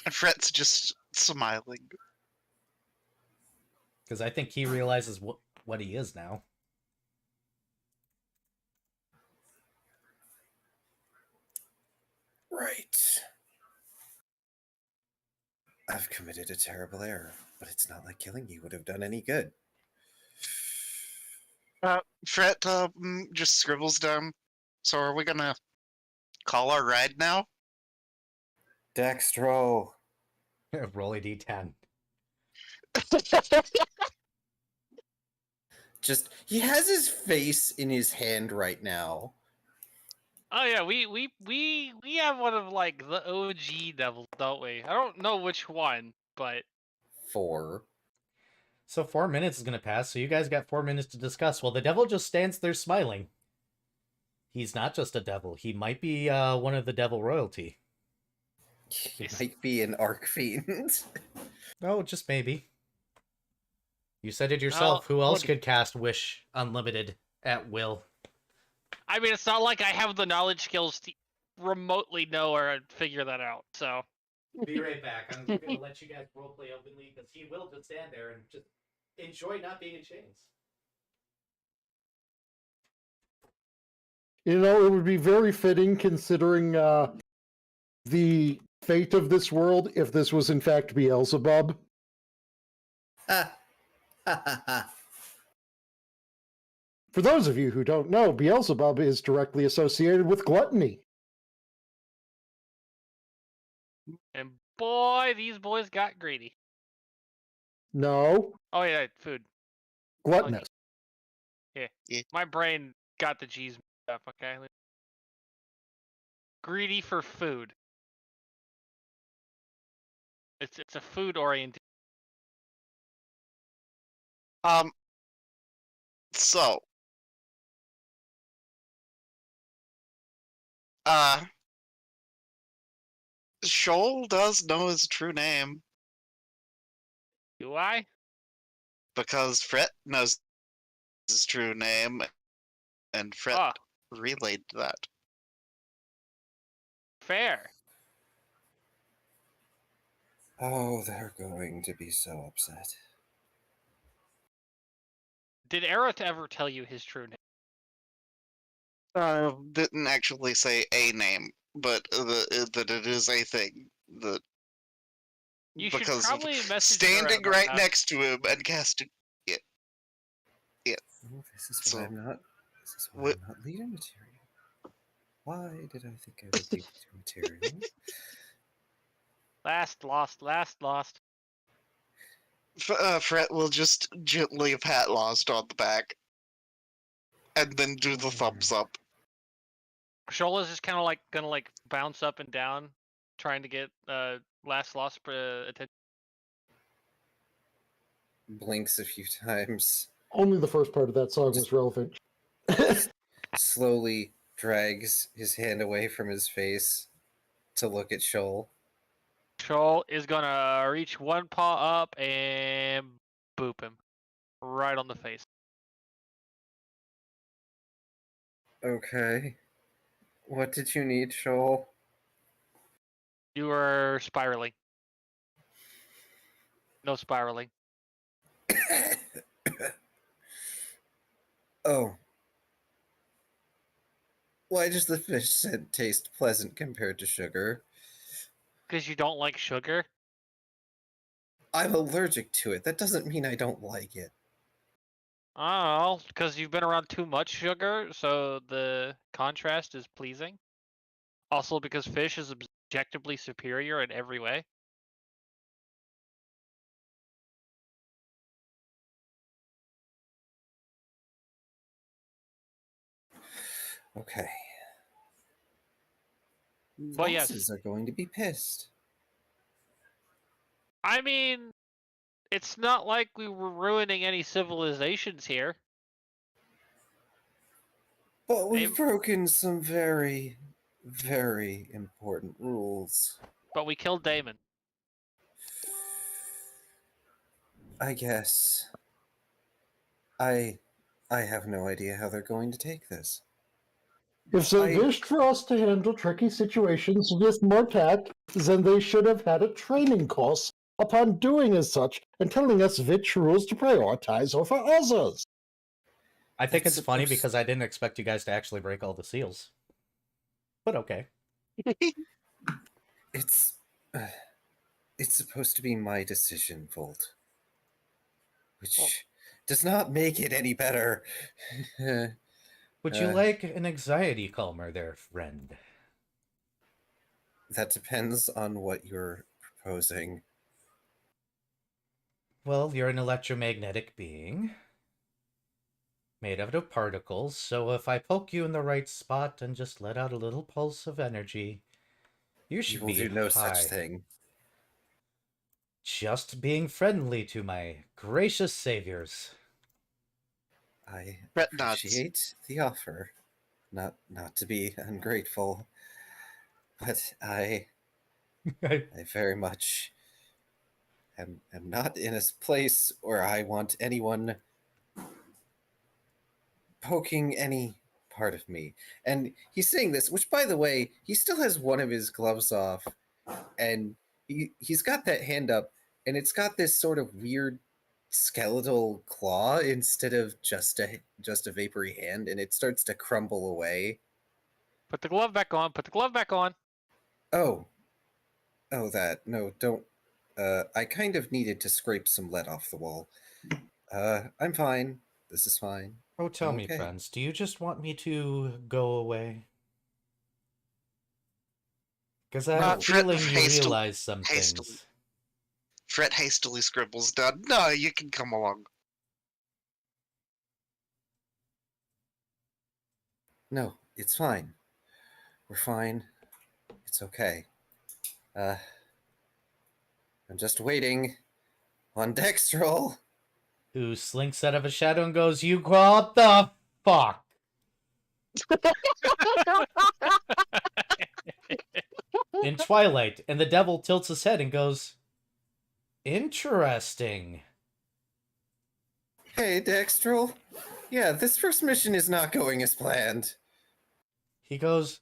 And Fret's just smiling. Because I think he realizes what he is now. Right. I've committed a terrible error, but it's not like killing you would have done any good. Fret just scribbles down. So are we gonna call our ride now? Dextro. Roll a d10. Just, he has his face in his hand right now. Oh yeah, we have one of like the OG devils, don't we? I don't know which one, but 4. So 4 minutes is going to pass, so you guys got 4 minutes to discuss. Well, the devil just stands there smiling. He's not just a devil. He might be one of the devil royalty. He might be an Archfiend. Oh, just maybe. You said it yourself. Who else could cast Wish Unlimited at will? I mean, it's not like I have the knowledge skills to remotely know or figure that out. So Be right back. I'm going to let you guys roleplay openly because he will just stand there and just enjoy not being in chains. You know, it would be very fitting considering the fate of this world if this was in fact Beelzebub. Ha ha ha ha. For those of you who don't know, Beelzebub is directly associated with gluttony. and boy, these boys got greedy. No, Oh yeah, food. gluttonous. My brain got the G's mixed up. Okay, greedy for food. It's a food oriented. So, uh, Shoal does know his true name Do I? because Fret knows his true name, and Fret Ah, relayed that. fair. Oh, they're going to be so upset. Did Aerith ever tell you his true name? Didn't actually say a name, but that it is a thing. That You should because of probably message her standing about right that. next to him and casting it. Oh, this is So- why I'm not. This is why What- I'm not leader material. Why did I think I would be leader material? Last, lost. Fret will just gently pat Lost on the back, and then do the thumbs up. Shola's just kind of like gonna like bounce up and down, trying to get last lost attention. Blinks a few times. Only the first part of that song was relevant. Slowly drags his hand away from his face to look at Shoal. Shol is gonna reach one paw up and boop him right on the face. Okay. What did you need, Shoal? You are spiraling. No spiraling. Oh. Why does the fish scent taste pleasant compared to sugar? Because you don't like sugar? I'm allergic to it. That doesn't mean I don't like it. I don't know, because you've been around too much sugar, so the contrast is pleasing. Also because fish is objectively superior in every way. Okay. But yes. Bosses are going to be pissed. I mean, it's not like we were ruining any civilizations here. But we've Aim- broken some very, very important rules. But we killed Damon. I guess. I have no idea how they're going to take this. If they I- wished for us to handle tricky situations with more tact, then they should have had a training course upon doing as such and telling us which rules to prioritize over others. I think That's it's funny supposed- because I didn't expect you guys to actually break all the seals. But okay. It's supposed to be my decision, Volt. Which does not make it any better. Would you Uh, like an anxiety calmer there, friend? That depends on what you're proposing. Well, you're an electromagnetic being made out of particles, so if I poke you in the right spot and just let out a little pulse of energy, you You should will be do no high. such thing. Just being friendly to my gracious saviors. I Brett nods. appreciate the offer. Not to be ungrateful, but I very much am not in a place where I want anyone poking any part of me. And he's saying this, which by the way, he still has one of his gloves off, and he's got that hand up, and it's got this sort of weird skeletal claw instead of just a vapory hand, and it starts to crumble away. Put the glove back on. Put the glove back on. Oh, that no, don't. I kind of needed to scrape some lead off the wall. I'm fine. This is fine. Oh, tell me, Okay. friends, do you just want me to go away? Because I have a Fred feeling you hastily- realize some hastily. things. Fret hastily scribbles down, "No, you can come along." No, it's fine. We're fine. It's okay. I'm just waiting on Dextrol. Who slinks out of a shadow and goes, "You what the fuck?" In Twilight, and the devil tilts his head and goes, "Interesting." Hey, Dextrol. Yeah, this first mission is not going as planned. He goes,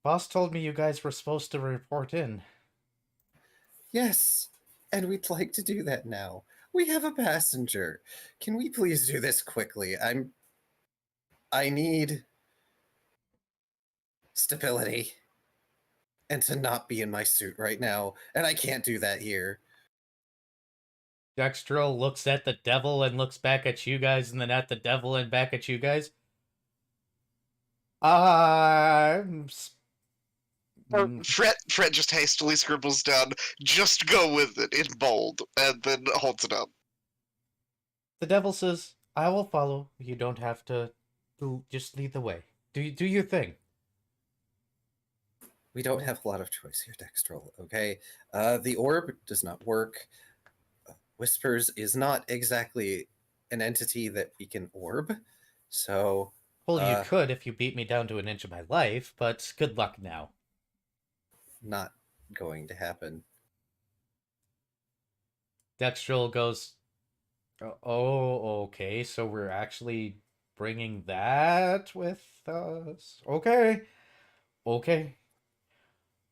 "Boss told me you guys were supposed to report in." Yes, and we'd like to do that now. We have a passenger. Can we please do this quickly? I need stability. And to not be in my suit right now, and I can't do that here. Dextrol looks at the devil and looks back at you guys, and then at the devil and back at you guys. I'm Fret just hastily scribbles down, "Just go with it," in bold, and then holds it up. The devil says, "I will follow. You don't have to. Just lead the way. Do your thing." We don't have a lot of choice here, Dextrol, okay? The orb does not work. Whispers is not exactly an entity that we can orb, so... Well, you could if you beat me down to an inch of my life, but good luck now. Not going to happen. Dextrol goes, "Oh, okay, so we're actually bringing that with us? Okay. Okay.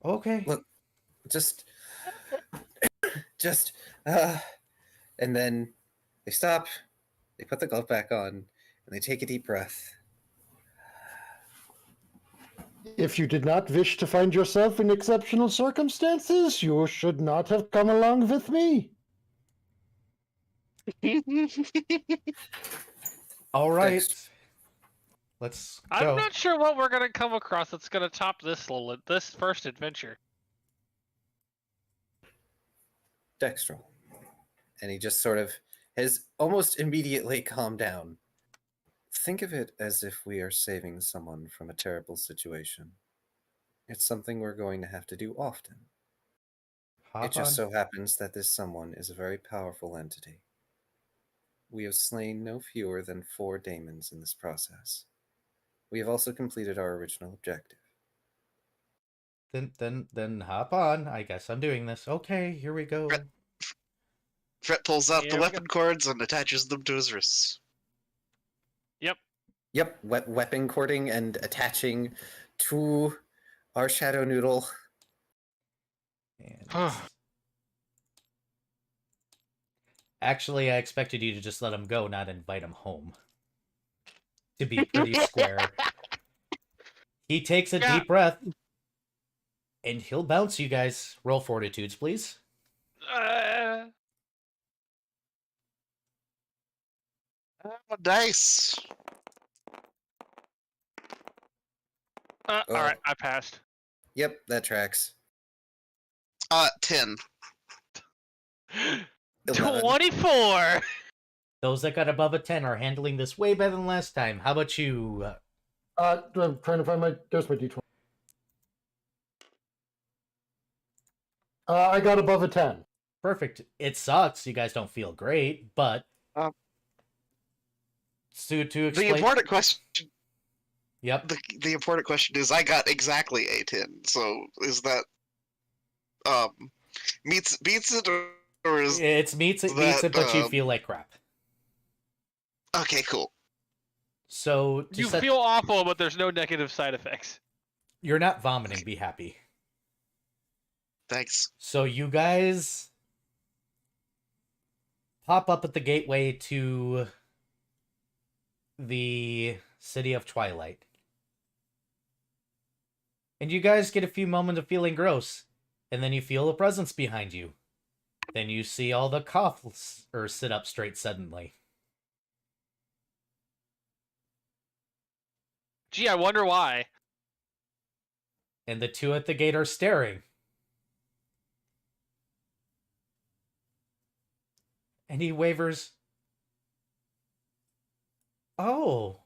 Okay." Look, just... and then they stop, they put the glove back on, and they take a deep breath. If you did not wish to find yourself in exceptional circumstances, you should not have come along with me. All right. Dex- Let's go. I'm not sure what we're gonna come across that's gonna top this first adventure. Dextrol. And he just sort of has almost immediately calmed down. Think of it as if we are saving someone from a terrible situation. It's something we're going to have to do often. Hop It just on. so happens that this someone is a very powerful entity. We have slain no fewer than 4 daemons in this process. We have also completed our original objective. Then hop on. I guess I'm doing this. Okay, here we go. Fret pulls out Here the we weapon go. cords and attaches them to his wrists. Yep, weapon cording and attaching to our Shadow Noodle. And actually, I expected you to just let him go, not invite him home. To be pretty square. He takes a deep breath, and he'll bounce you guys. Roll fortitudes, please. Nice. Oh. Alright, I passed. Yep, that tracks. 10. 11. 24! Those that got above a 10 are handling this way better than last time. How about you? I'm trying to find my... There's my D20. I got above a 10. Perfect. It sucks. You guys don't feel great, but... to explain... The important question... Yep. The important question is, I got exactly a 10, so is that... beats it, or is... It beats it, but you feel like crap. Okay, cool. So... You feel awful, but there's no negative side effects. You're not vomiting, be happy. Thanks. So you guys pop up at the gateway to the city of Twilight. And you guys get a few moments of feeling gross. And then you feel a presence behind you. Then you see all the coughs sit up straight suddenly. Gee, I wonder why. And the 2 at the gate are staring. And he wavers. Oh.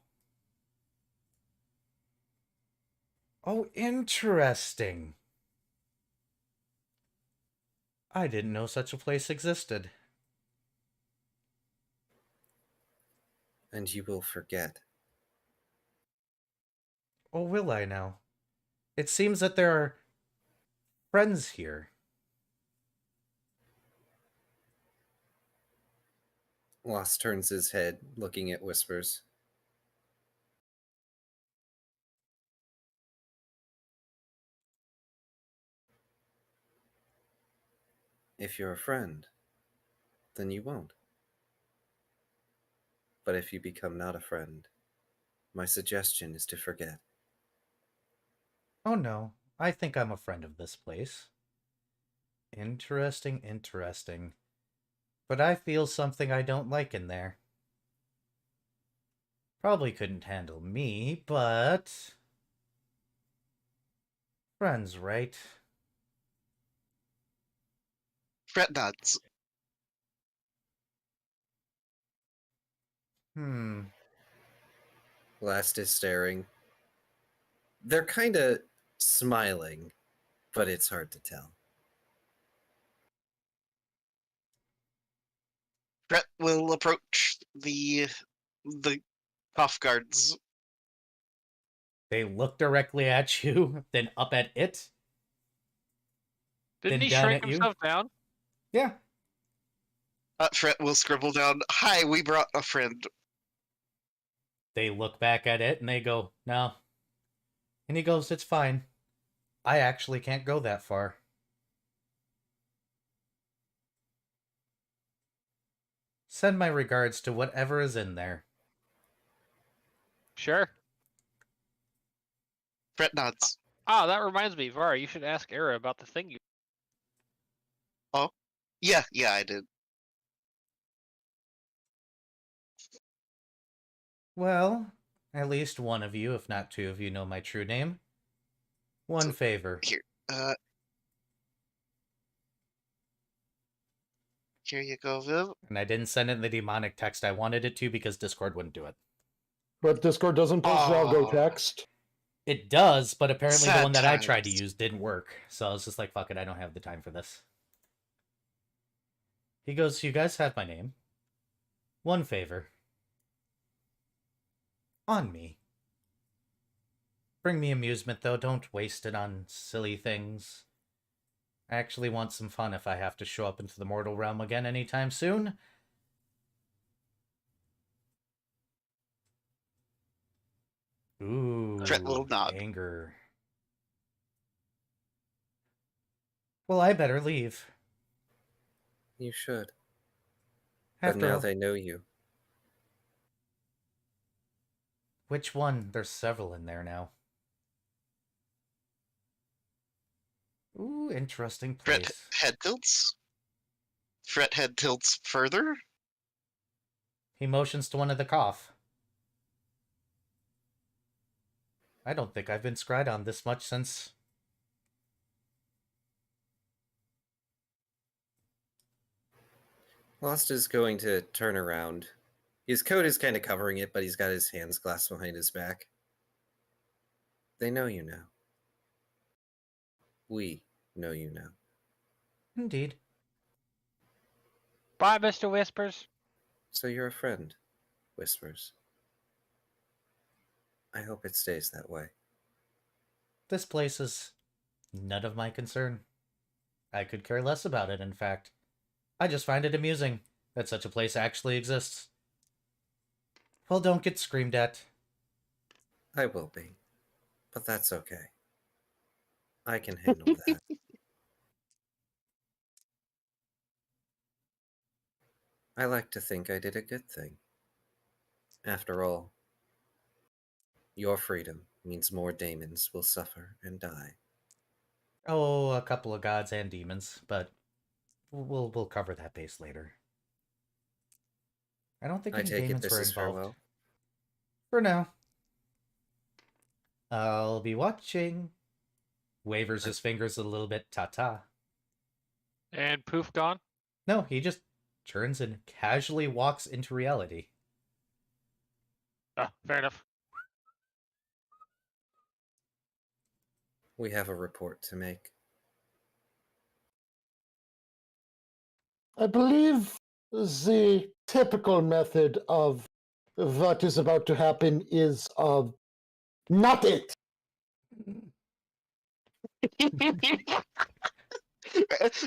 Oh, interesting. I didn't know such a place existed. And you will forget. Or will I now? It seems that there are friends here. Lost turns his head, looking at Whispers. If you're a friend, then you won't. But if you become not a friend, my suggestion is to forget. Oh no, I think I'm a friend of this place. Interesting, interesting. But I feel something I don't like in there. Probably couldn't handle me, but... friends, right? Fret nods. Last is staring. They're kind of smiling, but it's hard to tell. Fret will approach the cough guards. They look directly at you, then up at it, Didn't then he down shrink at you. himself down? Yeah. Fret will scribble down, "Hi, we brought a friend." They look back at it and they go, no. And he goes, it's fine. I actually can't go that far. Send my regards to whatever is in there. Sure. Fret nods. Ah, that reminds me, Vara, you should ask Era about the thing you... Oh, yeah, I did. Well, at least one of you, if not two of you, know my true name. One So, favor. Here, here you go, Viv. And I didn't send it in the demonic text I wanted it to because Discord wouldn't do it. But Discord doesn't post Algo Aw. text. It does, but apparently the Sad one that I tried to times. use didn't work. So I was just like, fuck it, I don't have the time for this. He goes, you guys have my name. One favor. On me. Bring me amusement, though. Don't waste it on silly things. I actually want some fun if I have to show up into the mortal realm again anytime soon. Ooh, Fret will nod. anger. Well, I better leave. You should. But After now all, they know you. which one? There's several in there now. Ooh, interesting Fret place. head tilts. Fret head tilts further. He motions to one of the cough. I don't think I've been scryed on this much since... Lost is going to turn around. His coat is kind of covering it, but he's got his hands clasped behind his back. They know you now. We know you now. Indeed. Bye, Mr. Whispers. So you're a friend, Whispers. I hope it stays that way. This place is none of my concern. I could care less about it, in fact. I just find it amusing that such a place actually exists. Well, don't get screamed at. I will be. But that's okay. I can handle that. I like to think I did a good thing. After all, your freedom means more daemons will suffer and die. Oh, a couple of gods and demons, but we'll cover that base later. I don't think I any take it demons this were is involved. farewell. For now. I'll be watching. Wavers his fingers a little bit, ta-ta. And poof gone. No, he just turns and casually walks into reality. Ah, fair enough. We have a report to make. I believe the typical method of what is about to happen is not it.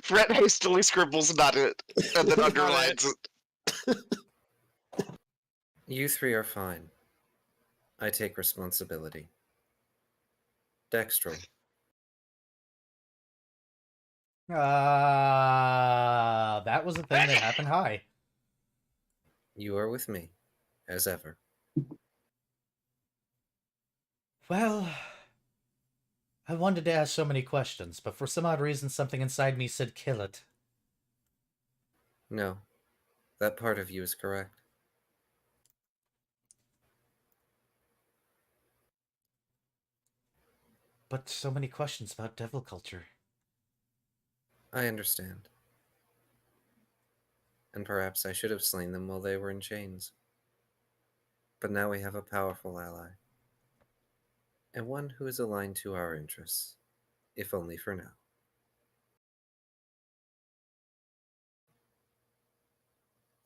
Fred hastily scribbles not it, and then underlines it. You three are fine. I take responsibility. Dextral. That was a thing that happened. Hi. You are with me, as ever. Well, I wanted to ask so many questions, but for some odd reason, something inside me said kill it. No, that part of you is correct. But so many questions about devil culture. I understand. And perhaps I should have slain them while they were in chains. But now we have a powerful ally. And one who is aligned to our interests, if only for now.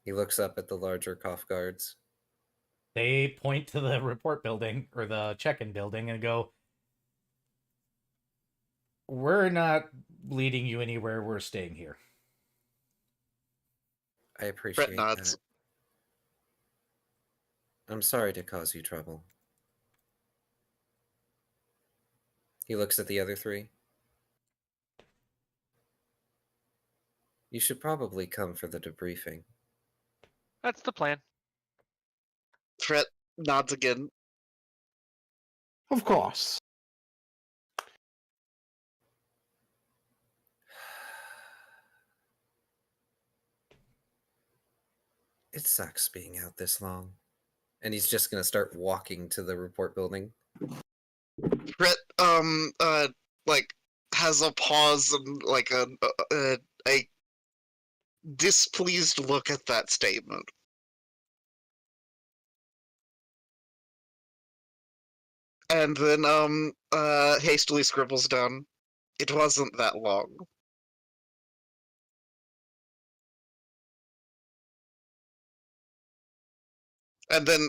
He looks up at the larger cough guards. They point to the report building, or the check-in building, and go, we're not leading you anywhere, we're staying here. I appreciate nods. that. I'm sorry to cause you trouble. He looks at the other three. You should probably come for the debriefing. That's the plan. Fred nods again. Of course. It sucks being out this long. And he's just gonna start walking to the report building. Fred, like, has a pause and, like, a displeased look at that statement. And then, hastily scribbles down, it wasn't that long. And then,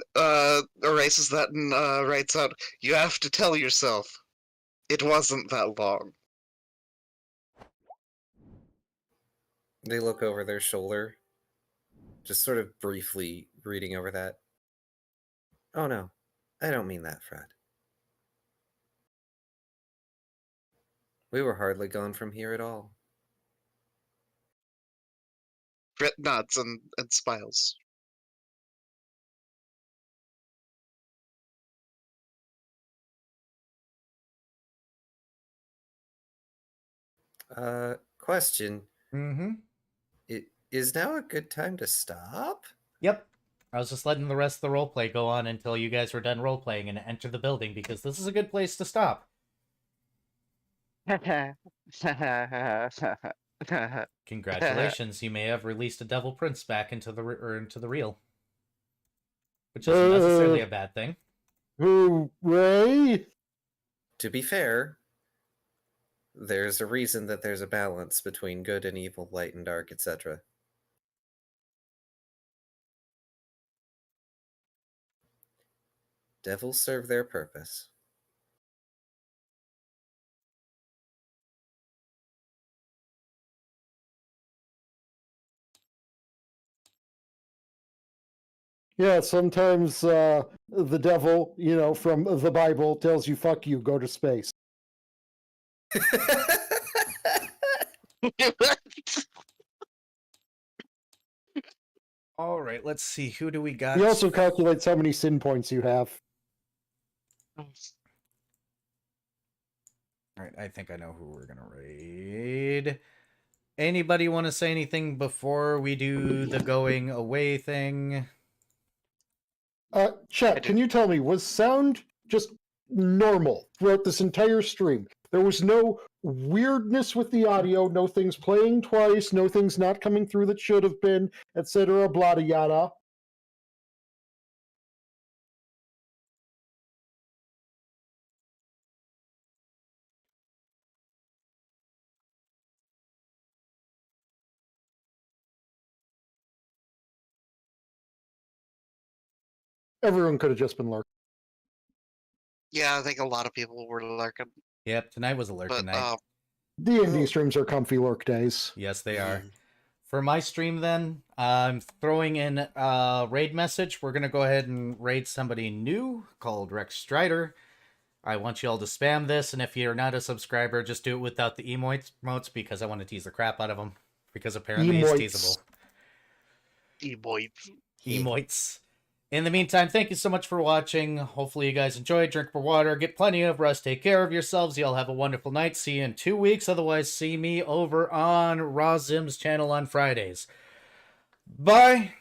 erases that and, writes out, you have to tell yourself, it wasn't that long. They look over their shoulder, just sort of briefly reading over that. Oh no, I don't mean that, Fred. We were hardly gone from here at all. Fred nods and smiles. Question. Mm-hmm. Is now a good time to stop? Yep. I was just letting the rest of the roleplay go on until you guys were done roleplaying and enter the building, because this is a good place to stop. Congratulations, you may have released a devil prince back into the real. Which isn't necessarily a bad thing. Hooray! To be fair, there's a reason that there's a balance between good and evil, light and dark, etc. Devils serve their purpose. Yeah, sometimes the devil, from the Bible tells you, fuck you, go to space. All right, let's see. Who do we got? He also calculates how many sin points you have. All right, I think I know who we're going to raid. Anybody want to say anything before we do the going away thing? Chet, can you tell me, was sound just normal throughout this entire stream? There was no weirdness with the audio, no things playing twice, no things not coming through that should have been, etc., blah, yada. Everyone could have just been lurking. Yeah, I think a lot of people were lurking. Yep, tonight was a lurking But night. D&D streams are comfy lurk days. Yes, they are. Mm. For my stream, then, I'm throwing in a raid message. We're going to go ahead and raid somebody new called Rex Strider. I want you all to spam this, and if you're not a subscriber, just do it without the emotes because I want to tease the crap out of him. Because apparently Emotes. he's teasable. E-boys. Emotes. In the meantime, thank you so much for watching. Hopefully you guys enjoyed. Drink more water. Get plenty of rest. Take care of yourselves. You all have a wonderful night. See you in 2 weeks. Otherwise, see me over on Raw Zim's channel on Fridays. Bye.